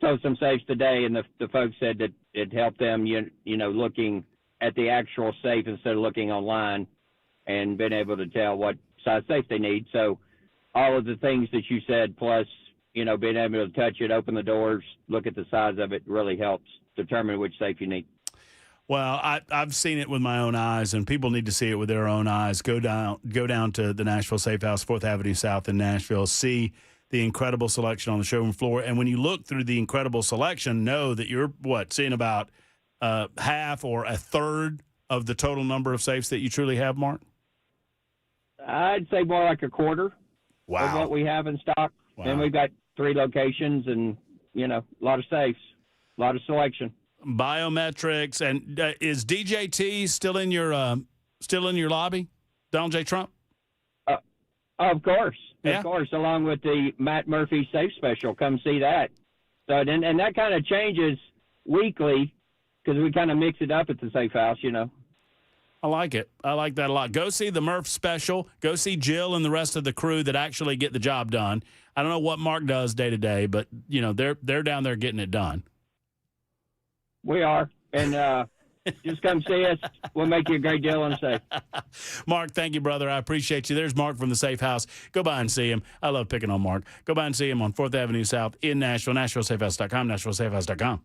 sold some safes today, and the folks said that it helped them, looking at the actual safe instead of looking online, and being able to tell what size safe they need. So all of the things that you said, plus being able to touch it, open the doors, look at the size of it, really helps determine which safe you need. Well, I've seen it with my own eyes, and people need to see it with their own eyes. Go down to the Nashville Safe House, 4th Avenue South in Nashville. See the incredible selection on the showroom floor. And when you look through the incredible selection, know that you're, seeing about half or a third of the total number of safes that you truly have, Mark? I'd say more like a quarter of what we have in stock. Wow. And we've got 3 locations and, a lot of safes, a lot of selection. Biometrics. And is DJT still in your lobby, Donald J. Trump? Of course. Yeah. Of course, along with the Matt Murphy Safe Special. Come see that. So, and that kind of changes weekly because we kind of mix it up at the Safe House, I like it. I like that a lot. Go see the Murph Special. Go see Jill and the rest of the crew that actually get the job done. I don't know what Mark does day to day, but, they're down there getting it done. We are. And just come see us. We'll make you a great deal on a safe. Mark, thank you, brother. I appreciate you. There's Mark from the Safe House. Go by and see him. I love picking on Mark. Go by and see him on 4th Avenue South in Nashville, NashvilleSafeHouse.com, NashvilleSafeHouse.com.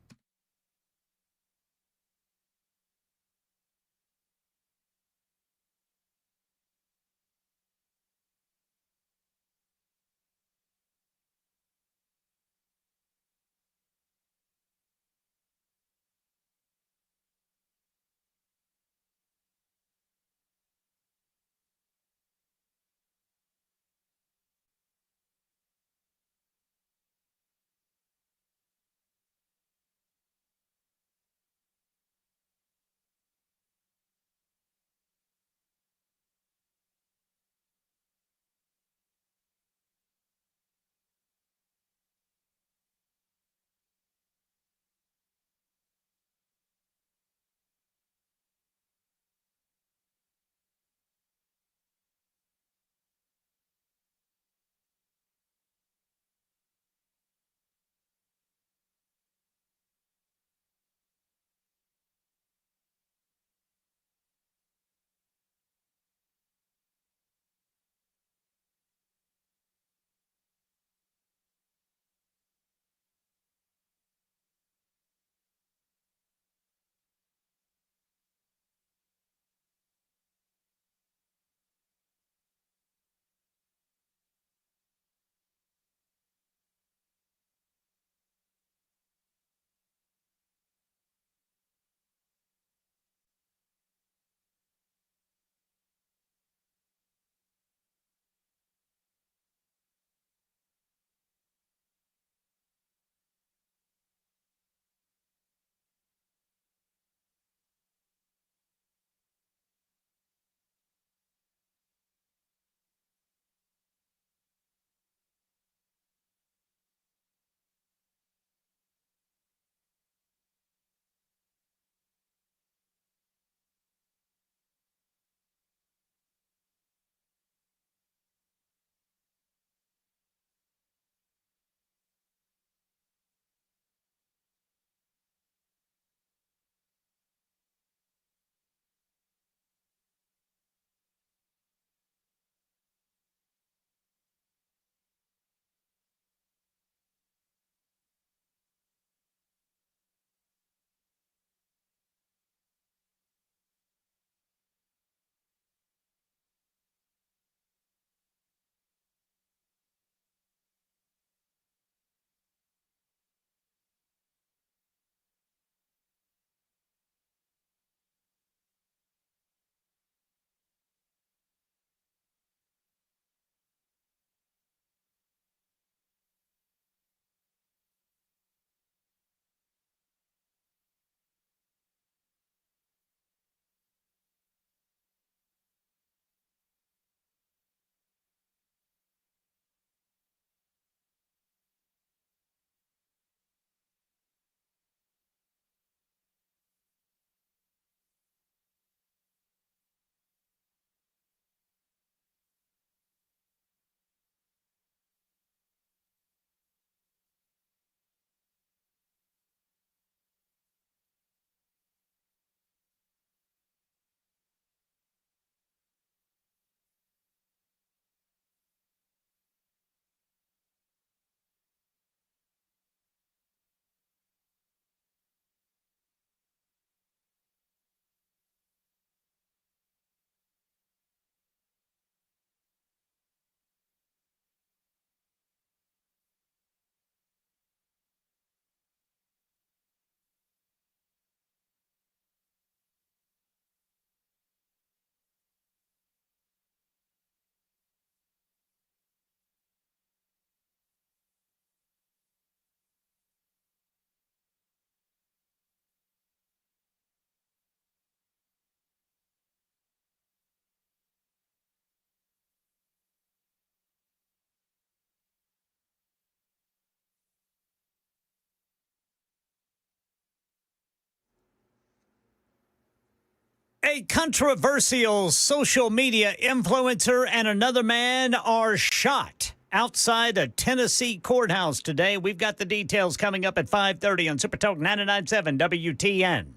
A controversial social media influencer and another man are shot outside a Tennessee courthouse today. We've got the details coming up at 5:30 on Super Talk 99.7 WTN.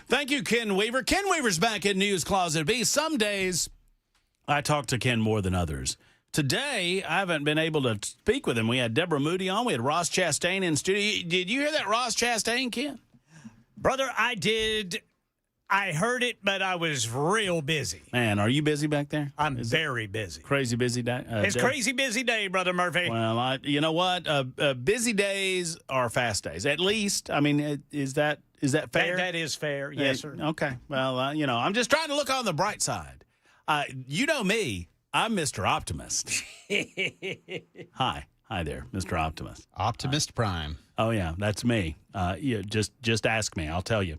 Thank you, Ken Weaver. Ken Weaver's back in News Closet B. Some days I talk to Ken more than others. Today, I haven't been able to speak with him. We had Deborah Moody on. We had Ross Chastain in studio. Did you hear that Ross Chastain, Ken? Brother, I did. I heard it, but I was real busy. Man, are you busy back there? I'm very busy. Crazy busy day? It's crazy busy day, Brother Murphy. Well, you know what? Busy days are fast days. At least, I mean, is that fair? That is fair. Yes, sir. Okay. Well, I'm just trying to look on the bright side. You know me. I'm Mr. Optimist. Hi there, Mr. Optimist. Optimist Prime. Oh yeah, that's me. Just ask me. I'll tell you.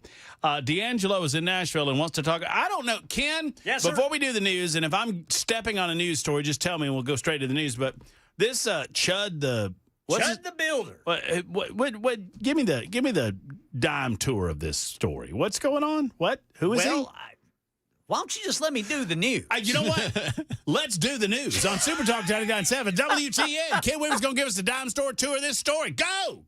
D'Angelo is in Nashville and wants to talk. I don't know, Ken. Yes, sir. Before we do the news, and if I'm stepping on a news story, just tell me and we'll go straight to the news. But this Chud the Builder. What? Give me the dime tour of this story. What's going on? What? Who is he? Why don't you just let me do the news? You know what? Let's do the news on Super Talk 99.7 WTN. Ken Weaver's going to give us the dime store tour of this story. Go!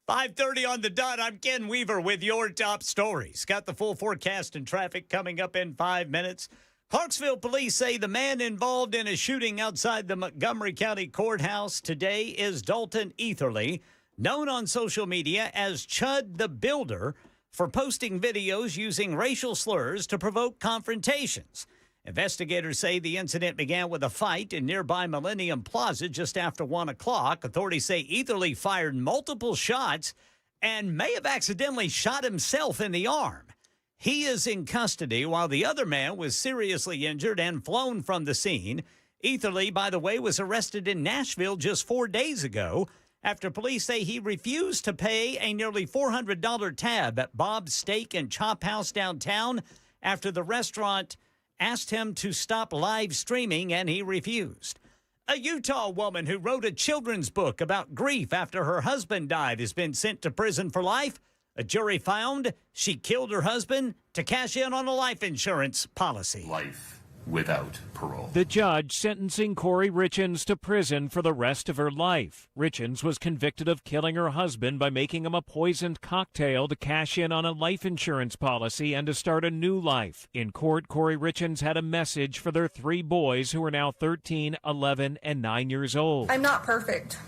$5:30 on the dot. I'm Ken Weaver with your top stories. Got the full forecast and traffic coming up in 5 minutes. Clarksville police say the man involved in a shooting outside the Montgomery County Courthouse today is Dalton Etherly, known on social media as Chud the Builder, for posting videos using racial slurs to provoke confrontations. Investigators say the incident began with a fight in nearby Millennium Plaza just after 1 o'clock. Authorities say Etherly fired multiple shots and may have accidentally shot himself in the arm. He is in custody while the other man was seriously injured and flown from the scene. Etherly, by the way, was arrested in Nashville just 4 days ago after police say he refused to pay a nearly $400 tab at Bob's Steak and Chop House downtown after the restaurant asked him to stop live streaming, and he refused. A Utah woman who wrote a children's book about grief after her husband died has been sent to prison for life. A jury found she killed her husband to cash in on a life insurance policy. Life without parole. The judge sentencing Corey Richens to prison for the rest of her life. Richens was convicted of killing her husband by making him a poisoned cocktail to cash in on a life insurance policy and to start a new life. In court, Corey Richens had a message for their 3 boys who are now 13, 11, and 9 years old. I'm not perfect.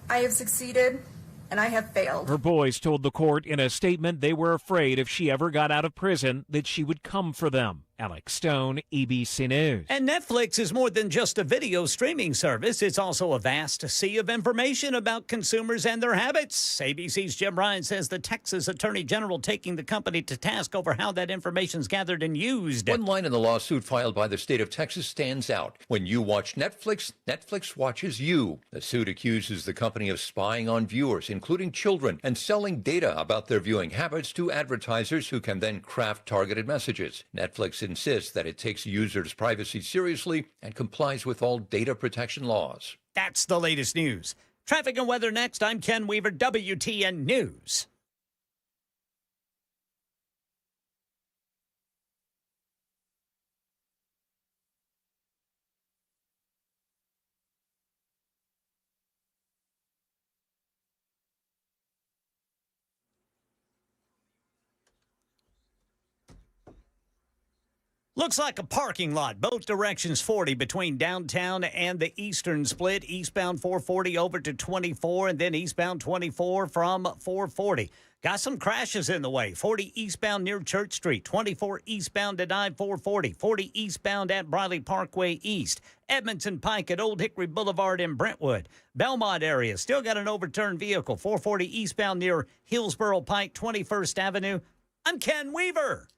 I have succeeded, and I have failed. Her boys told the court in a statement they were afraid if she ever got out of prison that she would come for them. Alex Stone, ABC News. And Netflix is more than just a video streaming service. It's also a vast sea of information about consumers and their habits. ABC's Jim Ryan says the Texas Attorney General taking the company to task over how that information is gathered and used. One line in the lawsuit filed by the state of Texas stands out. When you watch Netflix, Netflix watches you. The suit accuses the company of spying on viewers, including children, and selling data about their viewing habits to advertisers who can then craft targeted messages. Netflix insists that it takes users' privacy seriously and complies with all data protection laws. That's the latest news. Traffic and weather next. I'm Ken Weaver, WTN News. Looks like a parking lot, both directions 40 between downtown and the eastern split. Eastbound 440 over to 24 and then eastbound 24 from 440. Got some crashes in the way. 40 eastbound near Church Street, 24 eastbound at I-440, 40 eastbound at Briley Parkway East, Edmondson Pike at Old Hickory Boulevard in Brentwood. Belmont area, still got an overturned vehicle, 440 eastbound near Hillsborough Pike, 21st Avenue. I'm Ken Weaver.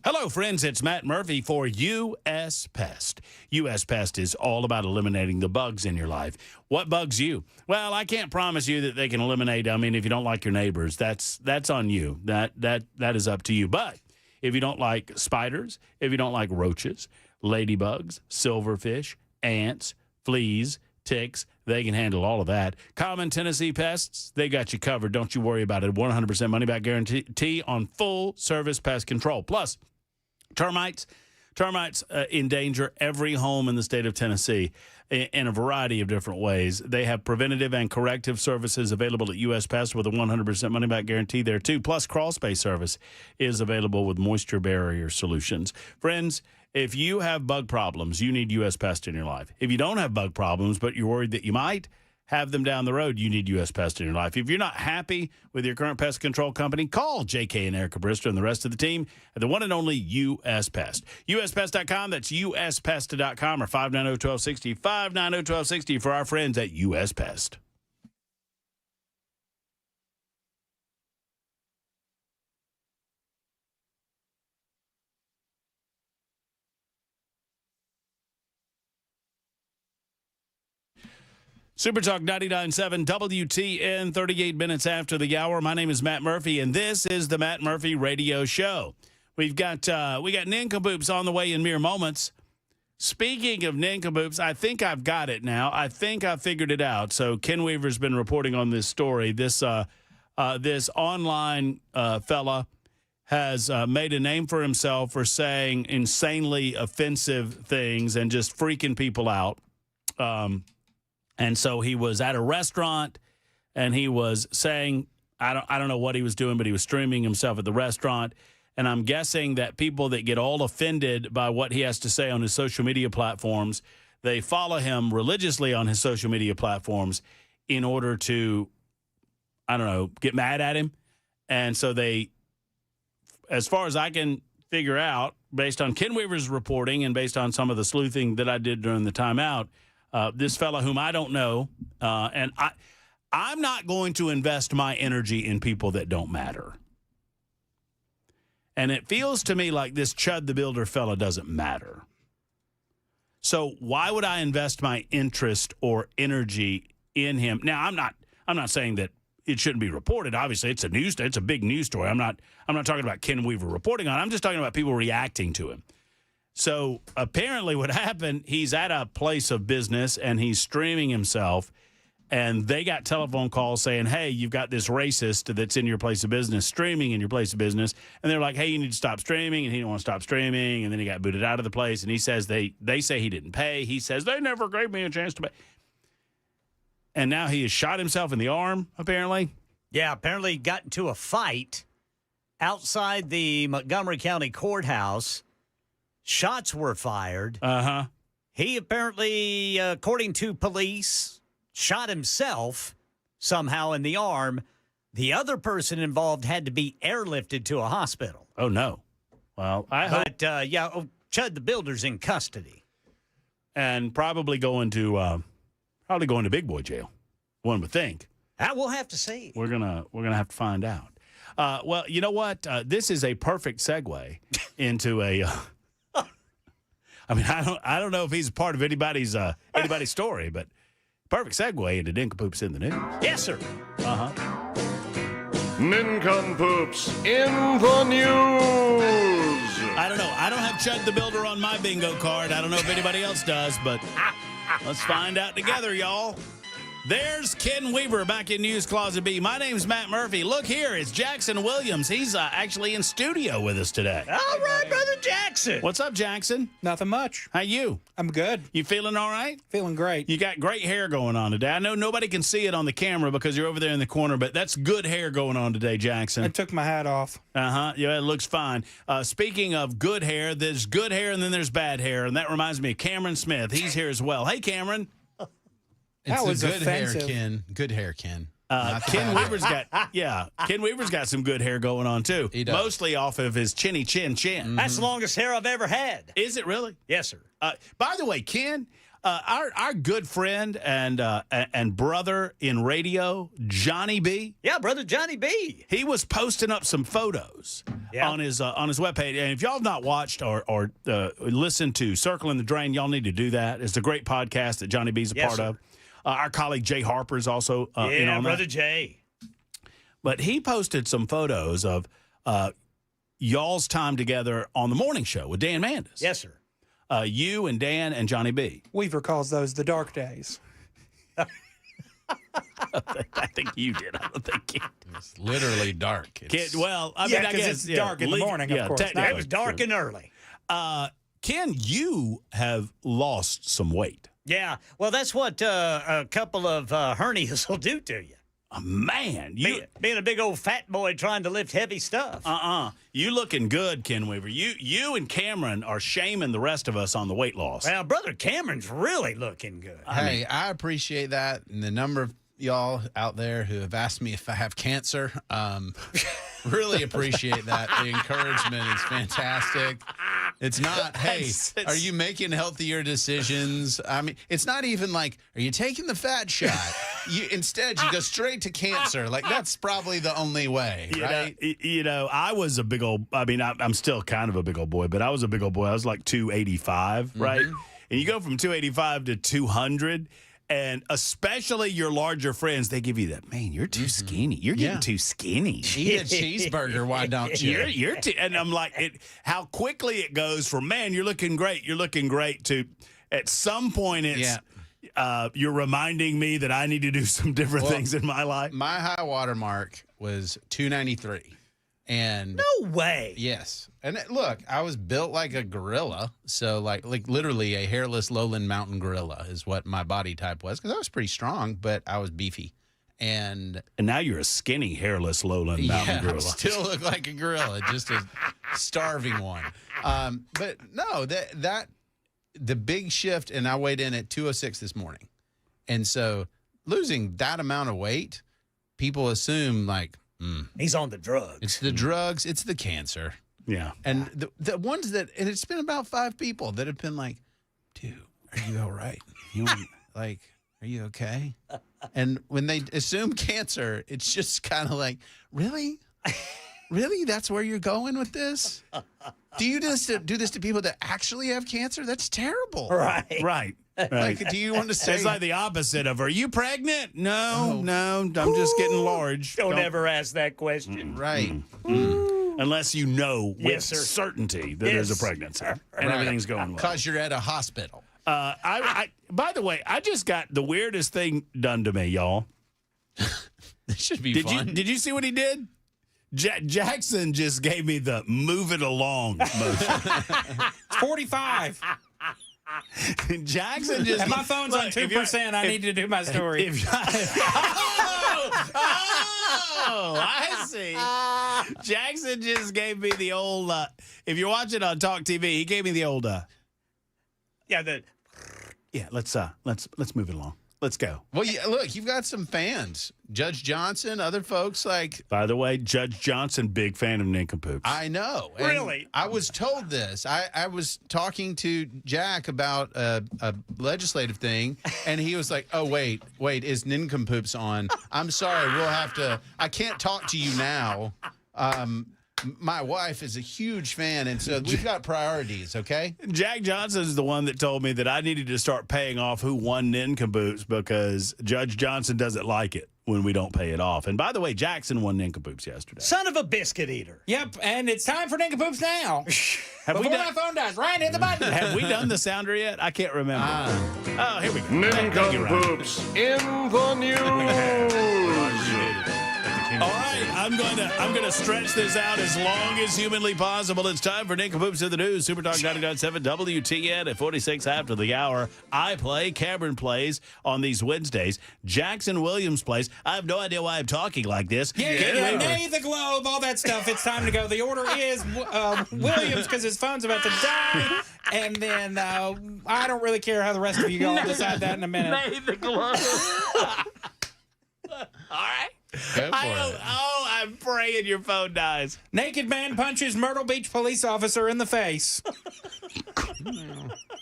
Hello, friends. It's Matt Murphy for U.S. Pest. U.S. Pest is all about eliminating the bugs in your life. What bugs you? Well, I can't promise you that they can eliminate. I mean, if you don't like your neighbors, that's on you. That is up to you. But if you don't like spiders, if you don't like roaches, ladybugs, silverfish, ants, fleas, ticks, they can handle all of that. Common Tennessee Pests, they got you covered. Don't you worry about it. 100% money-back guarantee on full-service pest control. Plus, termites endanger every home in the state of Tennessee in a variety of different ways. They have preventative and corrective services available at U.S. Pest with a 100% money-back guarantee there, too. Plus, crawl space service is available with moisture barrier solutions. Friends, if you have bug problems, you need U.S. Pest in your life. If you don't have bug problems, but you're worried that you might have them down the road, you need U.S. Pest in your life. If you're not happy with your current pest control company, call J.K. and Erica Brister and the rest of the team at the one and only U.S. Pest. USPest.com, that's USPest.com, or 590-1260, 590-1260 for our friends at U.S. Pest. Super Talk 99.7 WTN, 38 minutes after the hour. My name is Matt Murphy, and this is the Matt Murphy Radio Show. We got nincompoops on the way in mere moments. Speaking of nincompoops, I think I've got it now. I think I figured it out. So Ken Weaver's been reporting on this story. This online fella has made a name for himself for saying insanely offensive things and just freaking people out. And so he was at a restaurant, and he was saying, I don't know what he was doing, but he was streaming himself at the restaurant. And I'm guessing that people that get all offended by what he has to say on his social media platforms, they follow him religiously on his social media platforms in order to, I don't know, get mad at him. And so they, as far as I can figure out, based on Ken Weaver's reporting and based on some of the sleuthing that I did during the timeout, this fella whom I don't know, and I'm not going to invest my energy in people that don't matter. And it feels to me like this Chud the Builder fella doesn't matter. So why would I invest my interest or energy in him? Now, I'm not saying that it shouldn't be reported. Obviously, it's a big news story. I'm not talking about Ken Weaver reporting on it. I'm just talking about people reacting to him. So apparently what happened, he's at a place of business and he's streaming himself, and they got telephone calls saying, hey, you've got this racist that's in your place of business, streaming in your place of business. And they're like, hey, you need to stop streaming. And he didn't want to stop streaming. And then he got booted out of the place. And he says they say he didn't pay. He says they never gave me a chance to pay. And now he has shot himself in the arm, apparently. Yeah, apparently he got into a fight outside the Montgomery County Courthouse. Shots were fired. Uh-huh. He apparently, according to police, shot himself somehow in the arm. The other person involved had to be airlifted to a hospital. Oh, no. Well, I hope. But, Chud the Builder's in custody. And probably going to big boy jail, one would think. We'll have to see. We're gonna have to find out. Well, you know what? This is a perfect segue into a... I mean, I don't know if he's part of anybody's story, but perfect segue into nincompoops in the news. Yes, sir. Uh-huh. Nincompoops in the news. I don't know. I don't have Chud the Builder on my bingo card. I don't know if anybody else does, but let's find out together, y'all. There's Ken Weaver back in News Closet B. My name's Matt Murphy. Look here, it's Jackson Williams. He's actually in studio with us today. All right, Brother Jackson. What's up, Jackson? Nothing much. How you? I'm good. You feeling all right? Feeling great. You got great hair going on today. I know nobody can see it on the camera because you're over there in the corner, but that's good hair going on today, Jackson. I took my hat off. Uh-huh. Yeah, it looks fine. Speaking of good hair, there's good hair and then there's bad hair, and that reminds me of Cameron Smith. He's here as well. Hey, Cameron. That was good offensive. hair, Ken. Good hair, Ken. Ken Weaver's got some good hair going on too. He does. Mostly off of his chin. That's the longest hair I've ever had. Is it really? Yes, sir. By the way, Ken, Our good friend and brother in radio, Johnny B. Yeah, brother Johnny B. He was posting up some photos on his webpage. And if y'all have not watched or listened to Circling the Drain, y'all need to do that. It's a great podcast that Johnny B's a part of. Our colleague Jay Harper is also in on brother that. Jay. But he posted some photos of y'all's time together on the morning show with Dan Mandis. Yes, sir. You and Dan and Johnny B. Weaver calls those the dark days. I think you did. I don't think it's literally dark. I guess it's dark in the morning, of course. It was dark and early. Ken, you have lost some weight. Yeah, well, that's what a couple of hernias will do to you. Man, being a big old fat boy trying to lift heavy stuff. You looking good, Ken Weaver. You and Cameron are shaming the rest of us on the weight loss. Well, brother Cameron's really looking good. I appreciate that, and the number of y'all out there who have asked me if I have cancer. Really appreciate that. The encouragement is fantastic. It's not, hey, are you making healthier decisions? I mean, it's not even like, are you taking the fat shot? Instead, you go straight to cancer. Like, that's probably the only way, right? I was a big old, I'm still kind of a big old boy, but I was a big old boy. I was like 285, right? And you go from 285 to 200. And especially your larger friends, they give you that, man, you're too skinny. You're getting too skinny. Eat a cheeseburger, why don't you? And I'm like, how quickly it goes from, man, you're looking great, to at some point it's, you're reminding me that I need to do some different things in my life. My high water mark was 293. And no way. Yes. And look, I was built like a gorilla. So like literally a hairless lowland mountain gorilla is what my body type was, because I was pretty strong, but I was beefy. And now you're a skinny, hairless lowland mountain gorilla. I still look like a gorilla, just a starving one. But no, the big shift, and I weighed in at 206 this morning. And so losing that amount of weight, people assume like, he's on the drugs. It's the drugs. It's the cancer. Yeah. And the ones that, and it's been about 5 people that have been like, dude, are you all right? Are you okay? And when they assume cancer, it's just kind of like, really? Really? That's where you're going with this? Do you do this to people that actually have cancer? That's terrible. Right. Like, do you want to say? It's like the opposite of, are you pregnant? No, I'm just getting large. Don't ever ask that question. Right. Unless you know with sir. certainty that there's a pregnancy and everything's going well. Because you're at a hospital. By the way, I just got the weirdest thing done to me, y'all. This should be fun. Did you see what he did? Jackson just gave me the move it along motion. 45. Jackson just... And my phone's on 2%. I need to do my story. I see. Jackson just gave me the old... if you're watching on Talk TV, he gave me the old... let's move it along. Let's go. Well, look, you've got some fans. Judge Johnson, other folks like... By the way, Judge Johnson, big fan of nincompoops. I know. Really? I was told this. I was talking to Jack about a legislative thing, and he was like, oh, wait, is nincompoops on? I'm sorry, we'll have to... I can't talk to you now. My wife is a huge fan, and so we've got priorities, okay? Jack Johnson is the one that told me that I needed to start paying off who won nincompoops because Judge Johnson doesn't like it when we don't pay it off. And by the way, Jackson won nincompoops yesterday. Son of a biscuit eater. Yep, and it's time for nincompoops now. Before my phone dies, Ryan, hit the button. Have we done the sounder yet? I can't remember. Oh, here we go. Nincompoops in the news. All right, I'm going to stretch this out as long as humanly possible. It's time for Nincompoops in the News. Super Talk 99.7 WTN at 46 after the hour. I play, Cameron plays on these Wednesdays. Jackson Williams plays. I have no idea why I'm talking like this. Yeah, nay, the globe, all that stuff. It's time to go. The order is Williams because his phone's about to die. And then I don't really care how the rest of you go. I'll decide that in a minute. Nay, the globe. All right. I'm praying your phone dies. Naked man punches Myrtle Beach police officer in the face.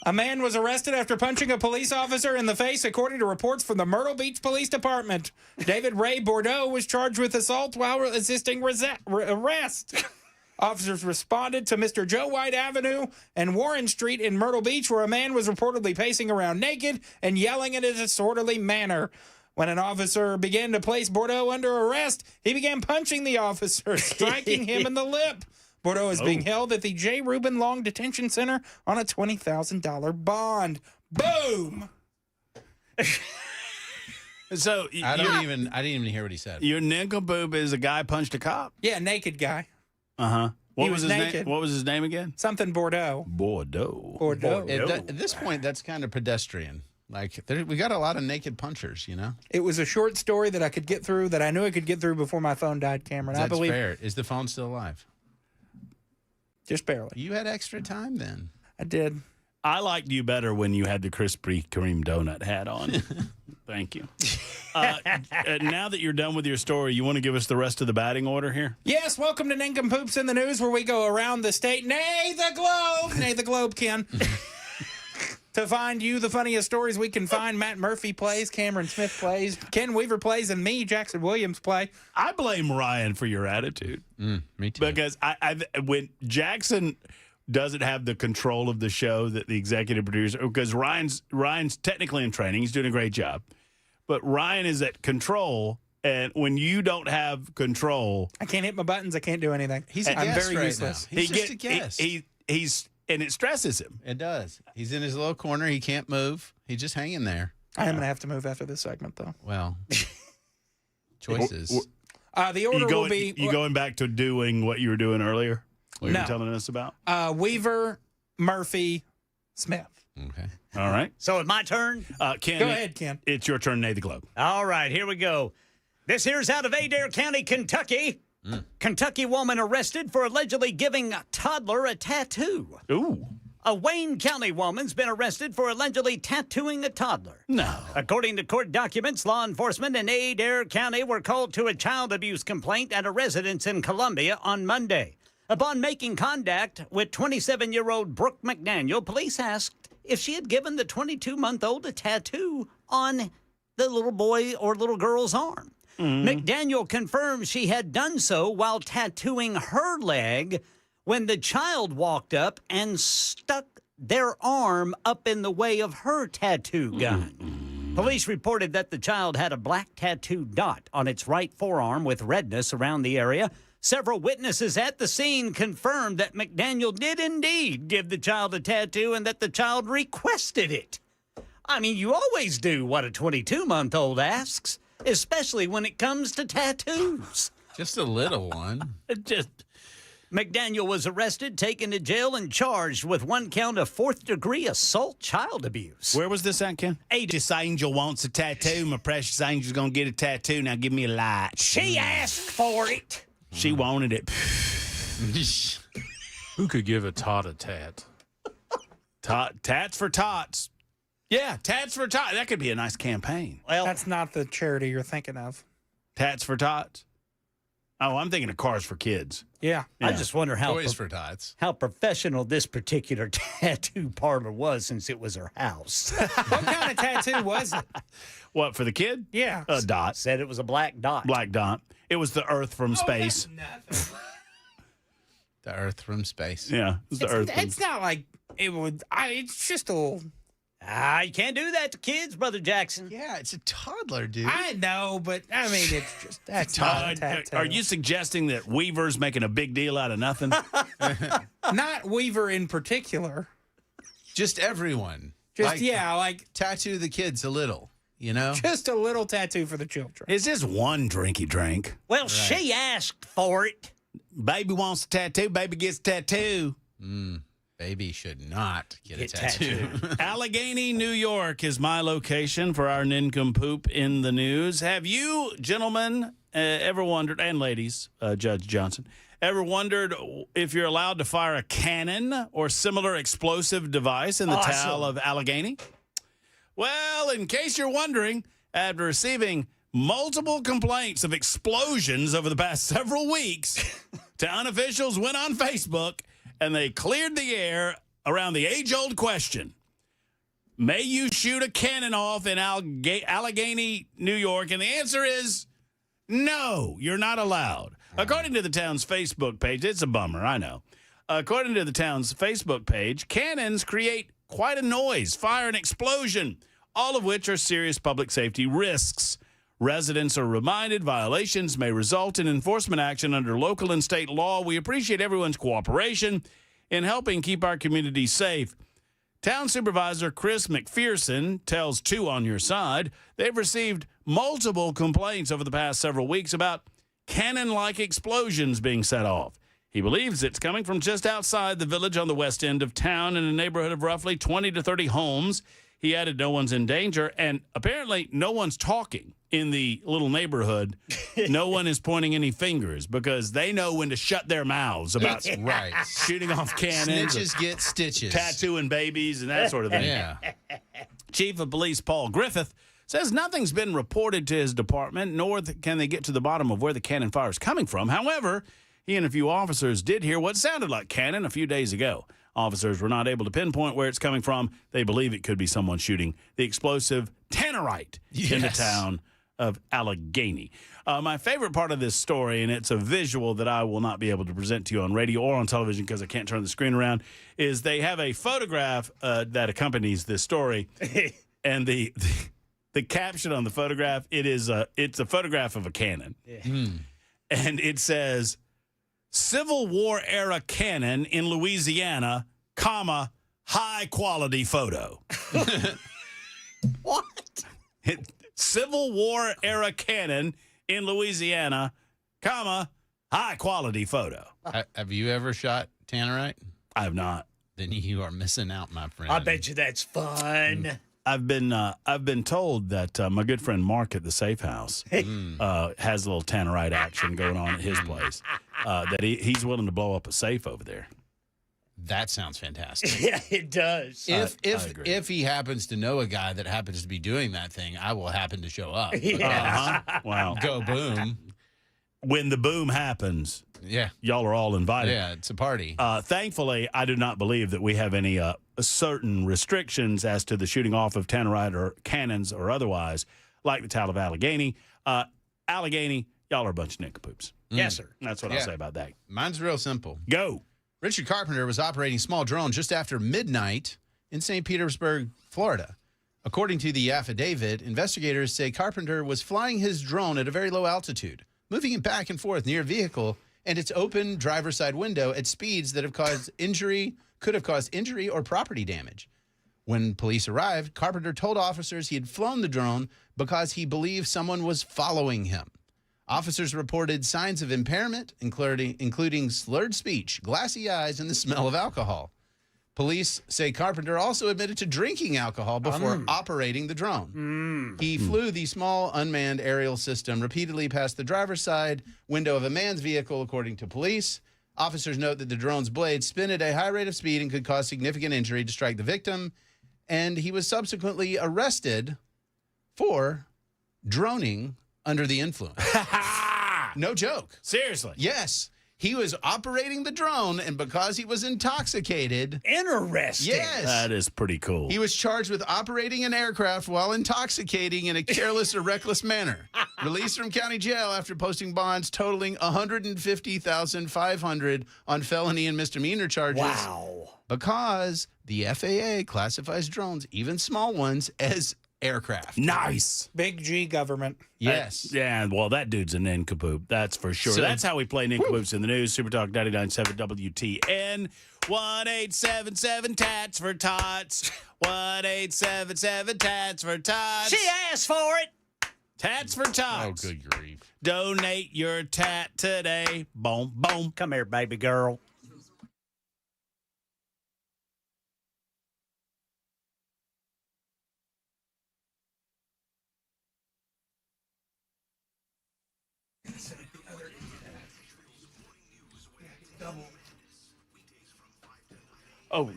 A man was arrested after punching a police officer in the face, according to reports from the Myrtle Beach Police Department. David Ray Bordeaux was charged with assault while resisting arrest. Officers responded to Mr. Joe White Avenue and Warren Street in Myrtle Beach, where a man was reportedly pacing around naked and yelling in a disorderly manner. When an officer began to place Bordeaux under arrest, he began punching the officer, striking him in the lip. Bordeaux is being held at the J. Reuben Long Detention Center on a $20,000 bond. Boom! So I didn't even hear what he said. Your nincompoop is a guy punched a cop? Yeah, naked guy. Uh-huh. He What was his naked. name? What was his name again? Something Bordeaux. Bordeaux. Bordeaux. At this point, that's kind of pedestrian. Like, we got a lot of naked punchers, you know? It was a short story that I could get through, that I knew I could get through before my phone died, Cameron. That's I believe fair. Is the phone still alive? Just barely. You had extra time then. I did. I liked you better when you had the Krispy Kreme donut hat on. Thank you. Now that you're done with your story, you want to give us the rest of the batting order here? Yes, welcome to Nincompoops in the News, where we go around the state, nay, the globe, nay, the globe, Ken, to find you the funniest stories we can find. Matt Murphy plays, Cameron Smith plays, Ken Weaver plays, and me, Jackson Williams, play. I blame Ryan for your attitude. Me too. Because when Jackson doesn't have the control of the show that the executive producer, because Ryan's technically in training, he's doing a great job, but Ryan is at control, and when you don't have control, I can't hit my buttons. I can't do anything. I'm very right useless. now. He's just a guest. And it stresses him. It does. He's in his little corner. He can't move. He's just hanging there. I am going to have to move after this segment, though. Well, choices. The order will be... You going back to doing what you were doing earlier? What you were telling us about? Weaver, Murphy, Smith. Okay. All right. So it's my turn? Ken, Go ahead, Ken. It's your turn, Nate the Globe. All right, here we go. This here's out of Adair County, Kentucky. Kentucky woman arrested for allegedly giving a toddler a tattoo. Ooh. A Wayne County woman's been arrested for allegedly tattooing a toddler. No. According to court documents, law enforcement in Adair County were called to a child abuse complaint at a residence in Columbia on Monday. Upon making contact with 27-year-old Brooke McDaniel, police asked if she had given the 22-month-old a tattoo on the little boy or little girl's arm. McDaniel confirmed she had done so while tattooing her leg when the child walked up and stuck their arm up in the way of her tattoo gun. Police reported that the child had a black tattoo dot on its right forearm with redness around the area. Several witnesses at the scene confirmed that McDaniel did indeed give the child a tattoo and that the child requested it. I mean, you always do what a 22-month-old asks, especially when it comes to tattoos. Just a little one. McDaniel was arrested, taken to jail, and charged with one count of fourth-degree assault child abuse. Where was this at, Ken? This angel wants a tattoo. My precious angel's going to get a tattoo. Now give me a light. She asked for it. She wanted it. Who could give a tot a tat? Tats for tots. Yeah, Tats for Tots. That could be a nice campaign. Well, that's not the charity you're thinking of. Tats for Tots. Oh, I'm thinking of Cars for Kids. Yeah. I just wonder Toys for Tots. how professional this particular tattoo parlor was since it was her house. What kind of tattoo was it? What, for the kid? Yeah. A dot. Said it was a black dot. Black dot. It was the Earth from space. The Earth from space. Yeah, it was the Earth. It's not like it would. It's just a little. You can't do that to kids, Brother Jackson. Yeah, it's a toddler, dude. I know, but I mean, it's just that's not a tattoo. Are you suggesting that Weaver's making a big deal out of nothing? Not Weaver in particular. Just everyone. Just like tattoo the kids a little. You know? Just a little tattoo for the children. It's just one drinky drink. Well, she asked for it. Baby wants a tattoo. Baby gets a tattoo. Baby should not get a tattoo. Allegheny, New York is my location for our nincompoop in the news. Have you, gentlemen, ever wondered, and ladies, Judge Johnson, ever wondered if you're allowed to fire a cannon or similar explosive device in the town of Allegheny? Well, in case you're wondering, after receiving multiple complaints of explosions over the past several weeks, town officials went on Facebook and they cleared the air around the age-old question, may you shoot a cannon off in Allegheny, New York? And the answer is no, you're not allowed. According to the town's Facebook page, it's a bummer, I know. According to the town's Facebook page, cannons create quite a noise, fire, and explosion, all of which are serious public safety risks. Residents are reminded violations may result in enforcement action under local and state law. We appreciate everyone's cooperation in helping keep our community safe. Town Supervisor Chris McPherson tells Two on Your Side they've received multiple complaints over the past several weeks about cannon-like explosions being set off. He believes it's coming from just outside the village on the west end of town in a neighborhood of roughly 20 to 30 homes. He added no one's in danger, and apparently no one's talking in the little neighborhood. No one is pointing any fingers because they know when to shut their mouths about shooting off cannons. Snitches get stitches. Tattooing babies and that sort of thing. Yeah. Chief of Police Paul Griffith says nothing's been reported to his department, nor can they get to the bottom of where the cannon fire is coming from. However, he and a few officers did hear what sounded like cannon a few days ago. Officers were not able to pinpoint where it's coming from. They believe it could be someone shooting the explosive tannerite in the town of Allegheny. My favorite part of this story, and it's a visual that I will not be able to present to you on radio or on television because I can't turn the screen around, is they have a photograph that accompanies this story. And the caption on the photograph, it's a photograph of a cannon. And it says, Civil War era cannon in Louisiana, comma, high quality photo. What? Civil War era cannon in Louisiana, comma, high quality photo. Have you ever shot tannerite? I have not. Then you are missing out, my friend. I bet you that's fun. I've been told that my good friend Mark at the Safe House has a little tannerite action going on at his place. That he's willing to blow up a safe over there. That sounds fantastic. Yeah, it does. If he happens to know a guy that happens to be doing that thing, I will happen to show up. Wow. Go boom. When the boom happens, y'all are all invited. Yeah, it's a party. Thankfully, I do not believe that we have any certain restrictions as to the shooting off of tannerite or cannons or otherwise, like the town of Allegheny. Allegheny, y'all are a bunch of nincompoops. Yes, sir. That's what I'll say about that. Mine's real simple. Go. Richard Carpenter was operating a small drone just after midnight in St. Petersburg, Florida. According to the affidavit, investigators say Carpenter was flying his drone at a very low altitude, moving it back and forth near a vehicle and its open driver's side window at speeds that could have caused injury or property damage. When police arrived, Carpenter told officers he had flown the drone because he believed someone was following him. Officers reported signs of impairment, including slurred speech, glassy eyes, and the smell of alcohol. Police say Carpenter also admitted to drinking alcohol before operating the drone. He flew the small unmanned aerial system repeatedly past the driver's side window of a man's vehicle, according to police. Officers note that the drone's blades spin at a high rate of speed and could cause significant injury to strike the victim. And he was subsequently arrested for droning under the influence. No joke. Seriously? Yes. He was operating the drone, and because he was intoxicated... Interesting. Yes. That is pretty cool. He was charged with operating an aircraft while intoxicating in a careless or reckless manner. Released from county jail after posting bonds totaling $150,500 on felony and misdemeanor charges. Wow. Because the FAA classifies drones, even small ones, as aircraft. Nice. Big G government. Yes. Yeah, well, that dude's a nincompoop. That's for sure. So, that's how we play nincompoops in the news. Super Talk 99.7 WTN. 1-877-TATS for tots. 1-877-TATS for tots. She asked for it. Tats for tots. Oh, good grief. Donate your tat today. Boom, boom. Come here, baby girl. Oh.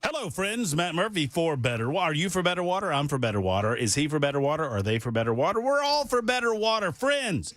Hello, friends. Matt Murphy for Better Water. Are you for better water? I'm for better water. Is he for better water? Are they for better water? We're all for better water. Friends,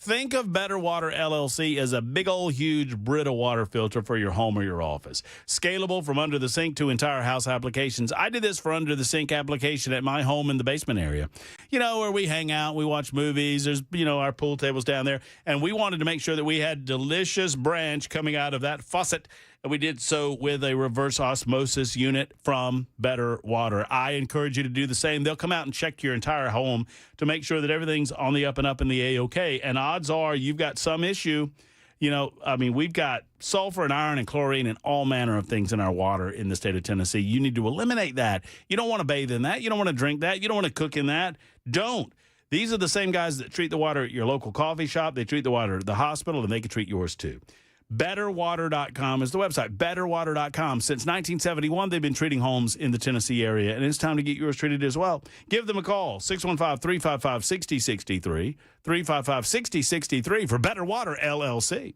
Think of Better Water LLC as a big old huge Brita water filter for your home or your office. Scalable from under the sink to entire house applications. I did this for under the sink application at my home in the basement area. You know, where we hang out, we watch movies, there's, you know, our pool tables down there, and we wanted to make sure that we had delicious branch coming out of that faucet. And we did so with a reverse osmosis unit from Better Water. I encourage you to do the same. They'll come out and check your entire home to make sure that everything's on the up and up in the A-OK. And odds are you've got some issue. You know, I mean, we've got sulfur and iron and chlorine and all manner of things in our water in the state of Tennessee. You need to eliminate that. You don't want to bathe in that. You don't want to drink that. You don't want to cook in that. Don't. These are the same guys that treat the water at your local coffee shop. They treat the water at the hospital, and they can treat yours too. BetterWater.com is the website. BetterWater.com. Since 1971, they've been treating homes in the Tennessee area, and it's time to get yours treated as well. Give them a call, 615-355-6063, 355-6063 for Better Water LLC.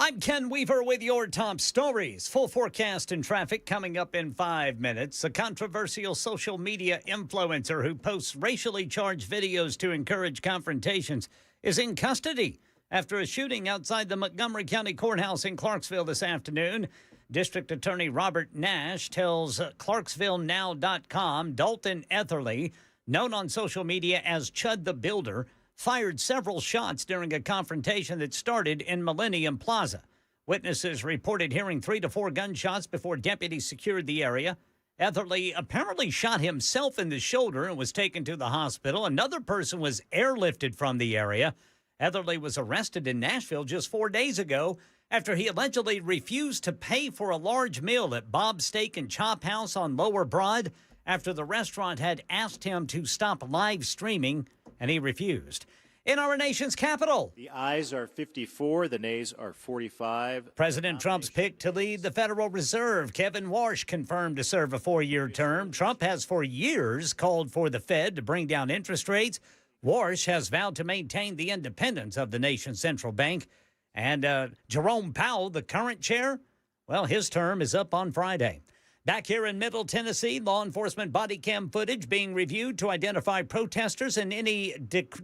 I'm Ken Weaver with your top stories. Full forecast and traffic coming up in 5 minutes. A controversial social media influencer who posts racially charged videos to encourage confrontations is in custody after a shooting outside the Montgomery County Courthouse in Clarksville this afternoon. District Attorney Robert Nash tells ClarksvilleNow.com Dalton Etherly, known on social media as Chud the Builder, fired several shots during a confrontation that started in Millennium Plaza. Witnesses reported hearing 3 to 4 gunshots before deputies secured the area. Etherly apparently shot himself in the shoulder and was taken to the hospital. Another person was airlifted from the area. Etherly was arrested in Nashville just 4 days ago after he allegedly refused to pay for a large meal at Bob's Steak and Chop House on Lower Broad after the restaurant had asked him to stop live streaming, and he refused. In our nation's capital, The ayes are 54, the nays are 45. President Trump's pick to lead the Federal Reserve, Kevin Warsh, confirmed to serve a 4-year term. Trump has for years called for the Fed to bring down interest rates. Warsh has vowed to maintain the independence of the nation's central bank. And Jerome Powell, the current chair, well, his term is up on Friday. Back here in Middle Tennessee, law enforcement body cam footage being reviewed to identify protesters and any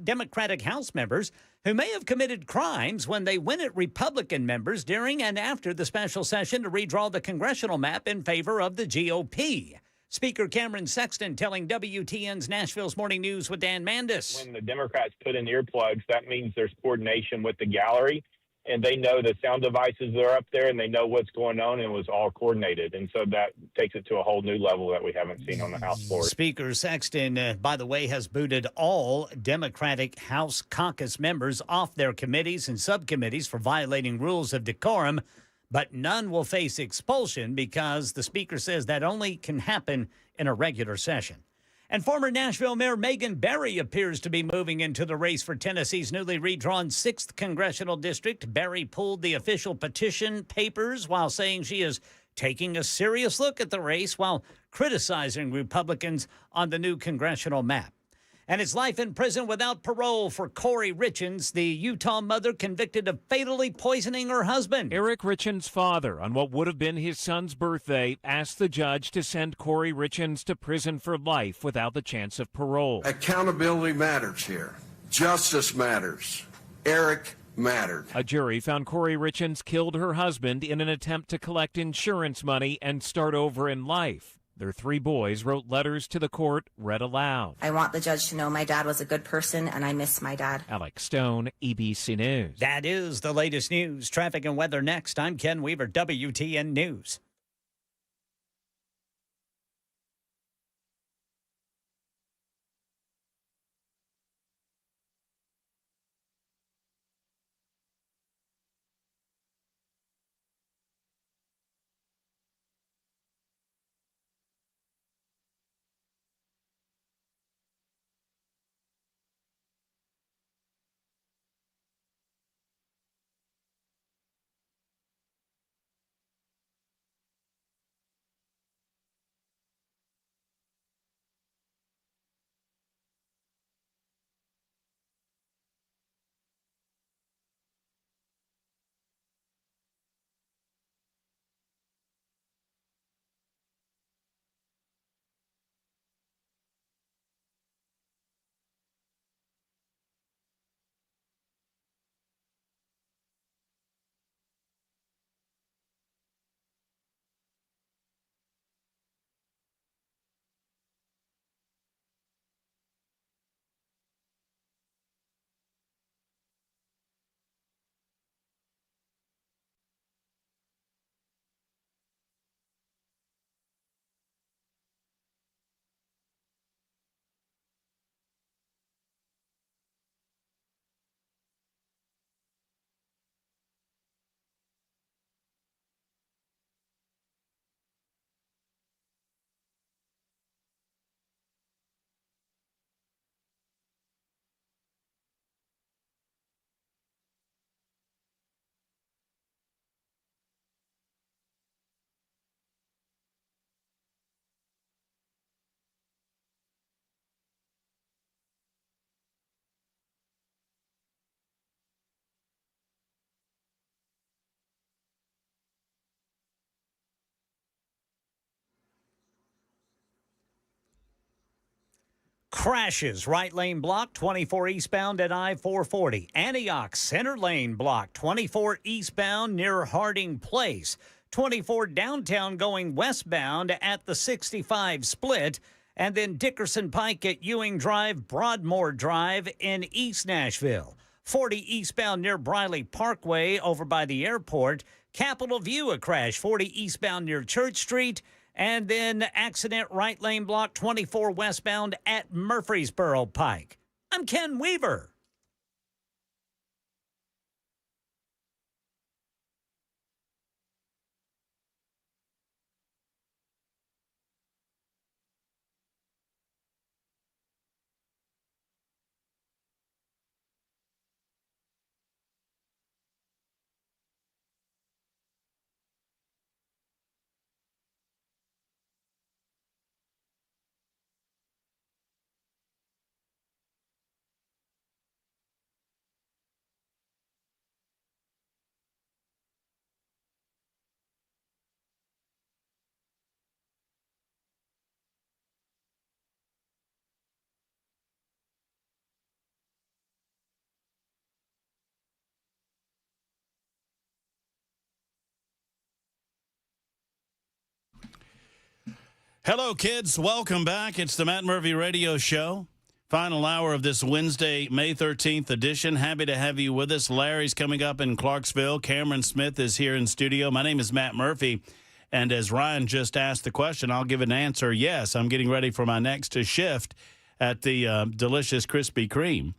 Democratic House members who may have committed crimes when they went at Republican members during and after the special session to redraw the congressional map in favor of the GOP. Speaker Cameron Sexton telling WTN's Nashville's Morning News with Dan Mandis. When the Democrats put in earplugs, that means there's coordination with the gallery, and they know the sound devices that are up there, and they know what's going on, and it was all coordinated. And so that takes it to a whole new level that we haven't seen on the House floor. Speaker Sexton, by the way, has booted all Democratic House caucus members off their committees and subcommittees for violating rules of decorum, but none will face expulsion because the speaker says that only can happen in a regular session. And former Nashville Mayor Megan Barry appears to be moving into the race for Tennessee's newly redrawn 6th congressional district. Barry pulled the official petition papers while saying she is taking a serious look at the race while criticizing Republicans on the new congressional map. And it's life in prison without parole for Corey Richens, the Utah mother convicted of fatally poisoning her husband. Eric Richens' father, on what would have been his son's birthday, asked the judge to send Corey Richens to prison for life without the chance of parole. Accountability matters here. Justice matters. Eric mattered. A jury found Corey Richens killed her husband in an attempt to collect insurance money and start over in life. Their 3 boys wrote letters to the court, read aloud. I want the judge to know my dad was a good person and I miss my dad. Alex Stone, EBC News. That is the latest news. Traffic and weather next. I'm Ken Weaver, WTN News. Crashes, right lane block, 24 eastbound at I-440. Antioch, center lane block, 24 eastbound near Harding Place. 24 downtown going westbound at the 65 split. And then Dickerson Pike at Ewing Drive, Broadmoor Drive in East Nashville. 40 eastbound near Briley Parkway over by the airport. Capitol View, a crash, 40 eastbound near Church Street. And then accident right lane block 24 westbound at Murfreesboro Pike. I'm Ken Weaver. Hello, kids. Welcome back. It's the Matt Murphy Radio Show. Final hour of this Wednesday, May 13th edition. Happy to have you with us. Larry's coming up in Clarksville. Cameron Smith is here in studio. My name is Matt Murphy. And as Ryan just asked the question, I'll give an answer. Yes, I'm getting ready for my next shift at the delicious Krispy Kreme.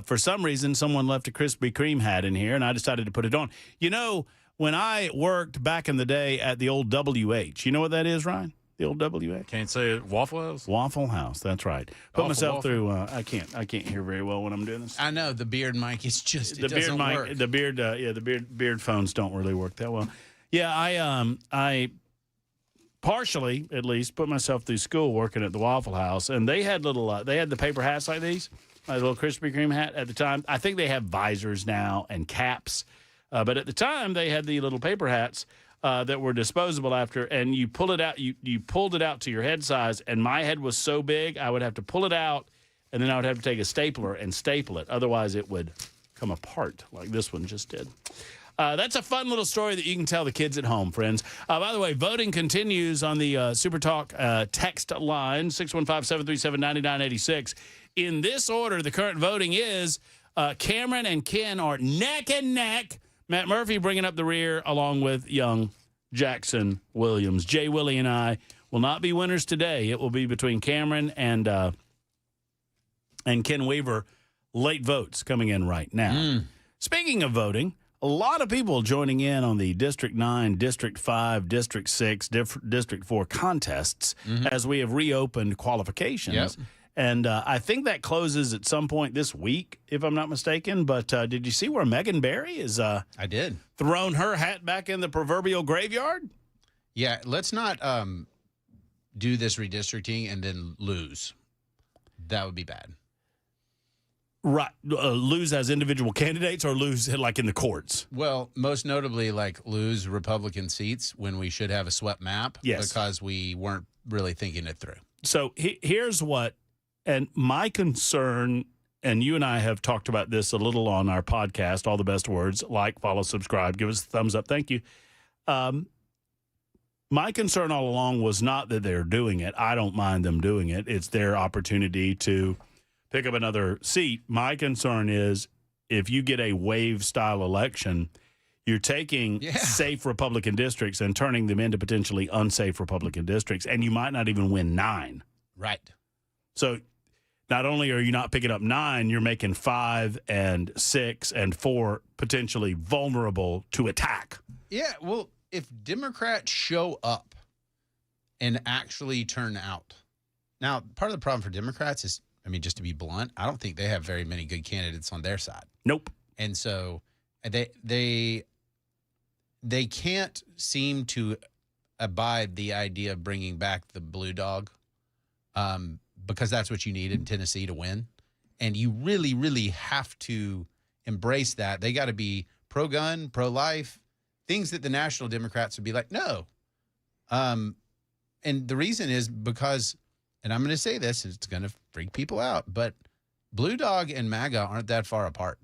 For some reason, someone left a Krispy Kreme hat in here, and I decided to put it on. You know, when I worked back in the day at the old WH, you know what that is, Ryan? The old WH? Can't say it. Waffle House? Waffle House, that's right. Put Waffle, myself waffle. through, I can't hear very well when I'm doing this. I know, the beard mic is just, it doesn't work. The beard phones don't really work that well. Yeah, I partially, at least, put myself through school working at the Waffle House, and they had they had the paper hats like these, a little Krispy Kreme hat at the time. I think they have visors now and caps, but at the time they had the little paper hats that were disposable after, and you pull it out. You pulled it out to your head size, and my head was so big I would have to pull it out, and then I would have to take a stapler and staple it. Otherwise, it would come apart like this one just did. That's a fun little story that you can tell the kids at home, friends. By the way, voting continues on the Super Talk text line, 615-737-9986. In this order, the current voting is Cameron and Ken are neck and neck. Matt Murphy bringing up the rear along with young Jackson Williams. Jay Willie and I will not be winners today. It will be between Cameron and Ken Weaver. Late votes coming in right now. Speaking of voting, a lot of people joining in on the District 9, District 5, District 6, District 4 contests as we have reopened qualifications. Yep. And I think that closes at some point this week, if I'm not mistaken. But did you see where Megan Barry is? I did. Thrown her hat back in the proverbial graveyard? Yeah, let's not do this redistricting and then lose. That would be bad. Right. Lose as individual candidates or lose like in the courts? Well, most notably, like lose Republican seats when we should have a swept map. Yes. Because we weren't really thinking it through. So here's what, and my concern, and you and I have talked about this a little on our podcast, All the Best Words, like, follow, subscribe, give us a thumbs up. Thank you. My concern all along was not that they're doing it. I don't mind them doing it. It's their opportunity to pick up another seat. My concern is if you get a wave-style election, you're taking safe Republican districts and turning them into potentially unsafe Republican districts, and you might not even win 9. Right. So not only are you not picking up 9, you're making 5 and 6 and 4 potentially vulnerable to attack. Yeah, well, if Democrats show up and actually turn out. Now, part of the problem for Democrats is, I mean, just to be blunt, I don't think they have very many good candidates on their side. Nope. And so they can't seem to abide the idea of bringing back the blue dog because that's what you need in Tennessee to win. And you really, really have to embrace that. They got to be pro-gun, pro-life, things that the national Democrats would be like, no. And the reason is because and I'm going to say this, it's going to freak people out, but Blue Dog and MAGA aren't that far apart.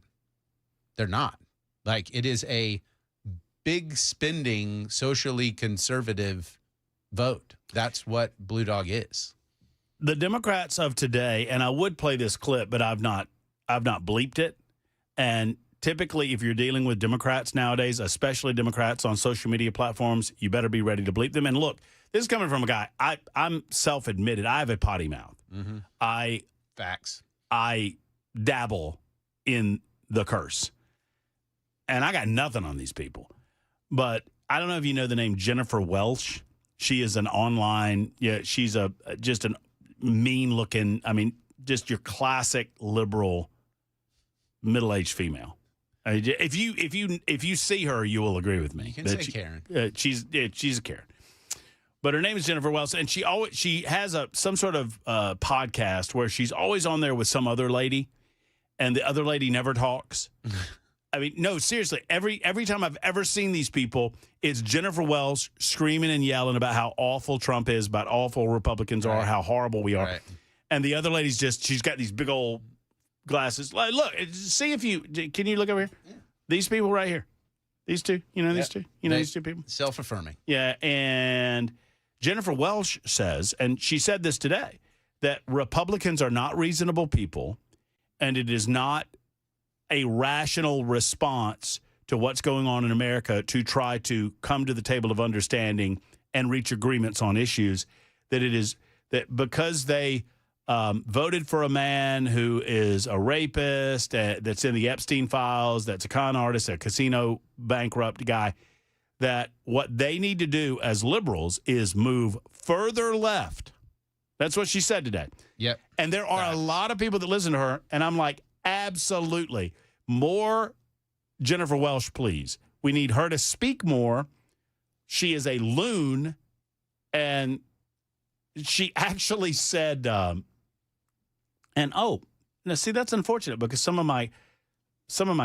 They're not. Like, it is a big spending, socially conservative vote. That's what Blue Dog is. The Democrats of today, and I would play this clip, but I've not bleeped it. And typically, if you're dealing with Democrats nowadays, especially Democrats on social media platforms, you better be ready to bleep them. And look, this is coming from a guy. I'm self-admitted. I have a potty mouth. Mm-hmm. Facts. I dabble in the curse. And I got nothing on these people. But I don't know if you know the name Jennifer Welsh. She is an online, she's just a mean-looking, just your classic liberal middle-aged female. If you see her, you will agree with me. You can say Karen. She's a Karen. But her name is Jennifer Welsh, and she has some sort of podcast where she's always on there with some other lady, and the other lady never talks. No, seriously. Every time I've ever seen these people, it's Jennifer Welsh screaming and yelling about how awful Trump is, about awful Republicans are, how horrible we are. Right. And the other lady's she's got these big old glasses. Like, look, see if can you look over here? Yeah. These people right here. These two. You know these two? You know these two people? Self-affirming. Yeah, and Jennifer Welsh says, and she said this today, that Republicans are not reasonable people, and it is not a rational response to what's going on in America to try to come to the table of understanding and reach agreements on issues, that it is that because they voted for a man who is a rapist, that's in the Epstein files, that's a con artist, a casino bankrupt guy, that what they need to do as liberals is move further left. That's what she said today. Yep. And there are a lot of people that listen to her, and I'm like, absolutely. More Jennifer Welsh, please. We need her to speak more. She is a loon. And she actually said, now see, that's unfortunate because some of my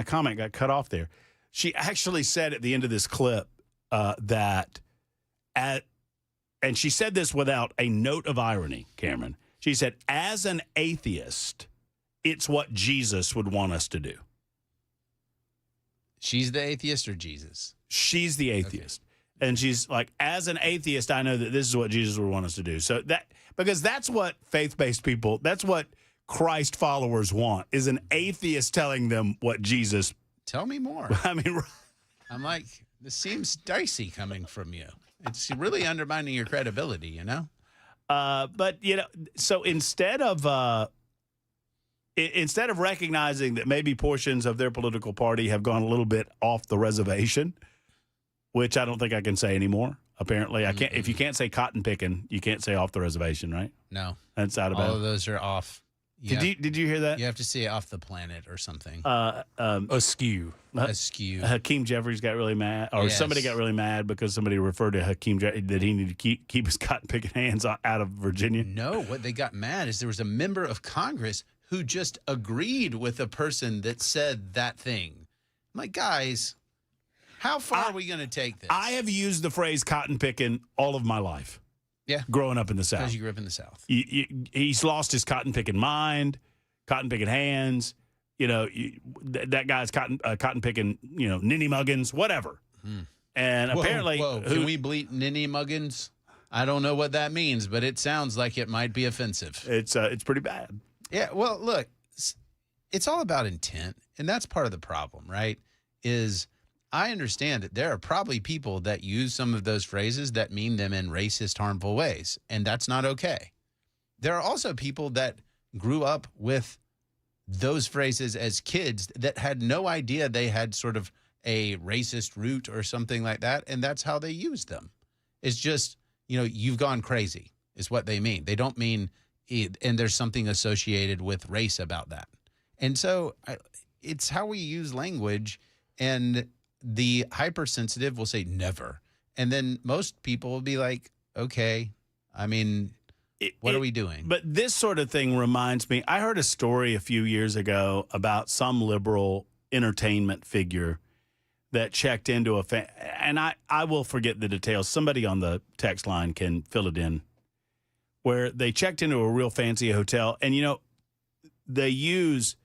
comment got cut off there. She actually said at the end of this clip and she said this without a note of irony, Cameron. She said, as an atheist, it's what Jesus would want us to do. She's the atheist or Jesus? She's the atheist. Okay. And she's like, as an atheist, I know that this is what Jesus would want us to do. So because that's what faith-based people, that's what Christ followers want, is an atheist telling them what Jesus. Tell me more. I'm like, this seems dicey coming from you. It's really undermining your credibility, you know? But, so instead of recognizing that maybe portions of their political party have gone a little bit off the reservation, which I don't think I can say anymore. Apparently, I can't. If you can't say cotton picking, you can't say off the reservation, right? No, that's out of bounds. All of those are off. Did you hear that? You have to say off the planet or something. Askew. Askew. Hakeem Jeffries got really mad, or somebody got really mad because somebody referred to Hakeem that he needed to keep his cotton picking hands out of Virginia. No, what they got mad is there was a member of Congress who just agreed with a person that said that thing. I'm like, guys, how far are we going to take this? I have used the phrase cotton picking all of my life. Yeah. Growing up in the South. Because you grew up in the South. He's lost his cotton picking mind, cotton picking hands. That guy's cotton picking, ninny muggins, whatever. And apparently. Can we bleep ninny muggins? I don't know what that means, but it sounds like it might be offensive. It's pretty bad. Yeah, well, look, it's all about intent, and that's part of the problem, right? Is I understand that there are probably people that use some of those phrases that mean them in racist, harmful ways, and that's not okay. There are also people that grew up with those phrases as kids that had no idea they had sort of a racist root or something like that, and that's how they use them. It's just, you've gone crazy is what they mean. They don't mean... and there's something associated with race about that. And so it's how we use language, and the hypersensitive will say never. And then most people will be like, okay, what are we doing? But this sort of thing reminds me, I heard a story a few years ago about some liberal entertainment figure that checked into and I will forget the details. Somebody on the text line can fill it in. where they checked into a real fancy hotel, and they use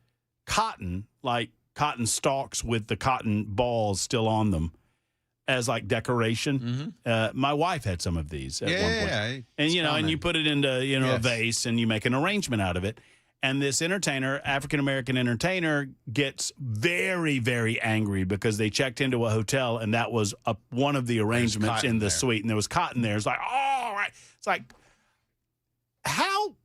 cotton, like cotton stalks with the cotton balls still on them, as like decoration. My wife had some of these at one point. Yeah, and and you put it into a vase, and you make an arrangement out of it. And this entertainer, African-American entertainer, gets very, very angry because they checked into a hotel, and that was one of the arrangements in the suite, and there was cotton there. It's like, oh, right. It's like, how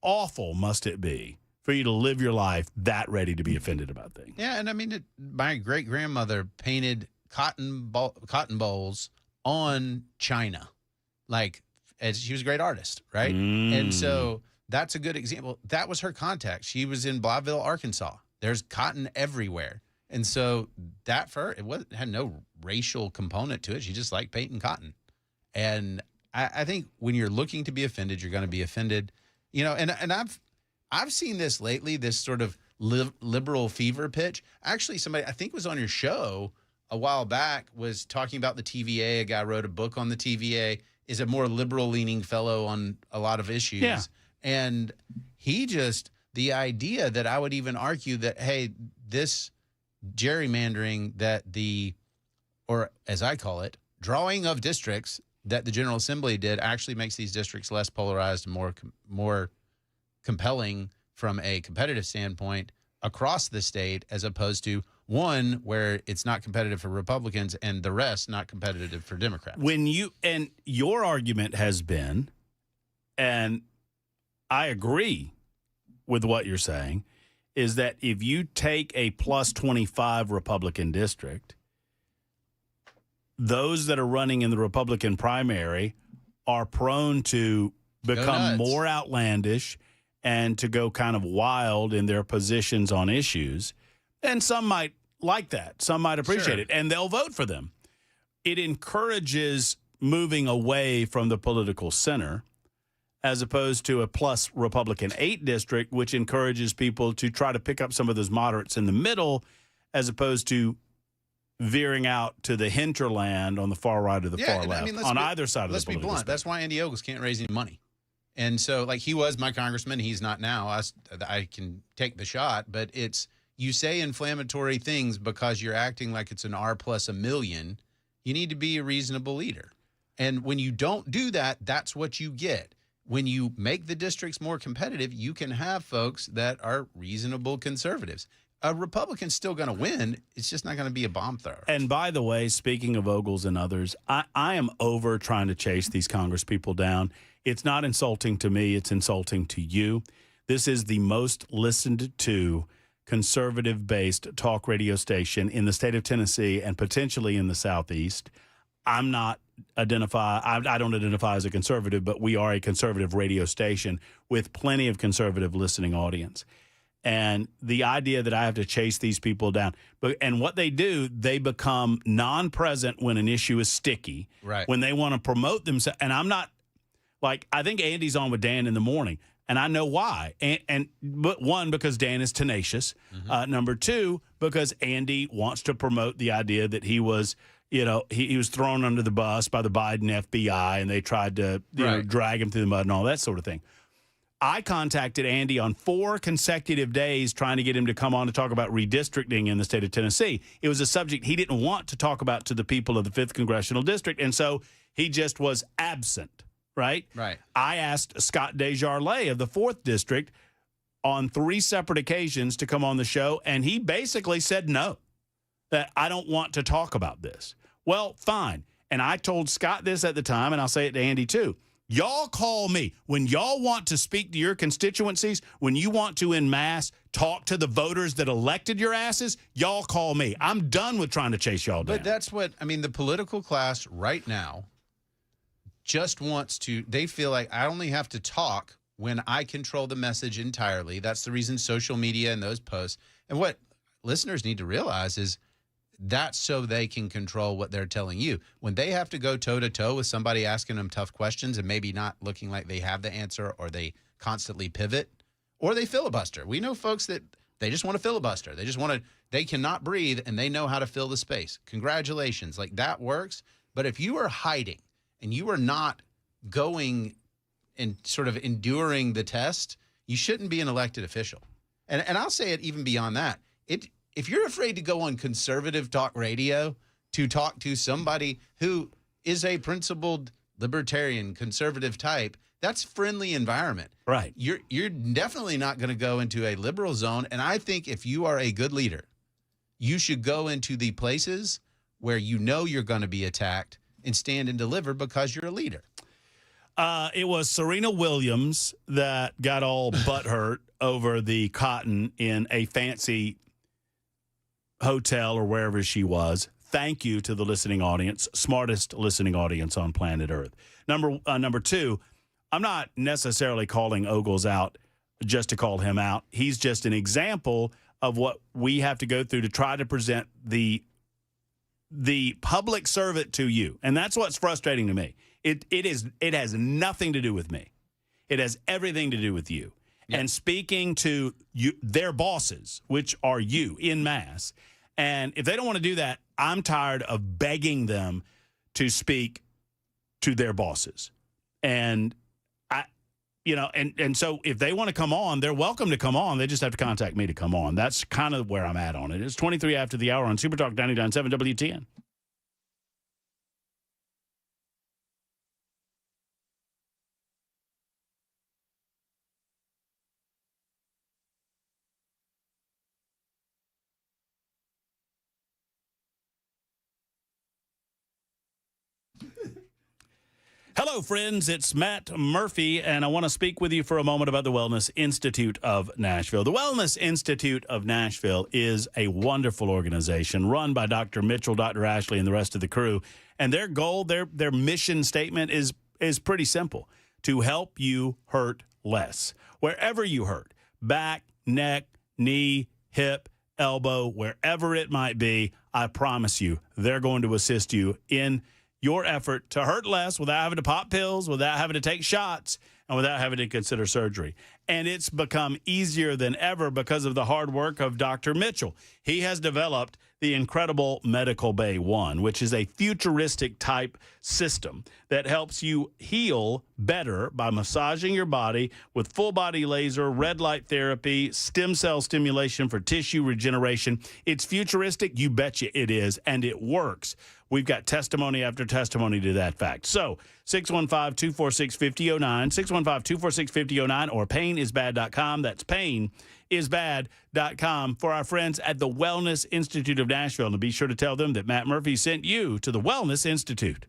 awful must it be for you to live your life that ready to be offended about things? Yeah, and I mean, my great-grandmother painted cotton bowls on china, as she was a great artist, right? And so that's a good example. That was her contact. She was in Blytheville, Arkansas. There's cotton everywhere. And so that for her, it had no racial component to it. She just liked painting cotton. And I think when you're looking to be offended, you're going to be offended. And I've seen this lately, this sort of liberal fever pitch. Actually, somebody I think was on your show a while back was talking about the TVA. A guy wrote a book on the TVA, is a more liberal-leaning fellow on a lot of issues. Yeah. And the idea that I would even argue that, hey, this gerrymandering or as I call it, drawing of districts that the General Assembly did actually makes these districts less polarized and more compelling from a competitive standpoint across the state, as opposed to one where it's not competitive for Republicans and the rest not competitive for Democrats. And your argument has been, and I agree with what you're saying, is that if you take a plus 25 Republican district, those that are running in the Republican primary are prone to become more outlandish and to go kind of wild in their positions on issues. And some might like that. Some might appreciate it, and they'll vote for them. It encourages moving away from the political center, as opposed to a plus Republican 8 district, which encourages people to try to pick up some of those moderates in the middle, as opposed to veering out to the hinterland on the far right or the far left, on either side of the political spectrum. Let's be blunt. That's why Andy Ogles can't raise any money. And so, he was my congressman. He's not now. I can take the shot, but you say inflammatory things because you're acting like it's an R plus a million. You need to be a reasonable leader. And when you don't do that, that's what you get. When you make the districts more competitive, you can have folks that are reasonable conservatives. A Republican's still going to win. It's just not going to be a bomb thrower. And by the way, speaking of Ogles and others, I am over trying to chase these Congress people down. It's not insulting to me. It's insulting to you. This is the most listened to conservative-based talk radio station in the state of Tennessee and potentially in the Southeast. I don't identify as a conservative, but we are a conservative radio station with plenty of conservative listening audience. And the idea that I have to chase these people down, and what they do, they become non-present when an issue is sticky. Right. When they want to promote themselves. And I'm not, I think Andy's on with Dan in the morning, and I know why. But one, because Dan is tenacious. Number two, because Andy wants to promote the idea that he was, he was thrown under the bus by the Biden FBI, and they tried to drag him through the mud and all that sort of thing. I contacted Andy on 4 consecutive days trying to get him to come on to talk about redistricting in the state of Tennessee. It was a subject he didn't want to talk about to the people of the 5th Congressional District, and so he just was absent, right? Right. I asked Scott Desjardins of the 4th District on 3 separate occasions to come on the show, and he basically said no, that I don't want to talk about this. Well, fine. And I told Scott this at the time, and I'll say it to Andy too. Y'all call me when y'all want to speak to your constituencies, when you want to en masse talk to the voters that elected your asses, y'all call me. I'm done with trying to chase y'all down. But that's what, the political class right now just wants to, they feel like I only have to talk when I control the message entirely. That's the reason social media and those posts. And what listeners need to realize is that's so they can control what they're telling you. When they have to go toe-to-toe with somebody asking them tough questions and maybe not looking like they have the answer, or they constantly pivot, or they filibuster. We know folks that they just want to filibuster. They cannot breathe, and they know how to fill the space. Congratulations. That works. But if you are hiding and you are not going and sort of enduring the test, you shouldn't be an elected official. And I'll say it even beyond that. If you're afraid to go on conservative talk radio to talk to somebody who is a principled libertarian conservative type, that's friendly environment. Right. You're definitely not going to go into a liberal zone. And I think if you are a good leader, you should go into the places where you know you're going to be attacked and stand and deliver because you're a leader. It was Serena Williams that got all butthurt over the cotton in a fancy hotel or wherever she was. Thank you to the listening audience, smartest listening audience on planet Earth. Number two, I'm not necessarily calling Ogles out just to call him out. He's just an example of what we have to go through to try to present the public servant to you. And that's what's frustrating to me. It has nothing to do with me. It has everything to do with you. And speaking to you, their bosses, which are you in mass. And if they don't want to do that, I'm tired of begging them to speak to their bosses. And so if they want to come on, they're welcome to come on. They just have to contact me to come on. That's kind of where I'm at on it. It's 23 after the hour on Super Talk 99.7 WTN. Hello, friends. It's Matt Murphy, and I want to speak with you for a moment about the Wellness Institute of Nashville. The Wellness Institute of Nashville is a wonderful organization run by Dr. Mitchell, Dr. Ashley, and the rest of the crew. And their goal, their mission statement is pretty simple: to help you hurt less. Wherever you hurt, back, neck, knee, hip, elbow, wherever it might be, I promise you, they're going to assist you in your effort to hurt less without having to pop pills, without having to take shots, and without having to consider surgery. And it's become easier than ever because of the hard work of Dr. Mitchell. He has developed the incredible Medical Bay 1, which is a futuristic type system that helps you heal better by massaging your body with full body laser, red light therapy, stem cell stimulation for tissue regeneration. It's futuristic, you betcha it is, and it works. We've got testimony after testimony to that fact. So 615-246-5009, 615-246-5009, or painisbad.com. That's painisbad.com for our friends at the Wellness Institute of Nashville. And be sure to tell them that Matt Murphy sent you to the Wellness Institute.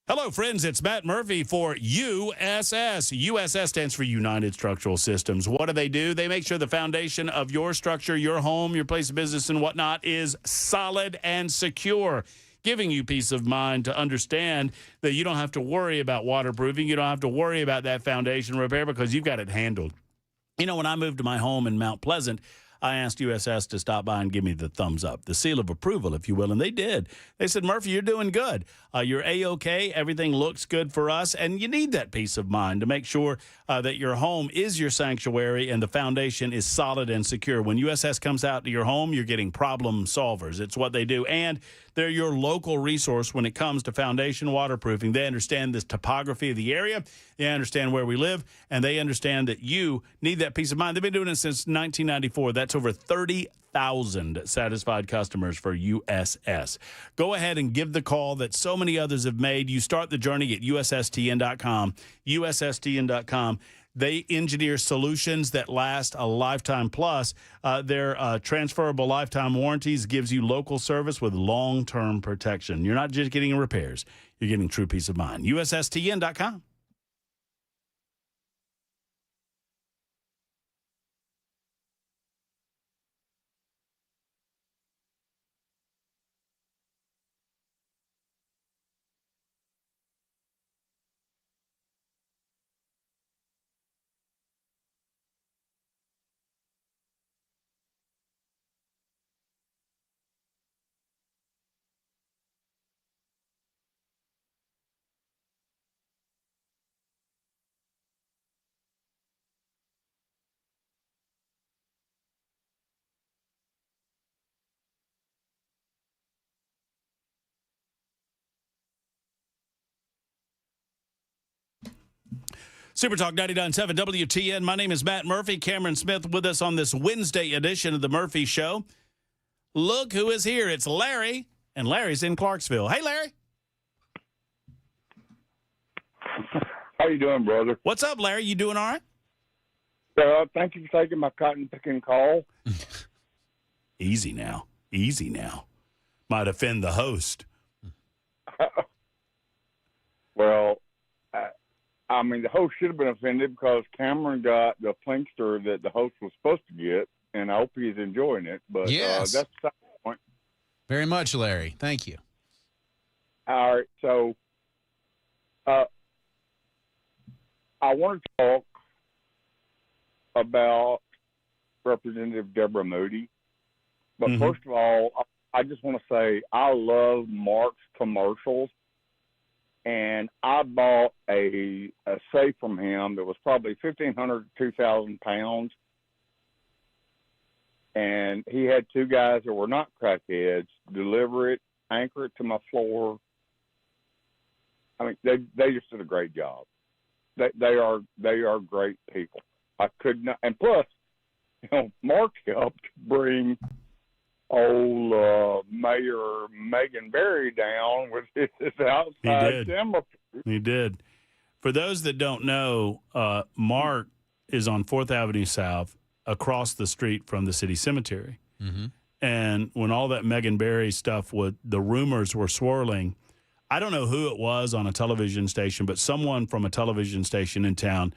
Hello, friends. It's Matt Murphy for USS. USS stands for United Structural Systems. What do? They make sure the foundation of your structure, your home, your place of business, and whatnot is solid and secure, giving you peace of mind to understand that you don't have to worry about waterproofing. You don't have to worry about that foundation repair because you've got it handled. You know, when I moved to my home in Mount Pleasant, I asked USS to stop by and give me the thumbs up, the seal of approval, if you will, and they did. They said, Murphy, you're doing good. You're A-OK. Everything looks good for us, and you need that peace of mind to make sure that your home is your sanctuary and the foundation is solid and secure. When USS comes out to your home, you're getting problem solvers. It's what they do, and they're your local resource when it comes to foundation waterproofing. They understand the topography of the area. They understand where we live, and they understand that you need that peace of mind. They've been doing it since 1994. That's over 30,000 satisfied customers for USS. Go ahead and give the call that so many others have made. You start the journey at USSTN.com, USSTN.com. They engineer solutions that last a lifetime plus. Their transferable lifetime warranties gives you local service with long-term protection. You're not just getting repairs. You're getting true peace of mind. USSTN.com. Super Talk 99.7 WTN. My name is Matt Murphy. Cameron Smith with us on this Wednesday edition of the Murphy Show. Look who is here. It's Larry, and Larry's in Clarksville. Hey, Larry. How you doing, brother? What's up, Larry? You doing all right? Thank you for taking my cotton picking call. Easy now. Easy now. Might offend the host. Well, I mean, the host should have been offended because Cameron got the plinkster that the host was supposed to get, and I hope he's enjoying it. But yes. That's the point. Very much, Larry. Thank you. All right, so I want to talk about Representative Deborah Moody. But first of all, I just want to say I love Mark's commercials. And I bought a safe from him that was probably 1,500 to 2,000 pounds. And he had two guys that were not crackheads deliver it, anchor it to my floor. I mean, they just did a great job. They are great people. I could not, and plus, Mark helped bring old Mayor Megan Berry down with his outside timber. He did. For those that don't know, Mark is on 4th Avenue South across the street from the city cemetery. Mm-hmm. And when all that Megan Berry stuff, the rumors were swirling, I don't know who it was on a television station, but someone from a television station in town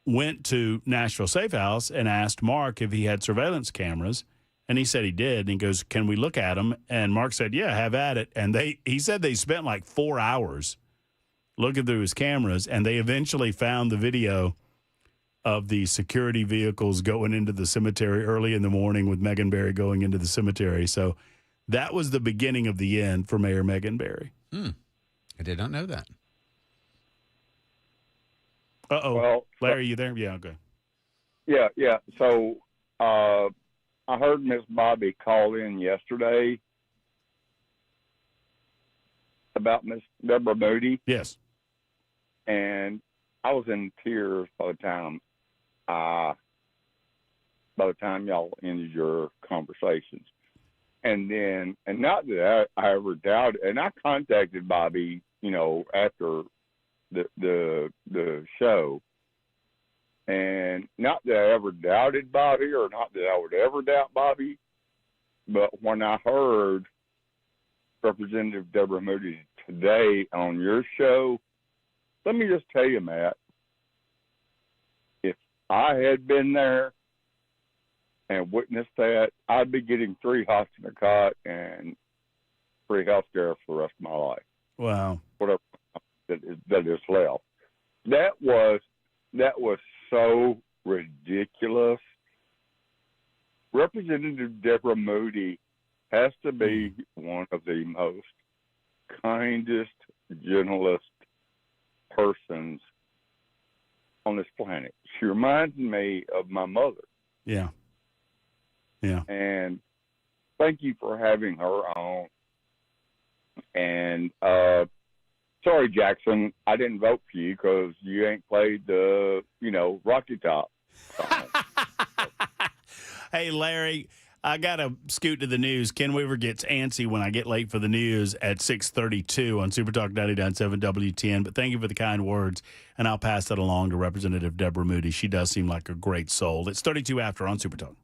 went to Nashville Safe House and asked Mark if he had surveillance cameras. And he said he did. And he goes, can we look at them? And Mark said, yeah, have at it. And he said they spent like 4 hours looking through his cameras, and they eventually found the video of the security vehicles going into the cemetery early in the morning with Megan Berry going into the cemetery. So that was the beginning of the end for Mayor Megan Berry. I did not know that. Uh-oh. Well, Larry, you there? Yeah, okay. Yeah. So I heard Miss Bobby call in yesterday about Miss Deborah Moody. Yes. And I was in tears by the time y'all ended your conversations. And not that I ever doubted, and I contacted Bobby, after the show. And not that I ever doubted Bobby, or not that I would ever doubt Bobby, but when I heard Representative Deborah Moody today on your show, let me just tell you, Matt, if I had been there and witnessed that, I'd be getting 3 hots in a cot and free health care for the rest of my life. Wow. Whatever that is left. That was so ridiculous. Representative Deborah Moody has to be one of the most kindest, gentlest persons on this planet. She reminds me of my mother. Yeah. Yeah. And thank you for having her on. And sorry, Jackson, I didn't vote for you because you ain't played the, Rocky Top song. Hey, Larry, I got to scoot to the news. Ken Weaver gets antsy when I get late for the news at 6:32 on Super Talk 99.7 WTN. But thank you for the kind words, and I'll pass that along to Representative Deborah Moody. She does seem like a great soul. It's 32 after on Super Talk.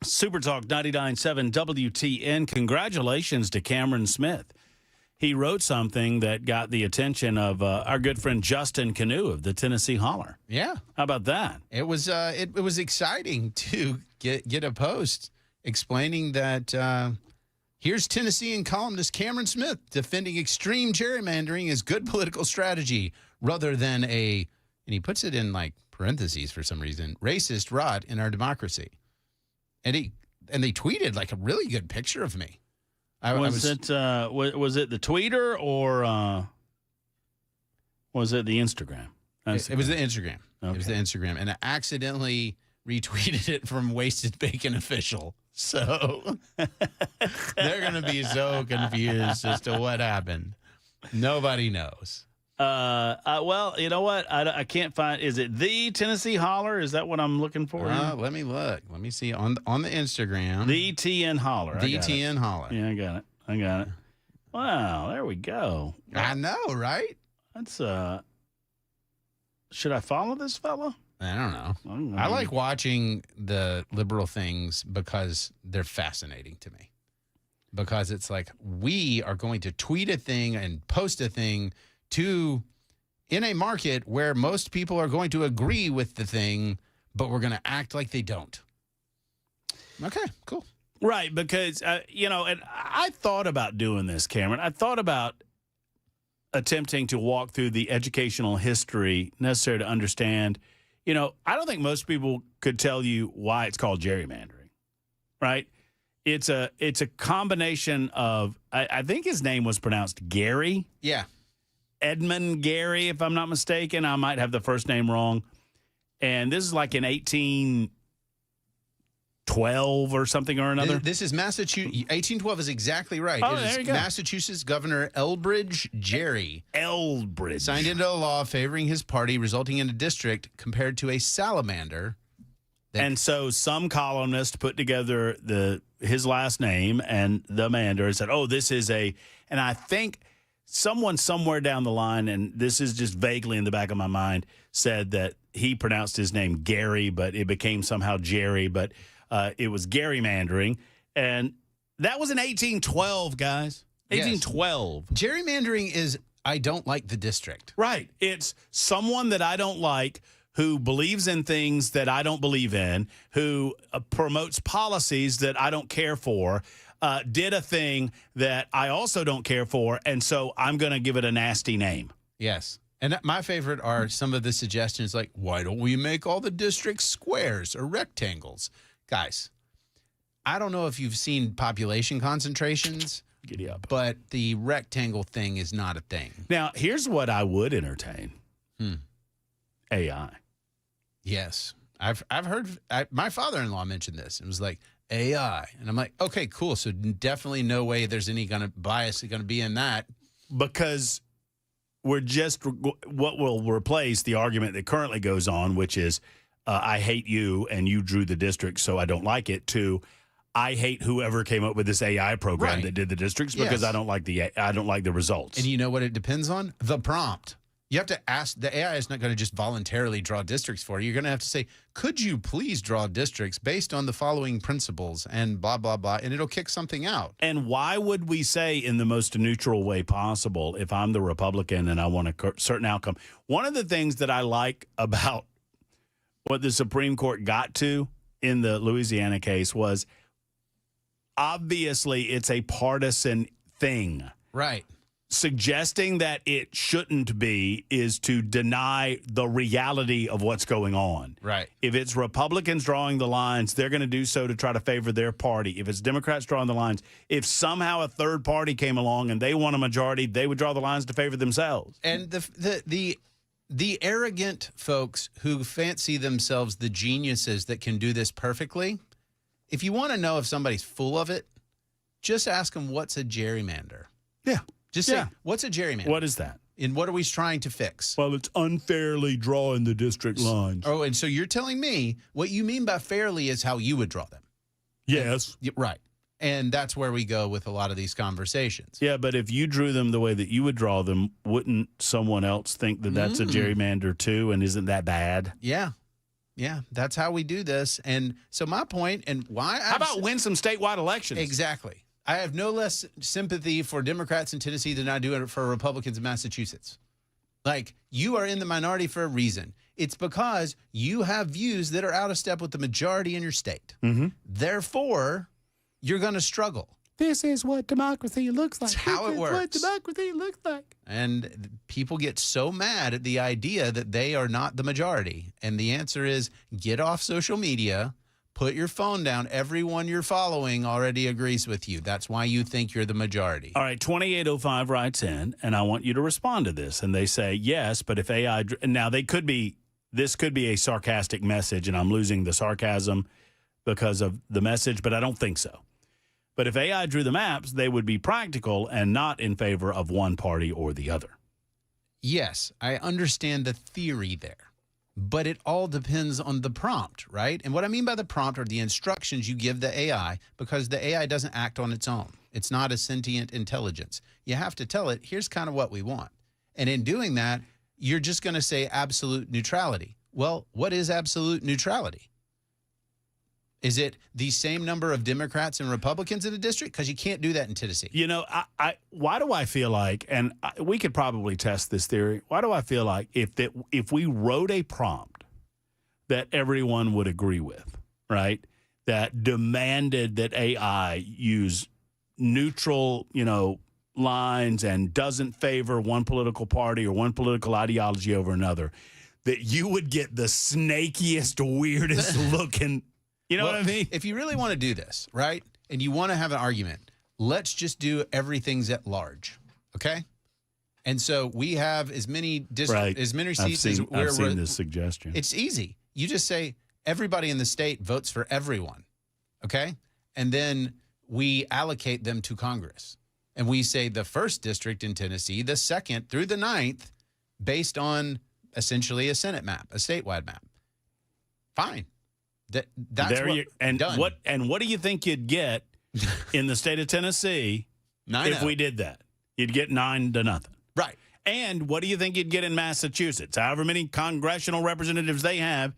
Super Talk 99.7 WTN. Congratulations to Cameron Smith. He wrote something that got the attention of our good friend Justin Canoe of the Tennessee Holler. Yeah. How about that? It was it was exciting to get a post explaining that here's Tennessean columnist Cameron Smith defending extreme gerrymandering as good political strategy rather than and he puts it in like parentheses for some reason, racist rot in our democracy. And they tweeted like a really good picture of me. Was it the tweeter or was it the Instagram? It was the Instagram. Okay. It was the Instagram. And I accidentally retweeted it from Wasted Bacon Official. So they're going to be so confused as to what happened. Nobody knows. Well, you know what? I can't find. Is it the Tennessee Holler? Is that what I'm looking for? Let me look. Let me see on the Instagram. The TN Holler. The TN Holler. Yeah, I got it. Wow, there we go. I know, right? That's should I follow this fella? I don't know. I like watching the liberal things because they're fascinating to me. Because it's like we are going to tweet a thing and post a thing in a market where most people are going to agree with the thing, but we're going to act like they don't. Okay, cool. Right, because, and I thought about doing this, Cameron. I thought about attempting to walk through the educational history necessary to understand, I don't think most people could tell you why it's called gerrymandering, right? It's a combination of, I think his name was pronounced Gary. Yeah. Edmund Gary, if I'm not mistaken. I might have the first name wrong. And this is like in 1812 or something or another. This is Massachusetts. 1812 is exactly right. Oh, it is there you go. Massachusetts Governor Elbridge Gerry. Elbridge. Signed into a law favoring his party, resulting in a district compared to a salamander. And so some columnist put together his last name and the mander and said, this is and I think someone somewhere down the line, and this is just vaguely in the back of my mind, said that he pronounced his name Gary, but it became somehow Jerry, but it was gerrymandering. And that was in 1812, guys. 1812. Yes. Gerrymandering is, I don't like the district. Right. It's someone that I don't like who believes in things that I don't believe in, who promotes policies that I don't care for, did a thing that I also don't care for, and so I'm going to give it a nasty name. Yes. And my favorite are some of the suggestions like, why don't we make all the districts squares or rectangles? Guys, I don't know if you've seen population concentrations, giddy up, but the rectangle thing is not a thing. Now, here's what I would entertain. AI. Yes. I've heard, my father-in-law mentioned this and was like, AI. And I'm like, okay, cool. So definitely no way there's any kind of bias going to be in that. Because we're just what will replace the argument that currently goes on, which is I hate you and you drew the district, so I don't like it, to I hate whoever came up with this AI program that did the districts because I don't like the results. And you know what it depends on? The prompt. You have to ask, the AI is not going to just voluntarily draw districts for you. You're going to have to say, could you please draw districts based on the following principles and blah, blah, blah, and it'll kick something out. And why would we say in the most neutral way possible if I'm the Republican and I want a certain outcome? One of the things that I like about what the Supreme Court got to in the Louisiana case was obviously it's a partisan thing. Right. Suggesting that it shouldn't be is to deny the reality of what's going on. Right. If it's Republicans drawing the lines, they're going to do so to try to favor their party. If it's Democrats drawing the lines, if somehow a third party came along and they won a majority, they would draw the lines to favor themselves. And the arrogant folks who fancy themselves the geniuses that can do this perfectly, if you want to know if somebody's full of it, just ask them what's a gerrymander. Yeah. Just say, what's a gerrymander? What is that? And what are we trying to fix? Well, it's unfairly drawing the district lines. Oh, and so you're telling me what you mean by fairly is how you would draw them. Yes. Right. And that's where we go with a lot of these conversations. Yeah, but if you drew them the way that you would draw them, wouldn't someone else think that that's a gerrymander too? And isn't that bad? Yeah. Yeah, that's how we do this. And so my point, and why... How about win some statewide elections? Exactly. I have no less sympathy for Democrats in Tennessee than I do for Republicans in Massachusetts. Like, you are in the minority for a reason. It's because you have views that are out of step with the majority in your state. Therefore, you're going to struggle. This is what democracy looks like. That's how it works. What democracy looks like. And people get so mad at the idea that they are not the majority. And the answer is get off social media, put your phone down. Everyone you're following already agrees with you. That's why you think you're the majority. All right, 2805 writes in, and I want you to respond to this. And they say, yes, but if AI... Now, this could be a sarcastic message, and I'm losing the sarcasm because of the message, but I don't think so. But if AI drew the maps, they would be practical and not in favor of one party or the other. Yes, I understand the theory there, but it all depends on the prompt, right? And what I mean by the prompt are the instructions you give the AI, because the AI doesn't act on its own. It's not a sentient intelligence. You have to tell it, here's kind of what we want. And in doing that, you're just going to say absolute neutrality. Well, what is absolute neutrality? Is it the same number of Democrats and Republicans in a district? Because you can't do that in Tennessee. You know, why do I feel like, and we could probably test this theory, why do I feel like if we wrote a prompt that everyone would agree with, right, that demanded that AI use neutral, lines and doesn't favor one political party or one political ideology over another, that you would get the snakiest, weirdest looking... You know what I mean? If you really want to do this, right, and you want to have an argument, let's just do everything's at large, okay? And so we have as many as many seats as I've seen this suggestion. It's easy. You just say everybody in the state votes for everyone, okay? And then we allocate them to Congress. And we say the 1st district in Tennessee, the 2nd through the 9th, based on essentially a Senate map, a statewide map. Fine. That's done. What do you think you'd get in the state of Tennessee if we did that? You'd get 9-0. Right. And what do you think you'd get in Massachusetts? However many congressional representatives they have,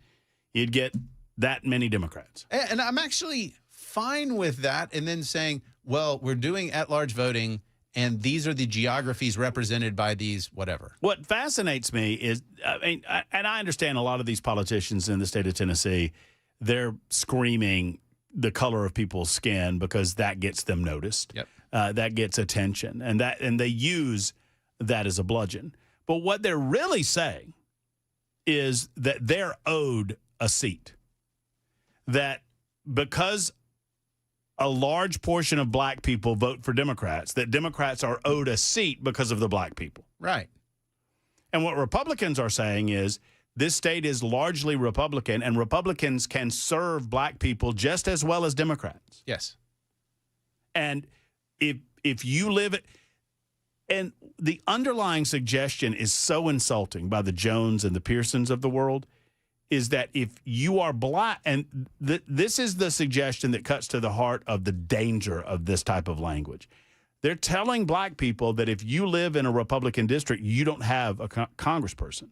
you'd get that many Democrats. And I'm actually fine with that. And then saying, well, we're doing at-large voting, and these are the geographies represented by these whatever. What fascinates me is, and I understand a lot of these politicians in the state of Tennessee, they're screaming the color of people's skin because that gets them noticed. Yep. That gets attention, and they use that as a bludgeon. But what they're really saying is that they're owed a seat. That because a large portion of black people vote for Democrats, that Democrats are owed a seat because of the black people. Right. And what Republicans are saying is, this state is largely Republican, and Republicans can serve black people just as well as Democrats. Yes. And if you live it, and the underlying suggestion is so insulting by the Jones and the Pearsons of the world, is that if you are black, and this is the suggestion that cuts to the heart of the danger of this type of language. They're telling black people that if you live in a Republican district, you don't have a congressperson.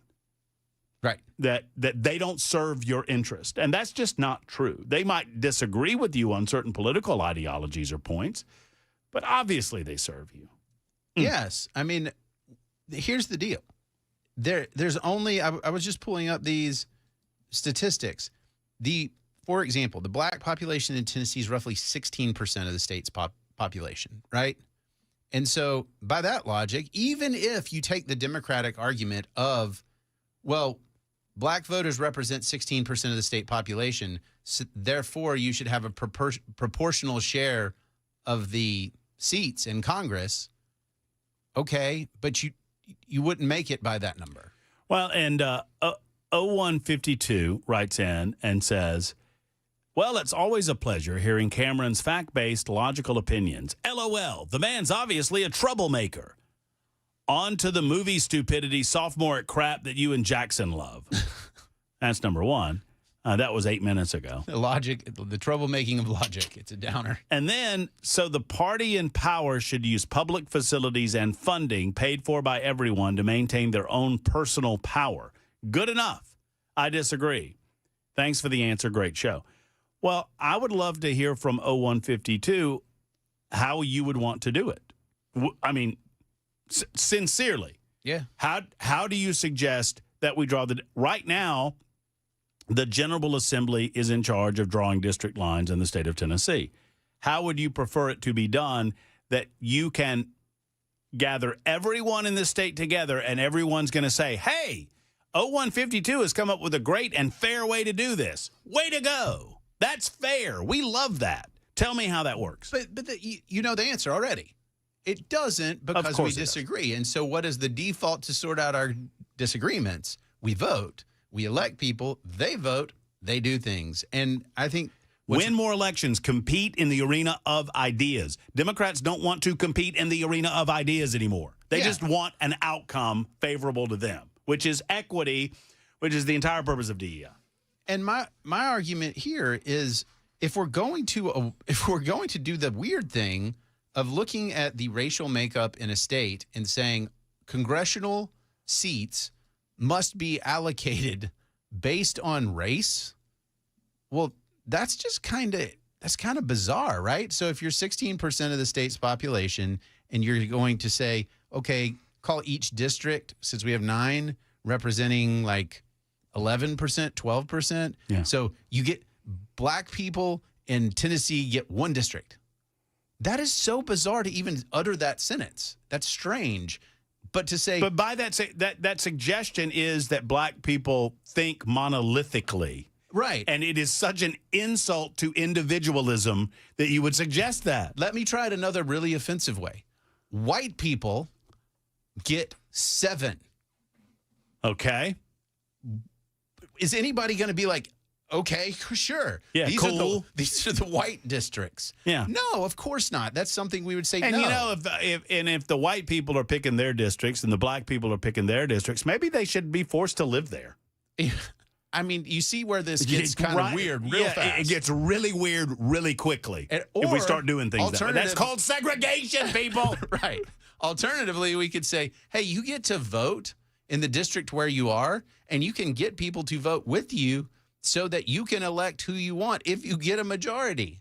Right. That they don't serve your interest. And that's just not true. They might disagree with you on certain political ideologies or points, but obviously they serve you. Yes. I mean, here's the deal. There's only, I was just pulling up these statistics. For example, the black population in Tennessee is roughly 16% of the state's population, right? And so by that logic, even if you take the Democratic argument of, well, black voters represent 16% of the state population, so therefore you should have a proportional share of the seats in Congress. Okay, but you wouldn't make it by that number. Well, and 0152 writes in and says, well, it's always a pleasure hearing Cameron's fact-based, logical opinions. LOL, the man's obviously a troublemaker. On to the movie stupidity, sophomoric crap that you and Jackson love. That's number one. That was 8 minutes ago. The troublemaking of logic. It's a downer. And then, so the party in power should use public facilities and funding paid for by everyone to maintain their own personal power. Good enough. I disagree. Thanks for the answer. Great show. Well, I would love to hear from 0152 how you would want to do it. I mean, sincerely. Yeah. How do you suggest that we draw right now, the General Assembly is in charge of drawing district lines in the state of Tennessee. How would you prefer it to be done that you can gather everyone in the state together and everyone's going to say, hey, 0152 has come up with a great and fair way to do this. Way to go. That's fair. We love that. Tell me how that works. But you know the answer already. It doesn't because we disagree. And so what is the default to sort out our disagreements? We vote. We elect people. They vote. They do things. And I think win more elections, compete in the arena of ideas. Democrats don't want to compete in the arena of ideas anymore. They just want an outcome favorable to them, which is equity, which is the entire purpose of DEI. And my argument here is if we're going to do the weird thing of looking at the racial makeup in a state and saying congressional seats must be allocated based on race, well, that's kind of bizarre, right? So if you're 16% of the state's population and you're going to say, okay, call each district, since we have 9, representing like 11%, 12%. Yeah. So you get black people in Tennessee get 1 district. That is so bizarre to even utter that sentence. That's strange. But to say, but by that suggestion is that black people think monolithically. Right. And it is such an insult to individualism that you would suggest that. Let me try it another really offensive way. White people get 7. Okay. Is anybody going to be like, okay, sure. Yeah, cool. These are the white districts. Yeah. No, of course not. That's something we would say and no. You know, if the white people are picking their districts and the black people are picking their districts, maybe they should be forced to live there. I mean, you see where this gets kind of weird real fast. It gets really weird really quickly if we start doing things that way. That's called segregation, people. Right. Alternatively, we could say, hey, you get to vote in the district where you are, and you can get people to vote with you so that you can elect who you want if you get a majority.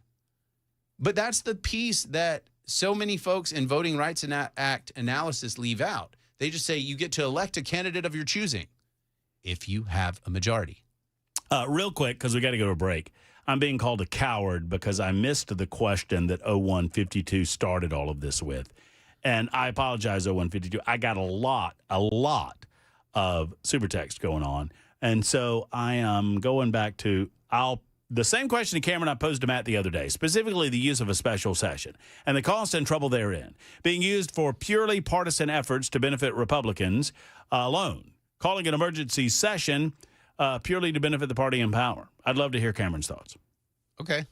But that's the piece that so many folks in Voting Rights Act analysis leave out. They just say you get to elect a candidate of your choosing if you have a majority. Real quick, because we got to go to a break. I'm being called a coward because I missed the question that 0152 started all of this with. And I apologize, 0152. I got a lot of super text going on. And so I am going back to the same question to Cameron I posed to Matt the other day, specifically the use of a special session and the cost and trouble therein, being used for purely partisan efforts to benefit Republicans alone, calling an emergency session purely to benefit the party in power. I'd love to hear Cameron's thoughts. Okay.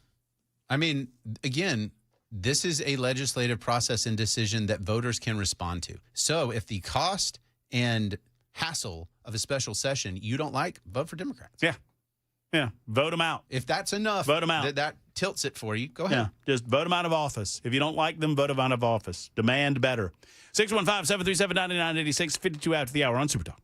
I mean, again, this is a legislative process and decision that voters can respond to. So if the cost and hassle of a special session you don't like, vote for Democrats. Yeah. Vote them out. If that's enough, vote them out. That tilts it for you. Go ahead. Yeah. Just vote them out of office. If you don't like them, vote them out of office. Demand better. 615-737-9986, 52 after the hour on Super Talk.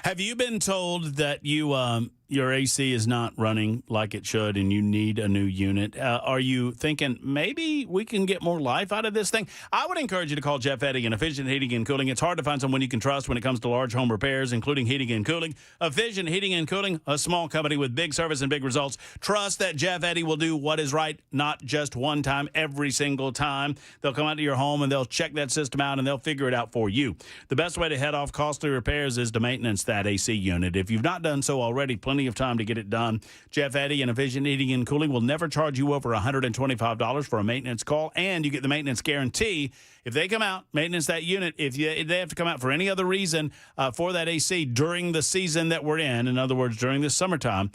Have you been told that your AC is not running like it should and you need a new unit? Are you thinking maybe we can get more life out of this thing? I would encourage you to call Jeff Eddy and Efficient Heating and Cooling. It's hard to find someone you can trust when it comes to large home repairs, including heating and cooling. Efficient Heating and Cooling, a small company with big service and big results. Trust that Jeff Eddy will do what is right, not just one time, every single time. They'll come out to your home and they'll check that system out and they'll figure it out for you. The best way to head off costly repairs is to maintenance that AC unit. If you've not done so already, plenty of time to get it done. Jeff Eddy and Efficient Heating and Cooling will never charge you over $125 for a maintenance call, and you get the maintenance guarantee. If they come out, maintenance that unit, if they have to come out for any other reason for that AC during the season that we're in other words, during the summertime,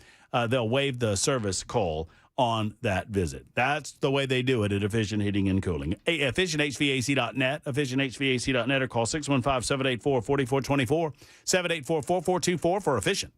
they'll waive the service call on that visit. That's the way they do it at Efficient Heating and Cooling. EfficientHVAC.net, EfficientHVAC.net, or call 615-784-4424, 784-4424 for Efficient.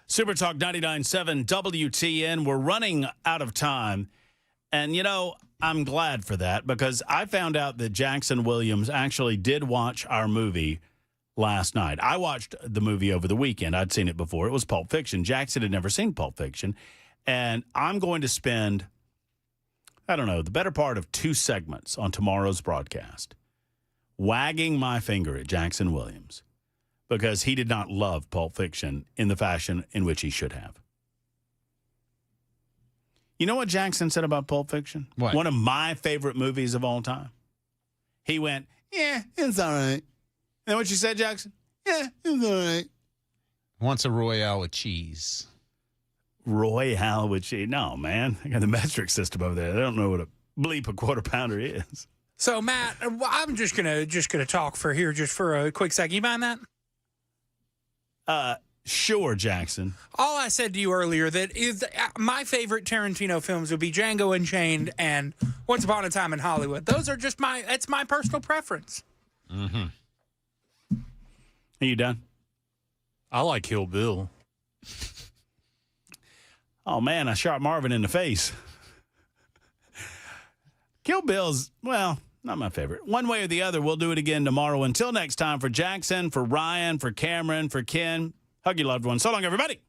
Super Talk 99.7 WTN. We're running out of time. And, I'm glad for that because I found out that Jackson Williams actually did watch our movie last night. I watched the movie over the weekend. I'd seen it before. It was Pulp Fiction. Jackson had never seen Pulp Fiction. And I'm going to spend, the better part of 2 segments on tomorrow's broadcast wagging my finger at Jackson Williams because he did not love Pulp Fiction in the fashion in which he should have. You know what Jackson said about Pulp Fiction? What? One of my favorite movies of all time. He went, yeah, it's all right. And what you said, Jackson? Yeah, it's all right. Wants a Royale with cheese. Royale with cheese. No, man. I got the metric system over there. They don't know what a bleep a quarter pounder is. So, Matt, I'm just gonna talk for a quick second. You mind that? Sure, Jackson. All I said to you earlier that is my favorite Tarantino films would be Django Unchained and Once Upon a Time in Hollywood. Those are just that's my personal preference. Mm-hmm. Are you done? I like Kill Bill. Oh, man, I shot Marvin in the face. Kill Bill's, well, not my favorite. One way or the other, we'll do it again tomorrow. Until next time, for Jackson, for Ryan, for Cameron, for Ken, hug your loved ones. So long, everybody.